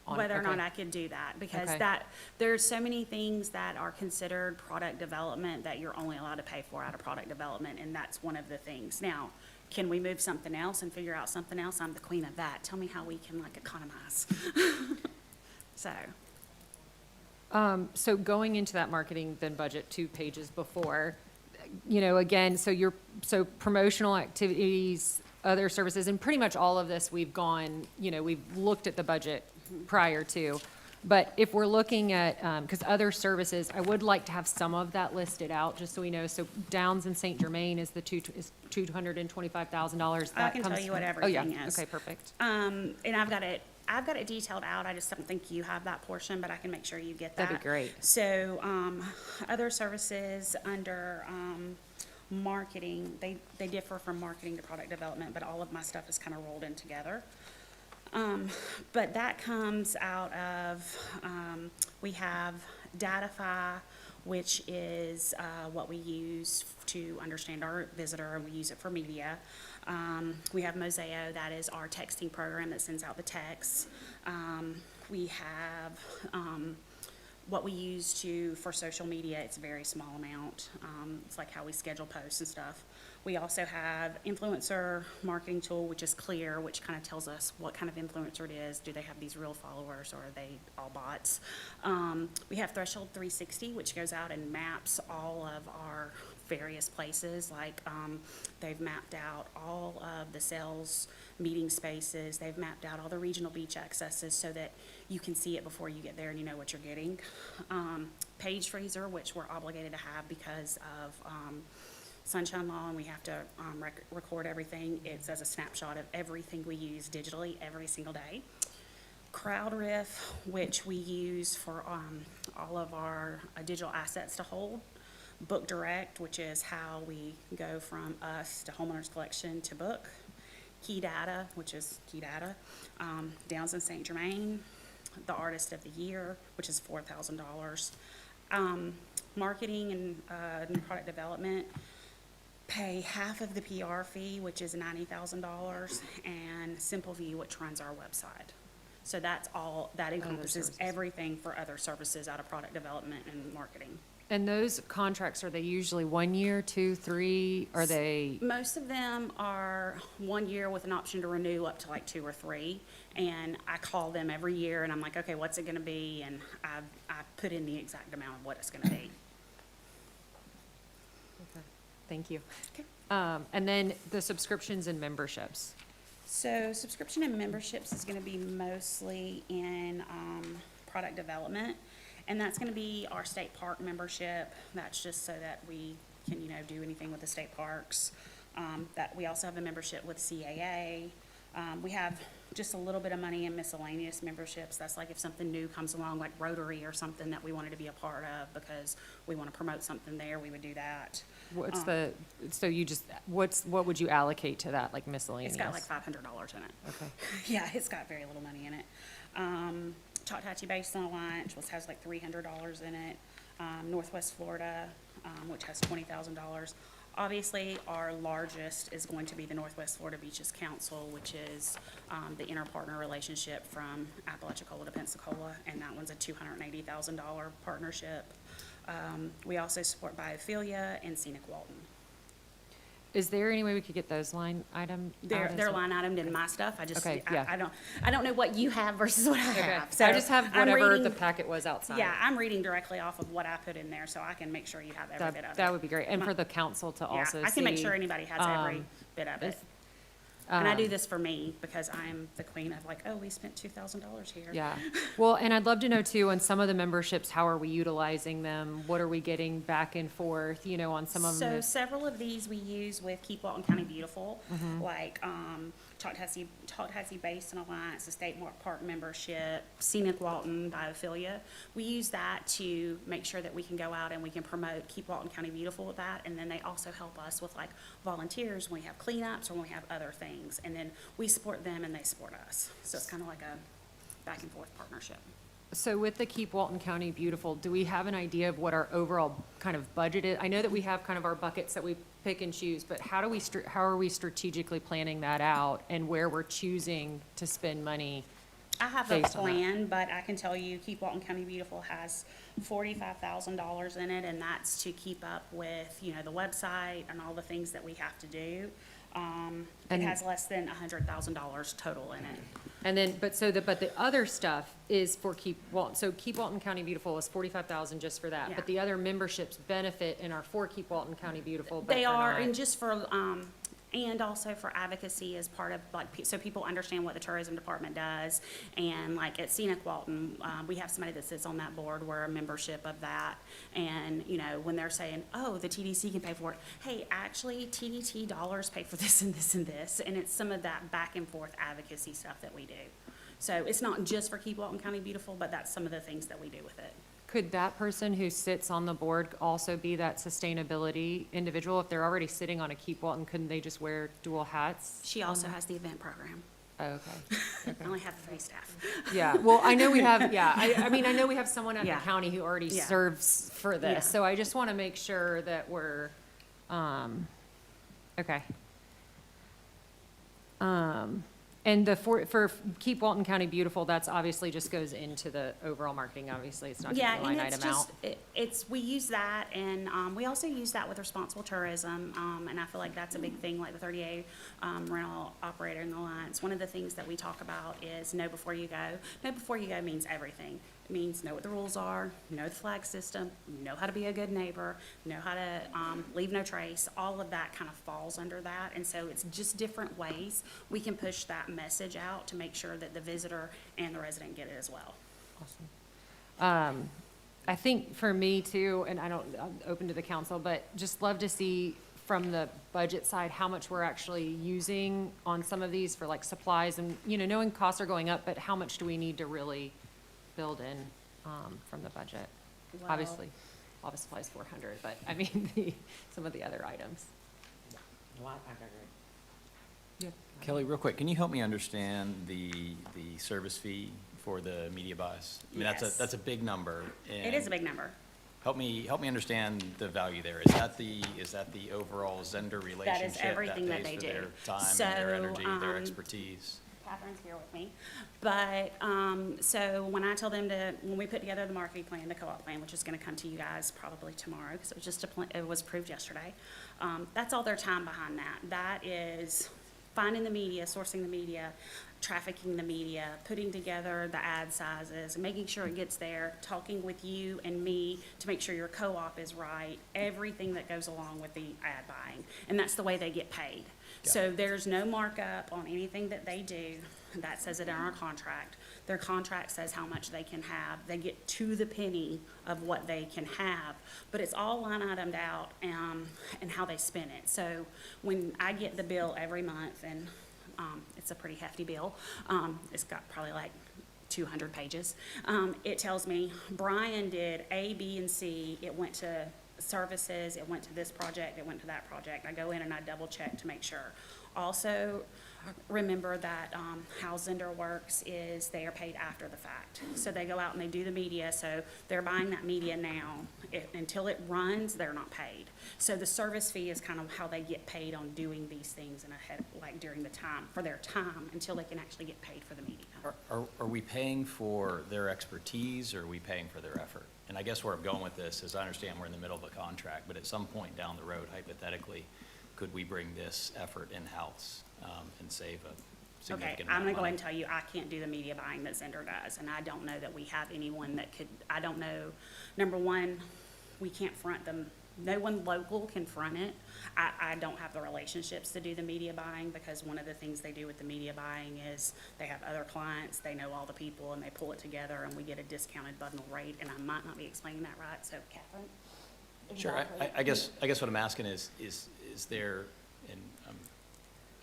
whether or not I could do that, because Okay. there's so many things that are considered product development that you're only allowed to pay for out of product development, and that's one of the things. Now, can we move something else and figure out something else? I'm the queen of that. Tell me how we can like economize. So. So going into that marketing then budget 2 pages before, you know, again, so promotional activities, other services, and pretty much all of this, we've gone, you know, we've looked at the budget prior to. But if we're looking at, because other services, I would like to have some of that listed out, just so we know. So Downs and St. Germain is $225,000. I can tell you what Oh, everything yeah, is. okay, perfect. And I've got it detailed out. I just don't think you have that portion, but I can make sure you get that. That'd be great. So, other services under, marketing, they differ from marketing to product development, but all of my stuff is kind of rolled in together. But that comes out of, we have Datify, which is what we use to understand our visitor, and we use it for media. We have Moseo, that is our texting program that sends out the texts. We have what we use for social media. It's a very small amount. It's like how we schedule posts and stuff. We also have influencer marketing tool, which is Clear, which kind of tells us what kind of influencer it is. Do they have these real followers, or are they all bots? We have Threshold 360, which goes out and maps all of our various places. Like they've mapped out all of the sales meeting spaces. They've mapped out all the regional beach accesses so that you can see it before you get there and you know what you're getting. Page Freezer, which we're obligated to have because of Sunshine Law, and we have to record everything. It's as a snapshot of everything we use digitally every single day. CrowdRiff, which we use for all of our digital assets to hold. Book Direct, which is how we go from us to Homeowners Collection to book. Key Data, which is Key Data. Downs and St. Germain, the Artist of the Year, which is $4,000. Marketing and new product development pay half of the PR fee, which is $90,000, and Simple View, which runs our website. So that's all, that encompasses everything for other services out of product development and marketing. And those contracts, are they usually 1 year, 2, 3? Are they? Most of them are 1 year with an option to renew up to like 2 or 3. And I call them every year and I'm like, okay, what's it gonna be? And I put in the exact amount of what it's gonna be. Okay, thank you. Okay. And then the subscriptions and memberships. So subscription and memberships is gonna be mostly in product development. And that's gonna be our state park membership. That's just so that we can, you know, do anything with the state parks. That we also have a membership with CAA. We have just a little bit of money in miscellaneous memberships. That's like if something new comes along, like Rotary or something that we wanted to be a part of because we wanna promote something there, we would do that. What's what would you allocate to that, like miscellaneous? It's got like $500 in it. Okay. Yeah, it's got very little money in it. Choctaw Basin Alliance, which has like $300 in it. Northwest Florida, which has $20,000. Obviously, our largest is going to be the Northwest Florida Beaches Council, which is the inter-partner relationship from Apalachicola to Pensacola, and that one's a $280,000 partnership. We also support Biophilia and Scenic Walton. is there any way we could get those line item? They're, out as they're well? line itemed in my stuff. I just, Okay, yeah. I don't know what you have versus what I Okay. have. I just have I'm whatever reading- the packet was outside. Yeah, I'm reading directly off of what I put in there, so I can make sure you have every bit of it. That would be great. And for the council to Yeah, also see. I can make sure anybody has every bit of it. if- And I do this for me because I'm the queen of like, oh, we spent $2,000 here. Yeah. Well, and I'd love to know too, on some of the memberships, how are we utilizing them? What are we getting back and forth, you know, on some of So them? several of these we use with Keep Walton County Beautiful, Mm-hmm. like Choctaw Basin Alliance, the State Park membership, Scenic Walton, Biophilia. We use that to make sure that we can go out and we can promote Keep Walton County Beautiful with that. And then they also help us with like volunteers when we have cleanups or when we have other things. And then we support them and they support us. So it's kind of like a back and forth partnership. So with the Keep Walton County Beautiful, do we have an idea of what our overall kind of budget is? I know that we have kind of our buckets that we pick and choose, but how are we strategically planning that out and where we're choosing to spend money? I have a based on that? plan, but I can tell you Keep Walton County Beautiful has $45,000 in it, and that's to keep up with, you know, the website and all the things that we have to do. It And- has less than $100,000 total in it. And then, but the other stuff is for Keep Walton, so Keep Walton County Beautiful is 45,000 just for that. Yeah. But the other memberships benefit and are for Keep Walton County Beautiful, but They they're are, not. and just for, and also for advocacy as part of, like, so people understand what the tourism department does. And like at Scenic Walton, we have somebody that sits on that board, we're a membership of that. And, you know, when they're saying, oh, the TDC can pay for it, hey, actually, TDT dollars pay for this and this and this. And it's some of that back and forth advocacy stuff that we do. So it's not just for Keep Walton County Beautiful, but that's some of the things that we do with it. Could that person who sits on the board also be that sustainability individual? If they're already sitting on a Keep Walton, couldn't they just wear dual hats? She also has the event program. Oh, okay. I only have 3 staff. Yeah, well, I know we have, yeah, I mean, I know we have someone at the Yeah. county who already Yeah. serves for Yeah. this, so I just want to make sure that we're, okay. And for Keep Walton County Beautiful, that's obviously just goes into the overall marketing, obviously, it's not just Yeah, a line and it's item out. just, we use that, and we also use that with responsible tourism, and I feel like that's a big thing, like the 30A rental operator in the Alliance. One of the things that we talk about is know before you go. Know before you go means everything. It means know what the rules are, know the flag system, know how to be a good neighbor, know how to leave no trace. All of that kind of falls under that, and so it's just different ways we can push that message out to make sure that the visitor and the resident get it as well. I think for me too, and I'm open to the council, but just love to see from the budget side, how much we're actually using on some of these for like supplies and, you know, knowing costs are going up, but how much do we need to really build in, from the budget? Well- Obviously, office supplies 400, but I mean, some of the other items. Kelly, real quick, can you help me understand the service fee for the media buys? I mean, Yes. that's a big number. It is a big number. Help me understand the value there. Is that the overall Zender relationship everything that pays they for do. their time and their So, energy, their expertise? Catherine's here with me. But, so when I tell them when we put together the marketing plan, the co-op plan, which is gonna come to you guys probably tomorrow, because it was just it was approved yesterday. That's all their time behind that. That is finding the media, sourcing the media, trafficking the media, putting together the ad sizes, making sure it gets there, talking with you and me to make sure your co-op is right, everything that goes along with the ad buying. And that's the way they get paid. So there's no markup on anything that they do. That says it in our contract. Their contract says how much they can have. They get to the penny of what they can have, but it's all line itemed out, and how they spend it. So when I get the bill every month, and it's a pretty hefty bill, it's got probably like 200 pages. It tells me Brian did A, B, and C. It went to services, it went to this project, it went to that project. I go in and I double check to make sure. Also, remember that how Zender works is they are paid after the fact. So they go out and they do the media, so they're buying that media now. Until it runs, they're not paid. So the service fee is kind of how they get paid on doing these things and ahead, like during the time, for their time, until they can actually get paid for the media. Are we paying for their expertise, or are we paying for their effort? And I guess where I'm going with this is I understand we're in the middle of a contract, but at some point down the road, hypothetically, could we bring this effort in-house and save a Okay, significant I'm amount gonna of go ahead money? and tell you, I can't do the media buying that Zender does, and I don't know that we have anyone that could, I don't know. Number one, we can't front them, no one local can front it. I don't have the relationships to do the media buying, because one of the things they do with the media buying is they have other clients, they know all the people, and they pull it together, and we get a discounted bundle rate, and I might not be explaining that right, so Catherine? Sure, Exactly. I guess what I'm asking is there, and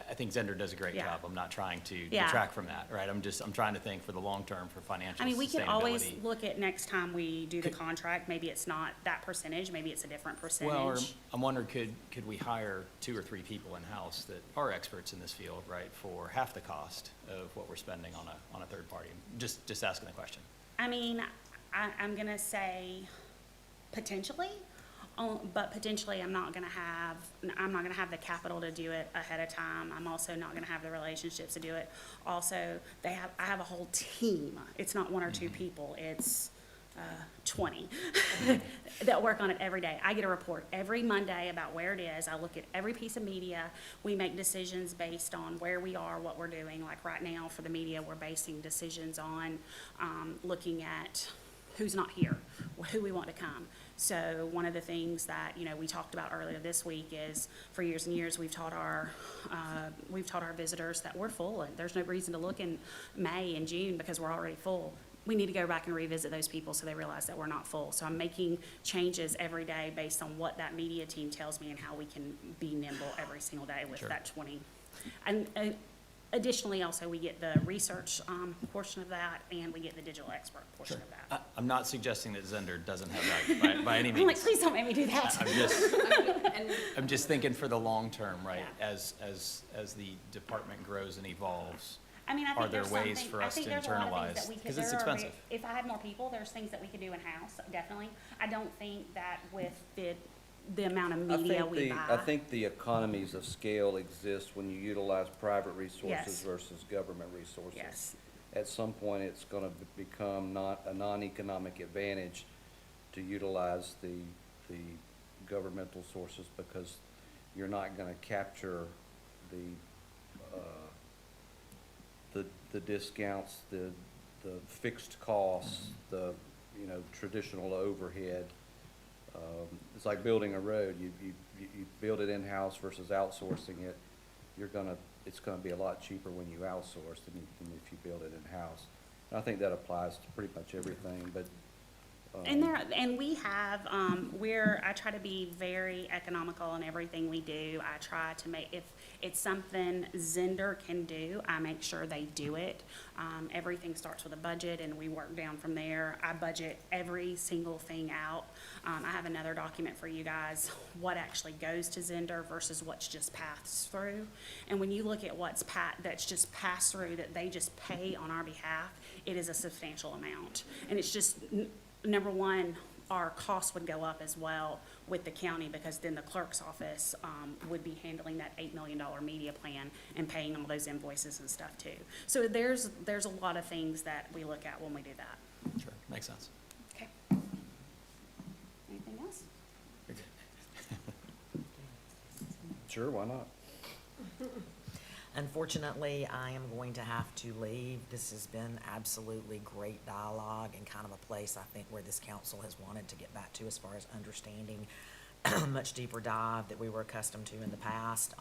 I think Zender does a great Yeah. job. I'm not trying to Yeah. detract from that, right? I'm trying to think for the long term for financial I mean, we can always sustainability. look at next time we do the contract, maybe it's not that percentage, maybe it's a different Well, or percentage. I'm wondering, could we hire 2 or 3 people in-house that are experts in this field, right, for half the cost of what we're spending on a third party? Just asking the question. I mean, I'm gonna say potentially, but potentially I'm not gonna have the capital to do it ahead of time. I'm also not gonna have the relationships to do it. Also, I have a whole team. It's not 1 or 2 people, it's 20 that work on it every day. I get a report every Monday about where it is. I look at every piece of media. We make decisions based on where we are, what we're doing. Like right now for the media, we're basing decisions on looking at who's not here, who we want to come. So one of the things that, you know, we talked about earlier this week is, for years and years, we've taught our visitors that we're full, and there's no reason to look in May and June because we're already full. We need to go back and revisit those people so they realize that we're not full. So I'm making changes every day based on what that media team tells me and how we can be nimble every single day with Sure. that 20. And additionally, also, we get the research portion of that, and we get the digital expert portion of that. I'm not suggesting that Zender doesn't have that by any I'm like, means. please don't make me do that. I'm just thinking for the long term, right? Yeah. As the department grows and evolves, I mean, I are think there there's ways something, for I us think to there's a lot of things internalize? that we could, Because it's there are, expensive. if I had more people, there's things that we could do in-house, definitely. I don't think that with the amount of media we buy. I think the economies of scale exist when you utilize private resources Yes. versus government resources. Yes. At some point, it's gonna become not a non-economic advantage to utilize the governmental sources, because you're not gonna capture the discounts, the fixed costs, the, you know, traditional overhead. It's like building a road. You build it in-house versus outsourcing it. It's gonna be a lot cheaper when you outsource than if you build it in-house. And I think that applies to pretty much everything, but. And we have, I try to be very economical in everything we do. I try to make, if it's something Zender can do, I make sure they do it. Everything starts with a budget and we work down from there. I budget every single thing out. I have another document for you guys, what actually goes to Zender versus what's just passed through. And when you look at that's just passed through, that they just pay on our behalf, it is a substantial amount. And it's just, number one, our costs would go up as well with the county, because then the clerk's office would be handling that $8 million media plan and paying all those invoices and stuff too. So there's a lot of things that we look at when we do that. Sure, makes sense. Okay. Anything else? Sure, why not? Unfortunately, I am going to have to leave. This has been absolutely great dialogue and kind of a place, I think, where this council has wanted to get back to as far as understanding much deeper dive that we were accustomed to in the past.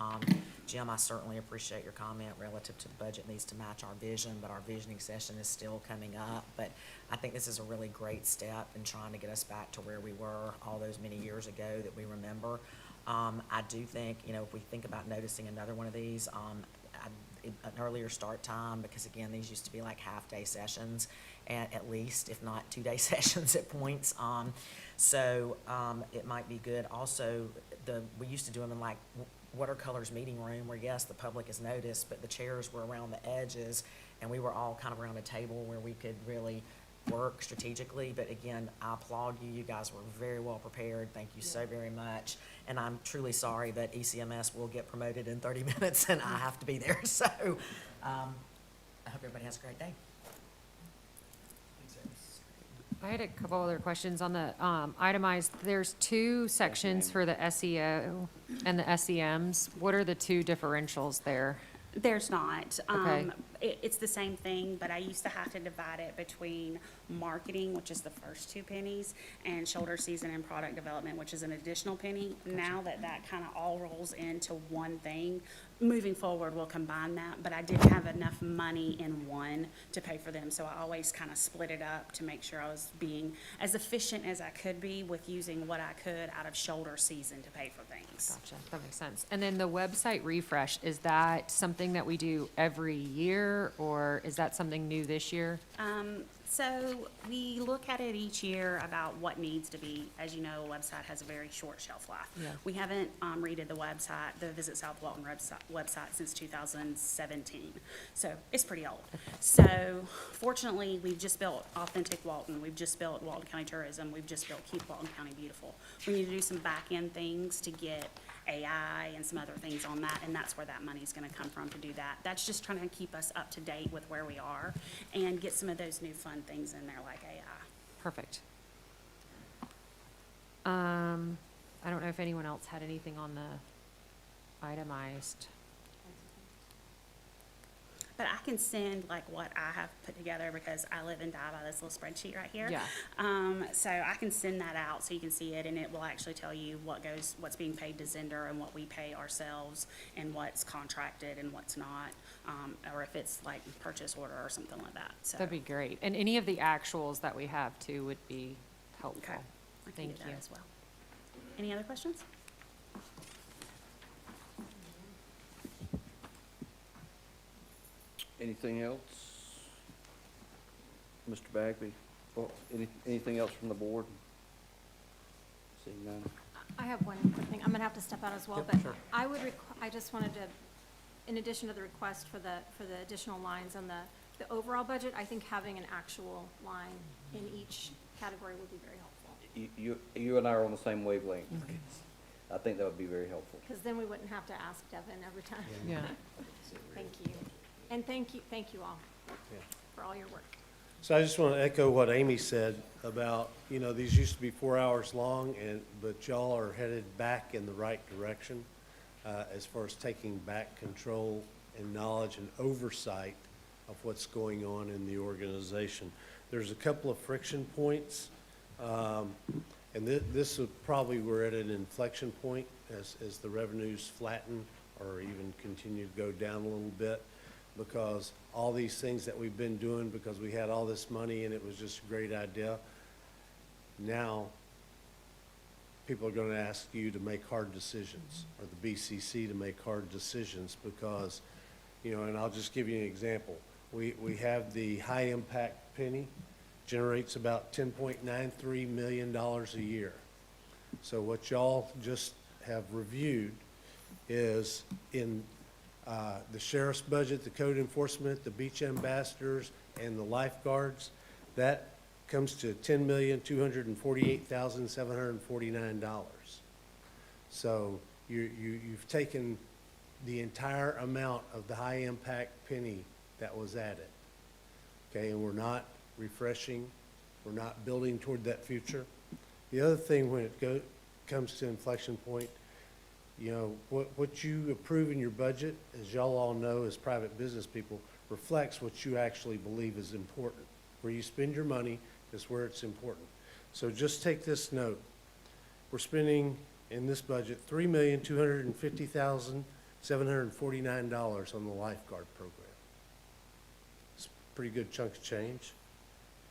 Jim, I certainly appreciate your comment relative to the budget needs to match our vision, but our visioning session is still coming up. But I think this is a really great step in trying to get us back to where we were all those many years ago that we remember. I do think, you know, if we think about noticing another one of these, an earlier start time, because again, these used to be like half-day sessions, at least, if not 2-day sessions at points. So it might be good. Also, we used to do them in like watercolors meeting room, where yes, the public is noticed, but the chairs were around the edges, and we were all kind of around a table where we could really work strategically. But again, I applaud you. You guys were very well prepared. Thank you so very much. And I'm truly sorry that ECMS will get promoted in 30 minutes and I have to be there. So I hope everybody has a great day. I had a couple other questions on the itemized. There's 2 sections for the SEO And the SEMs, what are the two differentials there? There's not. Okay. It's the same thing, but I used to have to divide it between marketing, which is the first two pennies, and shoulder season and product development, which is an additional penny. Now that that kind of all rolls into one thing, moving forward, we'll combine that, but I didn't have enough money in one to pay for them, so I always kind of split it up to make sure I was being as efficient as I could be with using what I could out of shoulder season to pay for things. Gotcha, that makes sense. And then the website refresh, is that something that we do every year, or is that something new this year? So we look at it each year about what needs to be. As you know, a website has a very short shelf life. Yeah. We haven't redid the website, the Visit South Walton website since 2017. So it's pretty old. So fortunately, we've just built Authentic Walton. We've just built Walton County Tourism. We've just built Keep Walton County Beautiful. We need to do some back-end things to get AI and some other things on that, and that's where that money's gonna come from to do that. That's just trying to keep us up to date with where we are and get some of those new fun things in there like AI. Perfect. I don't know if anyone else had anything on the itemized. But I can send like what I have put together because I live and die by this little spreadsheet right here. Yeah. So I can send that out so you can see it, and it will actually tell you what's being paid to Zender and what we pay ourselves and what's contracted and what's not, or if it's like purchase order or something like that, so. That'd be great. And any of the actuals that we have too would be helpful. Okay. I can Thank do that you. as well. Any other questions? Anything else? Mr. Bagby? Or anything else from the board? Seeing none. I have one quick thing. I'm gonna have to step out as well, but I just wanted to, in addition to the request for the additional lines on the overall budget, I think having an actual line in each category would be very helpful. You and I are on the same wavelength. I think that would be very helpful. Because then we wouldn't have to ask Devin every time. Yeah. Thank you. And thank you all for all your work. So I just want to echo what Amy said about, these used to be 4 hours long, but y'all are headed back in the right direction as far as taking back control and knowledge and oversight of what's going on in the organization. There's a couple of friction points, and this is probably, we're at an inflection point as the revenues flatten or even continue to go down a little bit, because all these things that we've been doing because we had all this money and it was just a great idea, now people are going to ask you to make hard decisions, or the BCC to make hard decisions, because, and I'll just give you an example. We have the high impact penny, generates about $10.93 million a year. So what y'all just have reviewed is in the sheriff's budget, the code enforcement, the beach ambassadors, and the lifeguards, that comes to $10,248,749. So you've taken the entire amount of the high impact penny that was added. Okay, and we're not refreshing, we're not building toward that future. The other thing when it comes to inflection point, what you approve in your budget, as y'all all know as private business people, reflects what you actually believe is important. Where you spend your money is where it's important. So just take this note. We're spending in this budget $3,250,749 on the lifeguard program. It's a pretty good chunk of change.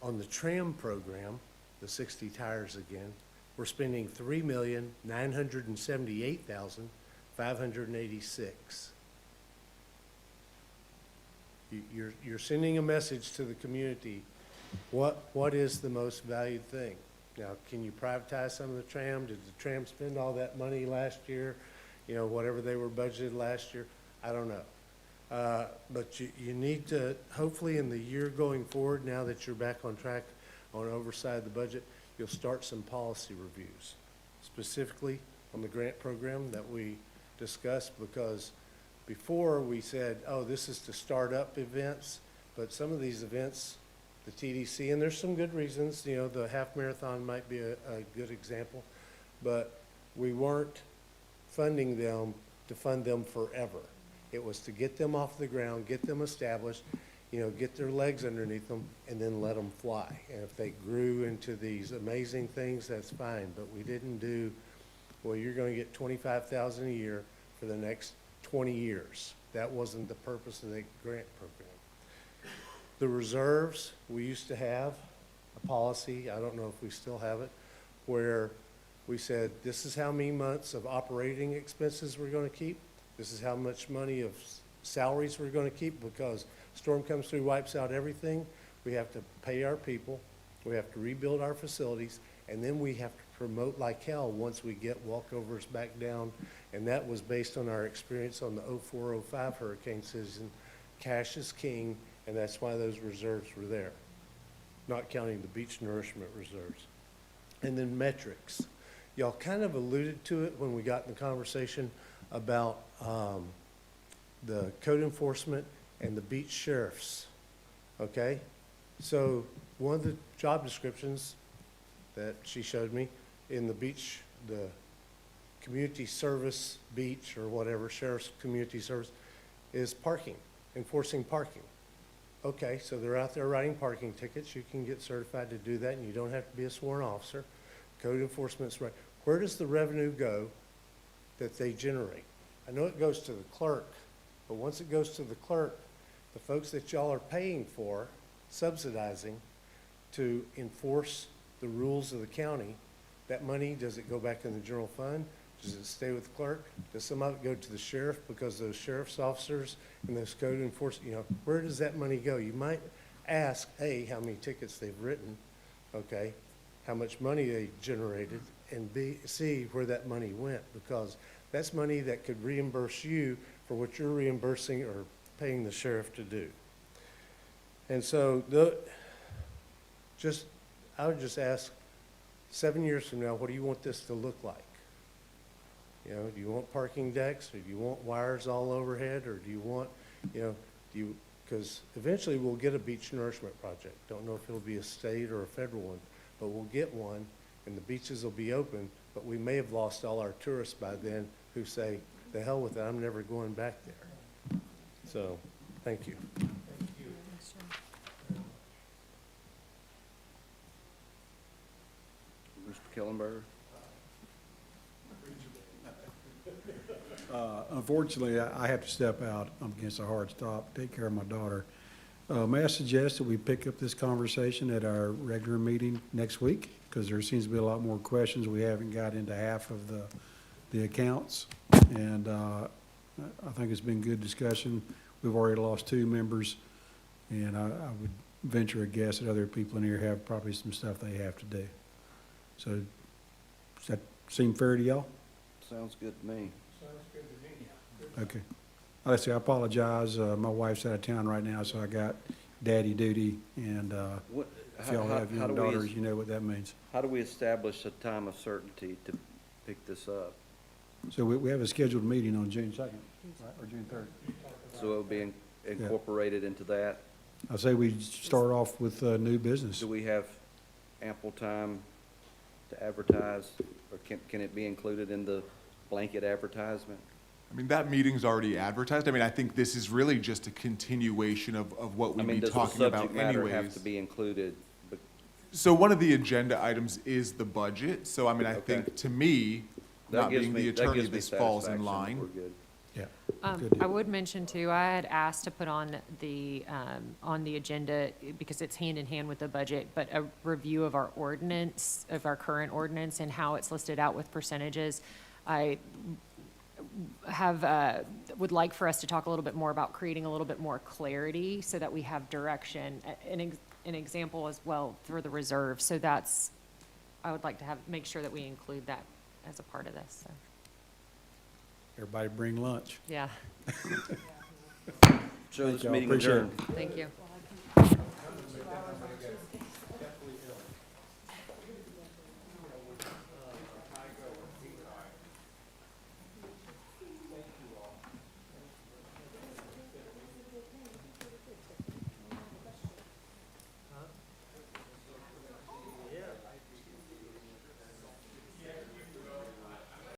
On the tram program, the 60 tires again, we're spending $3,978,586. You're sending a message to the community. What is the most valued thing? Now, can you privatize some of the tram? Did the tram spend all that money last year? Whatever they were budgeted last year? I don't know. But you need to, hopefully in the year going forward, now that you're back on track on oversight of the budget, you'll start some policy reviews, specifically on the grant program that we discussed, because before we said, oh, this is to start up events, but some of these events, the TDC, and there's some good reasons, the half marathon might be a good example, but we weren't funding them to fund them forever. It was to get them off the ground, get them established, you know, get their legs underneath them, and then let them fly. And if they grew into these amazing things, that's fine, but we didn't do, well, you're gonna get 25,000 a year for the next 20 years. That wasn't the purpose of the grant program. The reserves, we used to have a policy, I don't know if we still have it, where we said, this is how many months of operating expenses we're gonna keep. This is how much money of salaries we're gonna keep, because storm comes through, wipes out everything. We have to pay our people, we have to rebuild our facilities, and then we have to promote like hell once we get walkovers back down. And that was based on our experience on the 04-05 hurricane season. Cash is king, and that's why those reserves were there, not counting the beach nourishment reserves. And then metrics. Y'all kind of alluded to it when we got in the conversation about the code enforcement and the beach sheriffs, okay? So one of the job descriptions that she showed me in the beach, the community service beach or whatever, sheriff's community service, is parking, enforcing parking. Okay, so they're out there writing parking tickets. You can get certified to do that, and you don't have to be a sworn officer. Code enforcement's right. Where does the revenue go that they generate? I know it goes to the clerk, but once it goes to the clerk, the folks that y'all are paying for, subsidizing, to enforce the rules of the county, that money, does it go back in the general fund? Does it stay with the clerk? Does some of it go to the sheriff because those sheriff's officers and those code enforcement, you know, where does that money go? You might ask, A, how many tickets they've written, okay, how much money they generated, and B, C, where that money went, because that's money that could reimburse you for what you're reimbursing or paying the sheriff to do. And so I would just ask, 7 years from now, what do you want this to look like? You know, do you want parking decks, or do you want wires all overhead, or do you want, you know, because eventually we'll get a beach nourishment project. Don't know if it'll be a state or a federal one, but we'll get one, and the beaches will be open, but we may have lost all our tourists by then who say, the hell with it, I'm never going back there. So, thank you. Mr. Killenberger? Unfortunately, I have to step out. I'm against a hard stop, take care of my daughter. May I suggest that we pick up this conversation at our regular meeting next week? Because there seems to be a lot more questions. We haven't got into half of the accounts. And I think it's been good discussion. We've already lost 2 members. And I would venture a guess that other people in here have probably some stuff they have to do. So does that seem fair to y'all? Sounds good to me. Okay. Let's see, I apologize. My wife's out of town right now, so I got daddy duty. And if y'all have young daughters, you know what that means. How do we establish a time of certainty to pick this up? So we have a scheduled meeting on June 2nd, right, or June 3rd. So it'll be incorporated into that? I say we start off with new business. Do we have ample time to advertise, or can it be included in the blanket advertisement? I mean, that meeting's already advertised. I mean, I think this is really just a continuation of what we'd be talking about anyways. Does the subject matter have to be included? So one of the agenda items is the budget. So I mean, I Okay. think to me, not being the attorney, gives me this falls in satisfaction that line. we're good. Yeah. Good I deal. would mention too, I had asked to put on the agenda, because it's hand in hand with the budget, but a review of our ordinance, of our current ordinance and how it's listed out with percentages. I would like for us to talk a little bit more about creating a little bit more clarity so that we have direction. An example as well for the reserve. So I would like to make sure that we include that as a part of this, so, Everybody bring lunch. yeah, Show this y'all. meeting Appreciate it. adjourned. thank you.